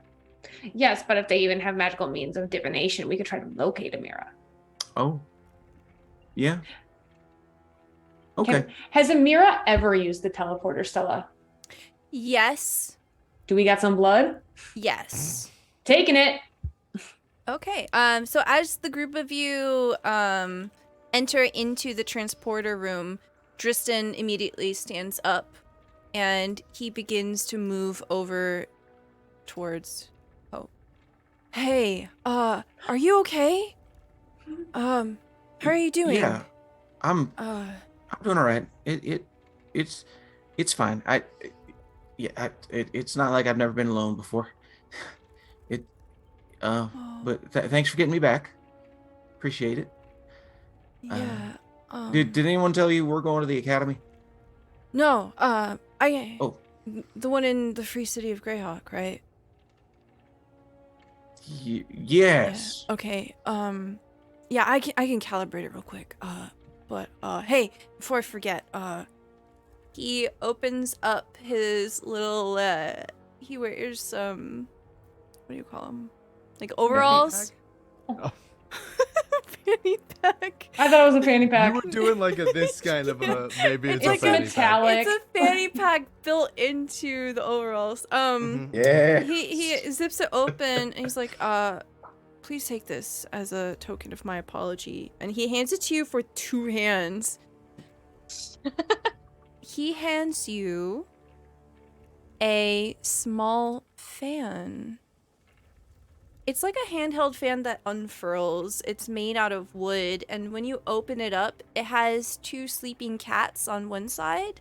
Yes, but if they even have magical means of divination, we could try to locate Amira. Oh, yeah. Okay. Has Amira ever used the teleporter, Stella? Yes. Do we got some blood? Yes. Taking it. Okay. So as the group of you enter into the transporter room, Dristan immediately stands up and he begins to move over towards Hey, are you okay? How are you doing? Yeah. I'm doing all right. It's fine. It's not like I've never been alone before. But thanks for getting me back. Appreciate it. Yeah. Did anyone tell you we're going to the academy? No, Oh. the one in the Free City of Greyhawk, right? Yes. Yeah. Okay. Yeah, I can calibrate it real quick. But hey, before I forget, he opens up his little he wears what do you call them? Like overalls? Fanny pack. I thought it was a fanny pack. You were doing like this kind of a maybe it's It's a like fanny metallic. It's a fanny pack built into the overalls. Yeah. He zips it open and he's like, please take this as a token of my apology. And he hands it to you for 2 hands. He hands you a small fan. It's like a handheld fan that unfurls. It's made out of wood, and when you open it up, it has 2 sleeping cats on one side,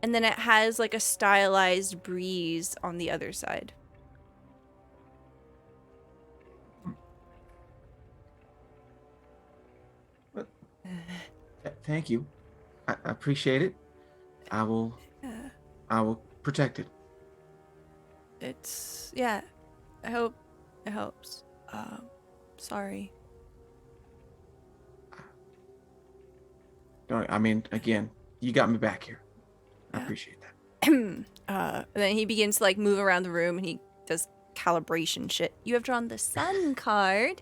and then it has like a stylized breeze on the other side. Thank you. I appreciate it. I will protect it. It's, yeah, I hope it helps. Sorry. Again, you got me back here. I appreciate that. And then he begins to like move around the room and he does calibration shit. You have drawn the sun card.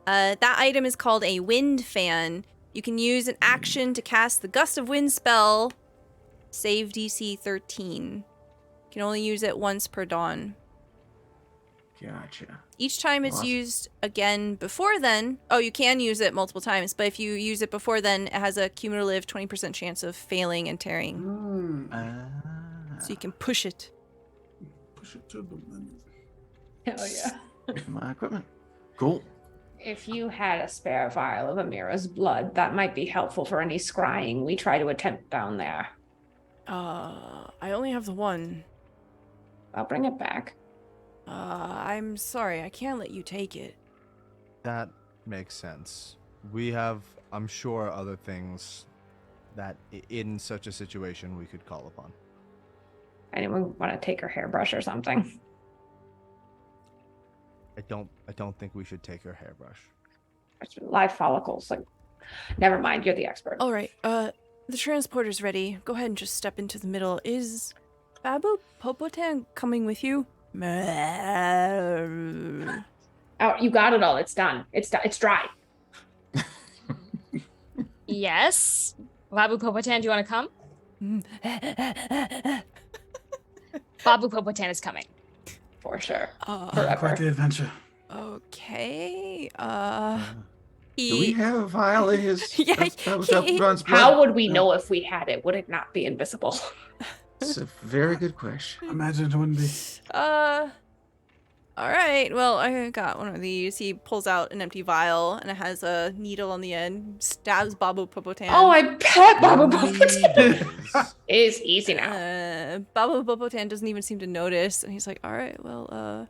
That item is called a wind fan. You can use an action to cast the gust of wind spell. Save DC 13. You can only use it once per dawn. Gotcha. Each time it's Awesome. used again before then. Oh, you can use it multiple times, but if you use it before then, it has a cumulative 20% chance of failing and tearing. So you can push it. Push it to the limit. Hell yeah. My equipment. Cool. If you had a spare vial of Amira's blood, that might be helpful for any scrying we try to attempt down there. I only have the one. I'll bring it back. I'm sorry, I can't let you take it. That makes sense. We have, I'm sure, other things that in such a situation we could call upon. Anyone want to take her hairbrush or something? I don't think we should take her hairbrush. Live follicles. Like, never mind. You're the expert. All right, the transporter's ready. Go ahead and just step into the middle. Is Babu Popotan coming with you? Oh, you got it all. It's done. It's done. It's dry. Yes. Babu Popotan, do you want to come? Babu Popotan is coming. For sure. Quite Forever. the adventure. Okay. Do we have a vial of his? Yeah, John's blood? How would we know if we had it? Would it not be invisible? It's a very good question. I imagine it wouldn't be. All right. Well, I got one of these. He pulls out an empty vial, and it has a needle on the end. Stabs Babu Popotan. Oh, I bet Babu Popotan. It's easy now. Babu Popotan doesn't even seem to notice, and he's like, "All right, well,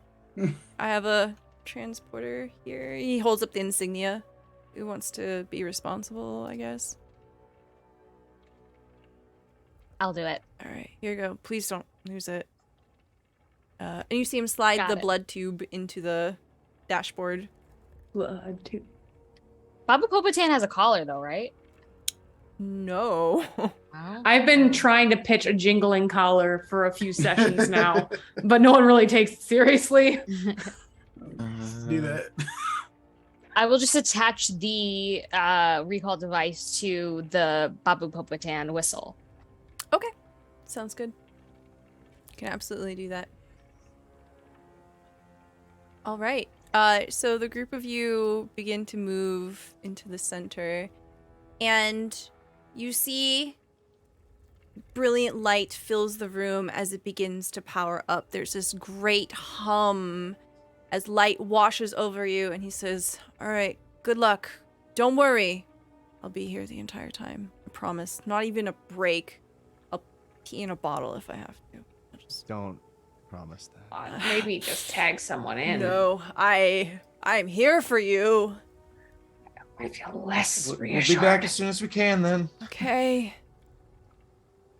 I have a transporter here." He holds up the insignia. Who wants to be responsible? I guess. I'll do it. All right, here you go. Please don't lose it. And you see him slide Got the it. blood tube into the dashboard. Blood too. Babu Popotan has a collar, though, right? No. I've been trying to pitch a jingling collar for a few sessions now, but no one really takes it seriously. Do that. I will just attach the recall device to the Babu Popotan whistle. Okay. Sounds good. You can absolutely do that. All right. So the group of you begin to move into the center, and you see brilliant light fills the room as it begins to power up. There's this great hum as light washes over you, and he says, "All right, good luck. Don't worry. I'll be here the entire time. I promise. Not even a break. I'll pee in a bottle if I have to. I'll just... Don't promise that. Maybe just tag someone in. No, I'm here for you. I feel less We'll reassured. be back as soon as we can then. Okay.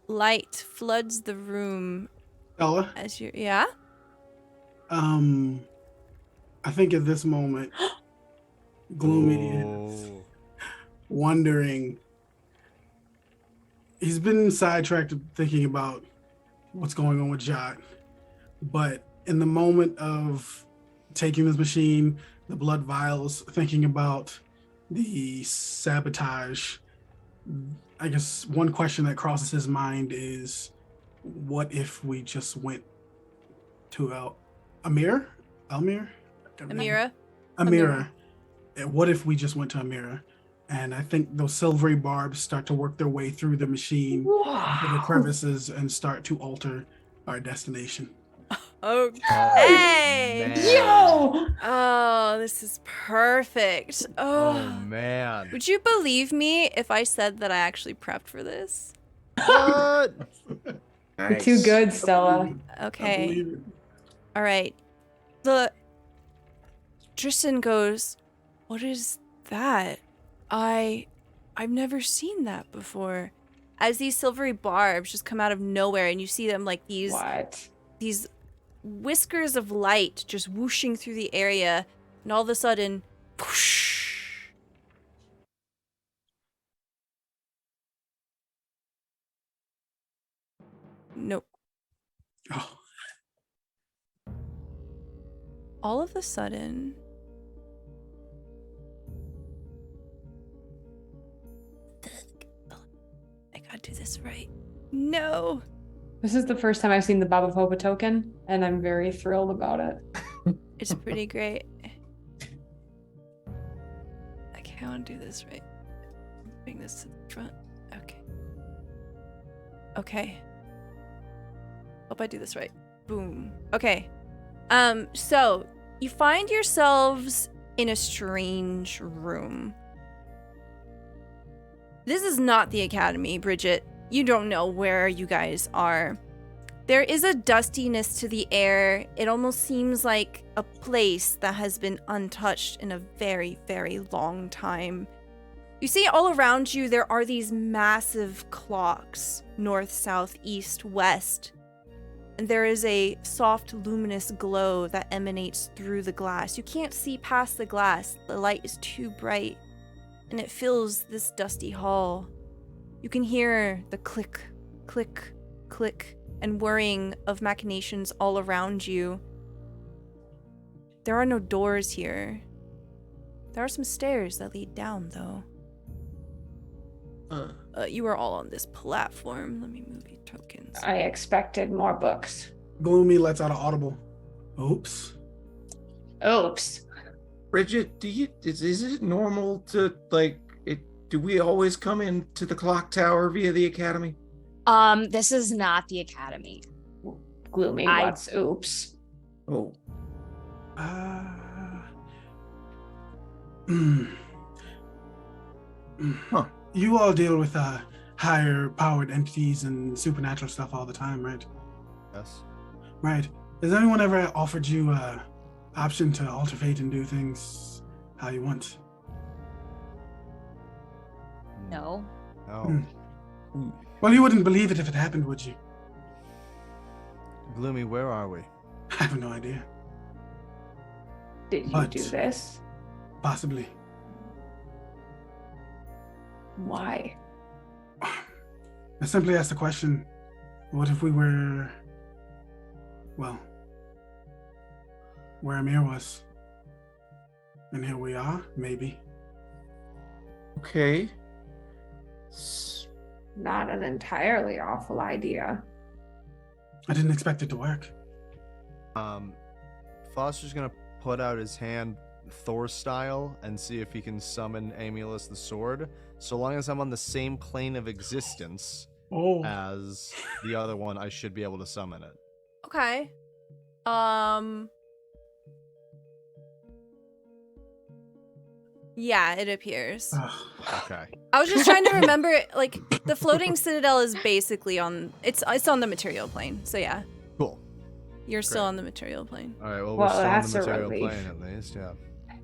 Light floods the room Stella, as you... Yeah? I think at this moment, Gloomy is wondering. He's been sidetracked thinking about what's going on with Jot, but in the moment of taking this machine, the blood vials, thinking about the sabotage, I guess one question that crosses his mind is, what if we just went to Amira? Amira? Amira. What if we just went to Amira? And I think those silvery barbs start to work their way through the machine, into the crevices, and start to alter our destination. Okay. Man. Yo! Oh, this is perfect. Oh Oh. man. Would you believe me if I said that I actually prepped for this? What? You're too good, Stella. I Okay. believe it. All right. Tristan goes, "What is that? I've never seen that before." As these silvery barbs just come out of nowhere, and you see them like these whiskers of light just whooshing through the area, and all of a sudden, whoosh. Nope. Oh, All of a sudden, I gotta do this right. No. This is the first time I've seen the Baba Popa token, and I'm very thrilled about it. It's pretty great. Okay, I want to do this right. Bring this to the front. Okay. Okay. Hope I do this right. Boom. Okay. So you find yourselves in a strange room. This is not the academy, Bridget. You don't know where you guys are. There is a dustiness to the air. It almost seems like a place that has been untouched in a very, very long time. You see all around you, there are these massive clocks, north, south, east, west. And there is a soft, luminous glow that emanates through the glass. You can't see past the glass. The light is too bright. And it fills this dusty hall. You can hear the click, click, click, and whirring of machinations all around you. There are no doors here. There are some stairs that lead down, though. You are all on this platform. Let me move your tokens. I expected more books. Gloomy lets out an audible. Oops. Oops. Bridget, is it normal to, do we always come into the clock tower via the academy? This is not the academy. Gloomy, what's oops? Oh. Huh. You all deal with higher powered entities and supernatural stuff all the time, right? Yes. Right. Has anyone ever offered you option to alter fate and do things how you want? No. No. Well, you wouldn't believe it if it happened, would you? Gloomy, where are we? I have no idea. Did you But- do this? Possibly. Why? I simply asked the question, what if we were, well, where Amir was? And here we are, maybe. Okay. Not an entirely awful idea. I didn't expect it to work. Foster's gonna put out his hand Thor style and see if he can summon Amulus the sword. So long as I'm on the same plane of existence Oh. as the other one, I should be able to summon it. Okay. Yeah, it appears. Okay. I was just trying to remember, like, the floating citadel is basically on, it's on the material plane. So yeah, Cool. you're still Great. on the material plane. All right. Well, Well, we're still on that's the a material relief. plane at least. Yeah.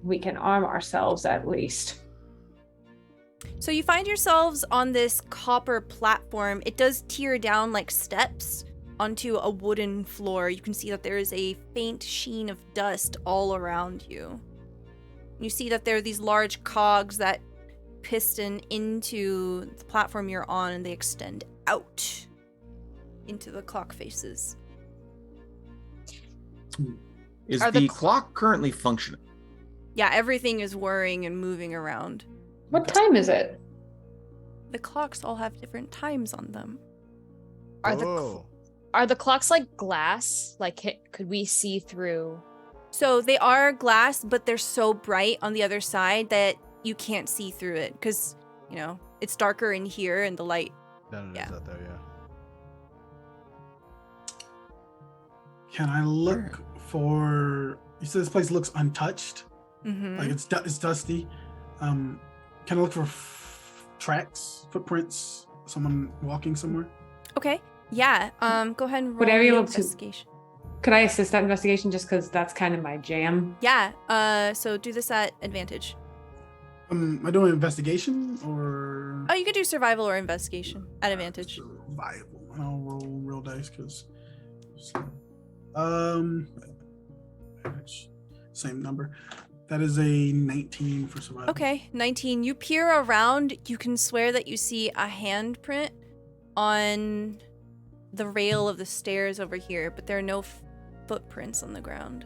We can arm ourselves at least. So you find yourselves on this copper platform. It does tear down like steps onto a wooden floor. You can see that there is a faint sheen of dust all around you. You see that there are these large cogs that piston into the platform you're on, and they extend out into the clock faces. Is Are the the clock currently functioning? Yeah, everything is whirring and moving around. What time is it? The clocks all have different times on them. Oh. Are the clocks like glass? Like, could we see through? So they are glass, but they're so bright on the other side that you can't see through it because, you know, it's darker in here and the light. Then it Yeah. is out there. Yeah. Can I look for? You said this place looks untouched, Mm-hmm. like it's dusty. Can I look for tracks, footprints, someone walking somewhere? Okay. Yeah. Go ahead and roll Would I be the able to- investigation. Could I assist that investigation just because that's kind of my jam? Yeah. So do this at advantage. Am I doing investigation or Oh, you could do survival or investigation at advantage. survival? I'll roll real dice because same number. That is a 19 for survival. Okay. 19. You peer around. You can swear that you see a handprint on the rail of the stairs over here, but there are no footprints on the ground.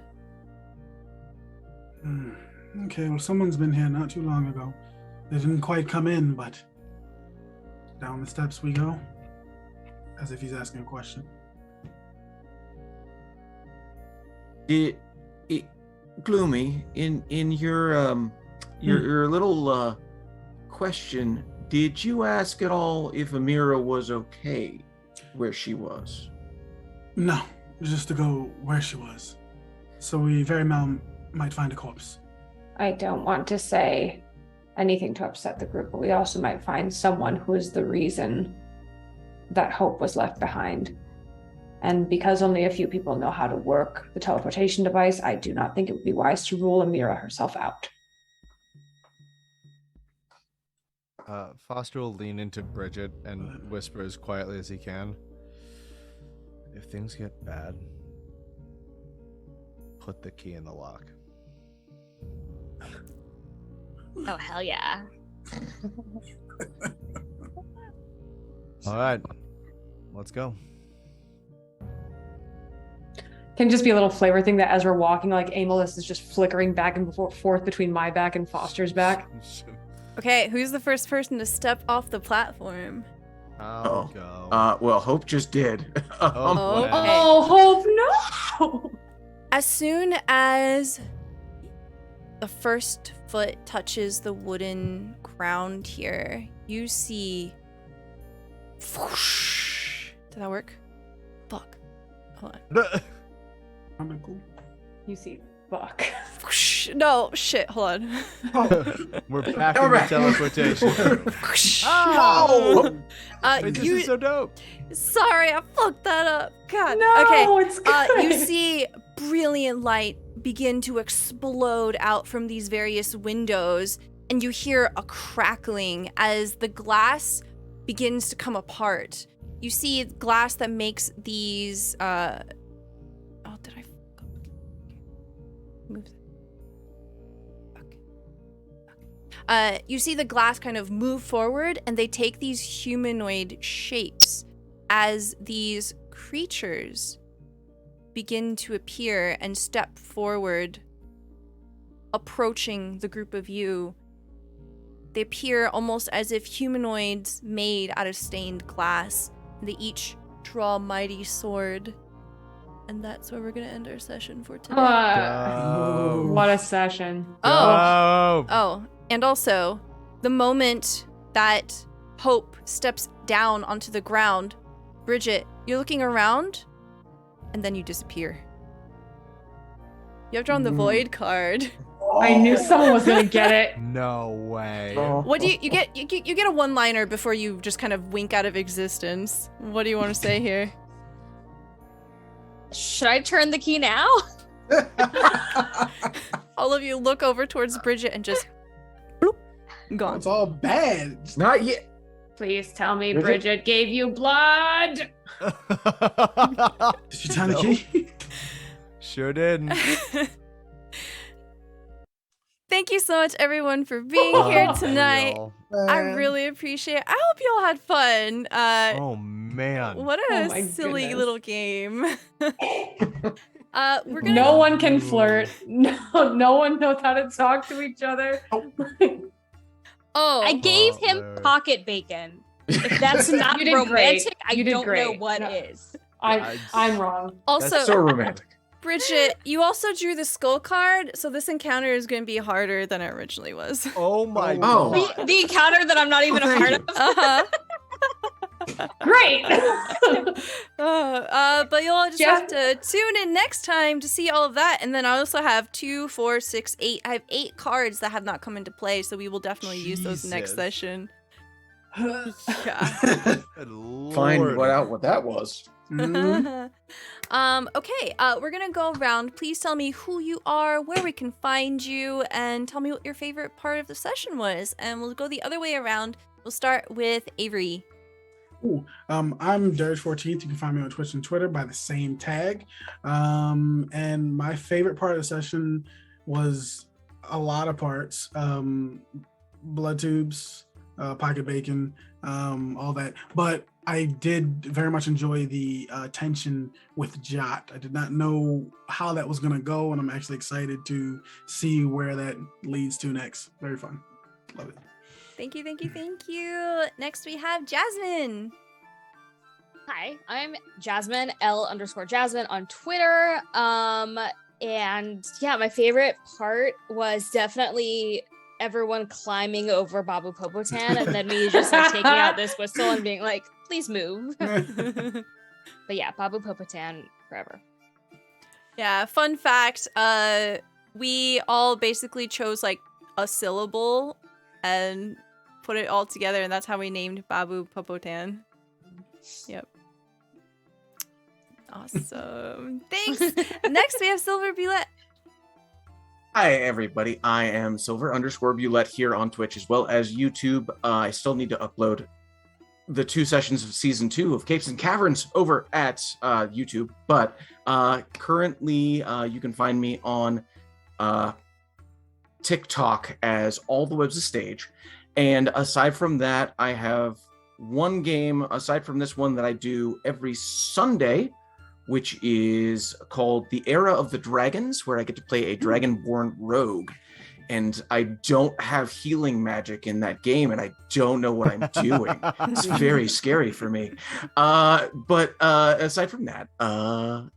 Okay, well, someone's been here not too long ago. They didn't quite come in, but down the steps we go. As if he's asking a question. Gloomy, in your little question, did you ask at all if Amira was okay where she was? No, just to go where she was. So we very well might find a corpse. I don't want to say anything to upset the group, but we also might find someone who is the reason that Hope was left behind. And because only a few people know how to work the teleportation device, I do not think it would be wise to rule Amira herself out. Foster will lean into Bridget and whisper as quietly as he can. If things get bad, put the key in the lock. Oh, hell yeah. All right, let's go. Can just be a little flavor thing that as we're walking, like Amalus is just flickering back and forth between my back and Foster's back. Okay, who's the first person to step off the platform? I'll go. Well, Hope just did. Oh, wow. okay. Oh, Hope, no! As soon as the first foot touches the wooden ground here, you see. Whoosh. Did that work? Fuck. Hold on. You see, fuck. Whoosh. No, shit. Hold on. We're back We're in the back. teleportation. Whoosh. No! Wait, this You. is so dope. Sorry, I fucked that up. God. No, Okay. it's good. You see brilliant light begin to explode out from these various windows, and you hear a crackling as the glass begins to come apart. You see glass that makes these oh, did I move? Okay. You see the glass kind of move forward, and they take these humanoid shapes as these creatures begin to appear and step forward, approaching the group of you. They appear almost as if humanoids made out of stained glass. They each draw a mighty sword. And that's where we're going to end our session for today. What a session. Oh, and also, the moment that Hope steps down onto the ground, Bridget, you're looking around, and then you disappear. You have drawn the Void card. I knew someone was gonna get it. No way. What do you get? You get a one-liner before you just kind of wink out of existence. What do you want to say here? Should I turn the key now? All of you look over towards Bridget and just bloop, gone. It's all bad. Not yet. Please tell me Bridget? Bridget gave you blood. Did you turn the key? Sure did. Thank you so much, everyone, for being here tonight. Real. I really appreciate it. I hope you all had fun. Oh man. What a Oh my silly goodness. little game. We're gonna. No one can flirt. No one knows how to talk to each other. Oh, I gave him Butler. pocket bacon. If that's not You did great. romantic, I You did don't know great. what No. is. I'm wrong. also, That's so romantic. Bridget, you also drew the skull card, so this encounter is going to be harder than it originally was. Oh my Oh. god. The encounter that I'm not even a thank part you. of. Uh-huh. Great. But you'll just Yeah. have to tune in next time to see all of that. And then I also have 2, 4, 6, 8. I have 8 cards that have not come into play, so we will definitely use those next Jesus. session. Yeah. Good Lord. Find what that was. Mhm. Okay, we're gonna go around. Please tell me who you are, where we can find you, and tell me what your favorite part of the session was. And we'll go the other way around. We'll start with Avery. Cool. I'm Dirge14th. You can find me on Twitch and Twitter by the same tag. And my favorite part of the session was a lot of parts. Blood tubes, pocket bacon, all that. But I did very much enjoy the tension with Jot. I did not know how that was going to go, and I'm actually excited to see where that leads to next. Very fun. Love it. Thank you, thank you, thank you. Next we have Jasmine. Hi, I'm Jasmine L_Jasmine on Twitter. And yeah, my favorite part was definitely everyone climbing over Babu Popotan and then me just like taking out this whistle and being like, please move. But yeah, Babu Popotan forever. Yeah, fun fact, we all basically chose like a syllable and put it all together, and that's how we named Babu Popotan. Yep. Awesome. Thanks. Next, we have Silver Bulette. Hi, everybody. I am Silver_Bulette here on Twitch as well as YouTube. I still need to upload the 2 sessions of season 2 of Capes and Caverns over at YouTube, but currently you can find me on TikTok as All the Webs a Stage. And aside from that, I have one game aside from this one that I do every Sunday, which is called The Era of the Dragons, where I get to play a dragonborn rogue. And I don't have healing magic in that game, and I don't know what I'm doing. It's very scary for me. But aside from that,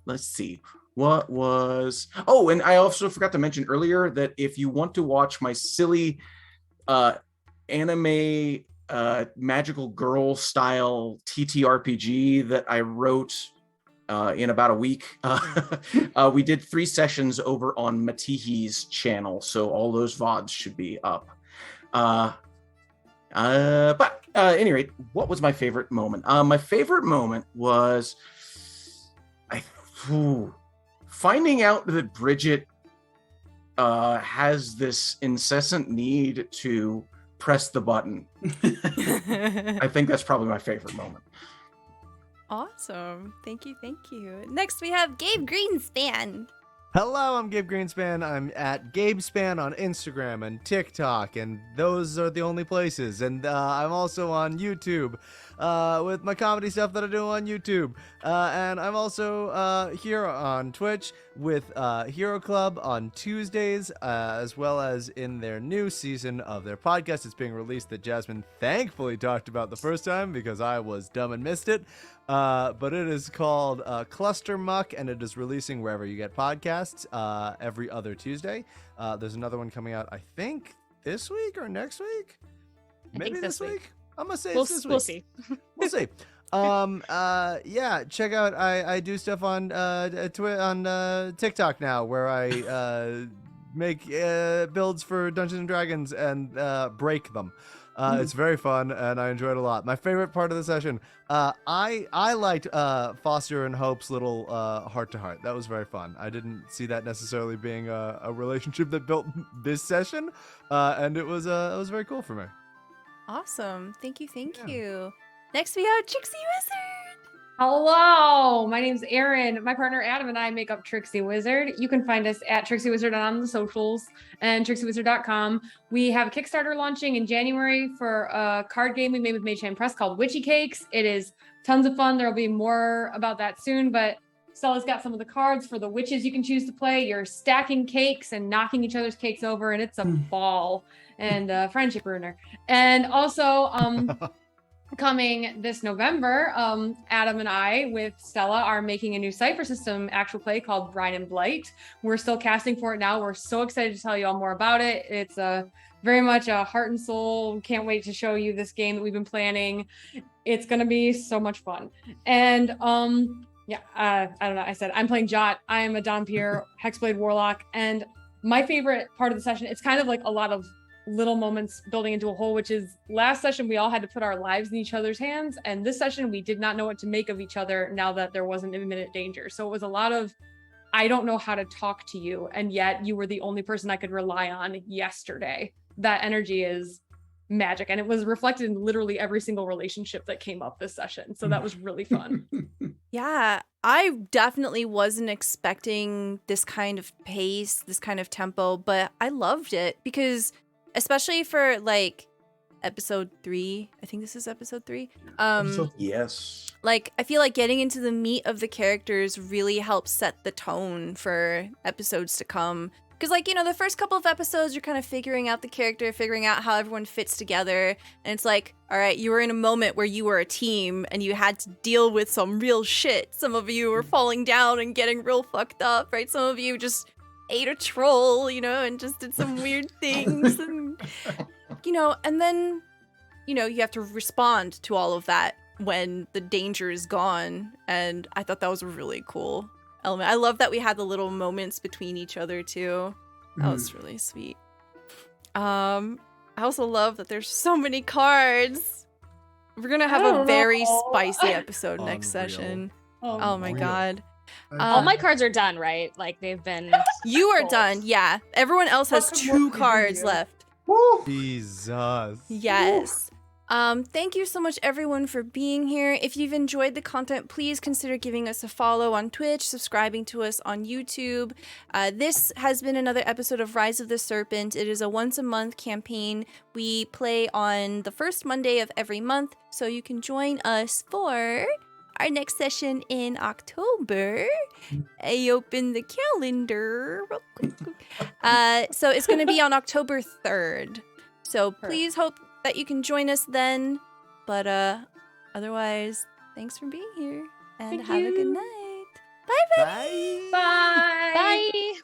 let's see. What was... Oh, and I also forgot to mention earlier that if you want to watch my silly anime magical girl style TTRPG that I wrote in about a week. We did 3 sessions over on Matihi's channel, so all those VODs should be up. But at any rate, what was my favorite moment? My favorite moment was finding out that Bridget has this incessant need to press the button. I think that's probably my favorite moment. Awesome. Thank you. Next, we have Gabe Greenspan. Hello, I'm Gabe Greenspan. I'm at GabeSpan on Instagram and TikTok, and those are the only places. And I'm also on YouTube with my comedy stuff that I do on YouTube. And I'm also here on Twitch with Hero Club on Tuesdays, as well as in their new season of their podcast. It's being released that Jasmine thankfully talked about the first time because I was dumb and missed it. But it is called Cluster Muck, and it is releasing wherever you get podcasts every other Tuesday. There's another one coming out, I think, this week or next week? Maybe this week? I'm going to say it's this week. We'll see. We'll see. Yeah, check out, I do stuff on TikTok now where I make builds for Dungeons and Dragons and break them. It's very fun, and I enjoyed it a lot. My favorite part of the session, I liked Foster and Hope's little heart-to-heart. That was very fun. I didn't see that necessarily being a relationship that built this session, and it was very cool for me. Awesome. Thank you. Next, we have Trixie Wizard. Hello, my name's Erin. My partner Adam and I make up Trixie Wizard. You can find us at Trixie Wizard on the socials and TrixieWizard.com. We have a Kickstarter launching in January for a card game we made with Mage Hand Press called Witchy Cakes. It is tons of fun. There'll be more about that soon, but Stella's got some of the cards for the witches you can choose to play. You're stacking cakes and knocking each other's cakes over, and it's a ball and friendship ruiner. And also, coming this November, Adam and I with Stella are making a new Cypher System actual play called Brine and Blight. We're still casting for it now. We're so excited to tell you all more about it. It's very much a heart and soul. Can't wait to show you this game that we've been planning. It's going to be so much fun. And I don't know. I said I'm playing Jot. I am a Dompier Hexblade Warlock. And my favorite part of the session, it's kind of like a lot of little moments building into a whole, which is last session we all had to put our lives in each other's hands, and this session we did not know what to make of each other now that there wasn't imminent danger. So it was a lot of, I don't know how to talk to you, and yet you were the only person I could rely on yesterday. That energy is magic, and it was reflected in literally every single relationship that came up this session. So that was really fun. Yeah, I definitely wasn't expecting this kind of pace, this kind of tempo, but I loved it because especially for like episode 3, I think this is episode 3. Yes. Like I feel like getting into the meat of the characters really helps set the tone for episodes to come. Because like, you know, the first couple of episodes, you're kind of figuring out the character, figuring out how everyone fits together. And it's like, all right, you were in a moment where you were a team and you had to deal with some real shit. Some of you were falling down and getting real fucked up, right? Some of you just ate a troll, you know, and just did some weird things. And, you know, and then, you know, you have to respond to all of that when the danger is gone. And I thought that was a really cool element. I love that we had the little moments between each other too. That was really sweet. I also love that there's so many cards. We're gonna have a very spicy episode next Unreal. session. Oh my Unreal. god. All my cards are done, right? Like they've been. You are pulled. done, yeah. Everyone else has Welcome, 2 welcome, cards you. left. Woo! Jesus. Yes. Thank you so much, everyone, for being here. If you've enjoyed the content, please consider giving us a follow on Twitch, subscribing to us on YouTube. This has been another episode of Rise of the Serpent. It is a once-a-month campaign. We play on the first Monday of every month, so you can join us for our next session in October. I open the calendar real quick. So it's going to be on October 3rd. So please hope that you can join us then. But otherwise, thanks for being here and Thank have a good you. night. Bye bye. Bye. Bye.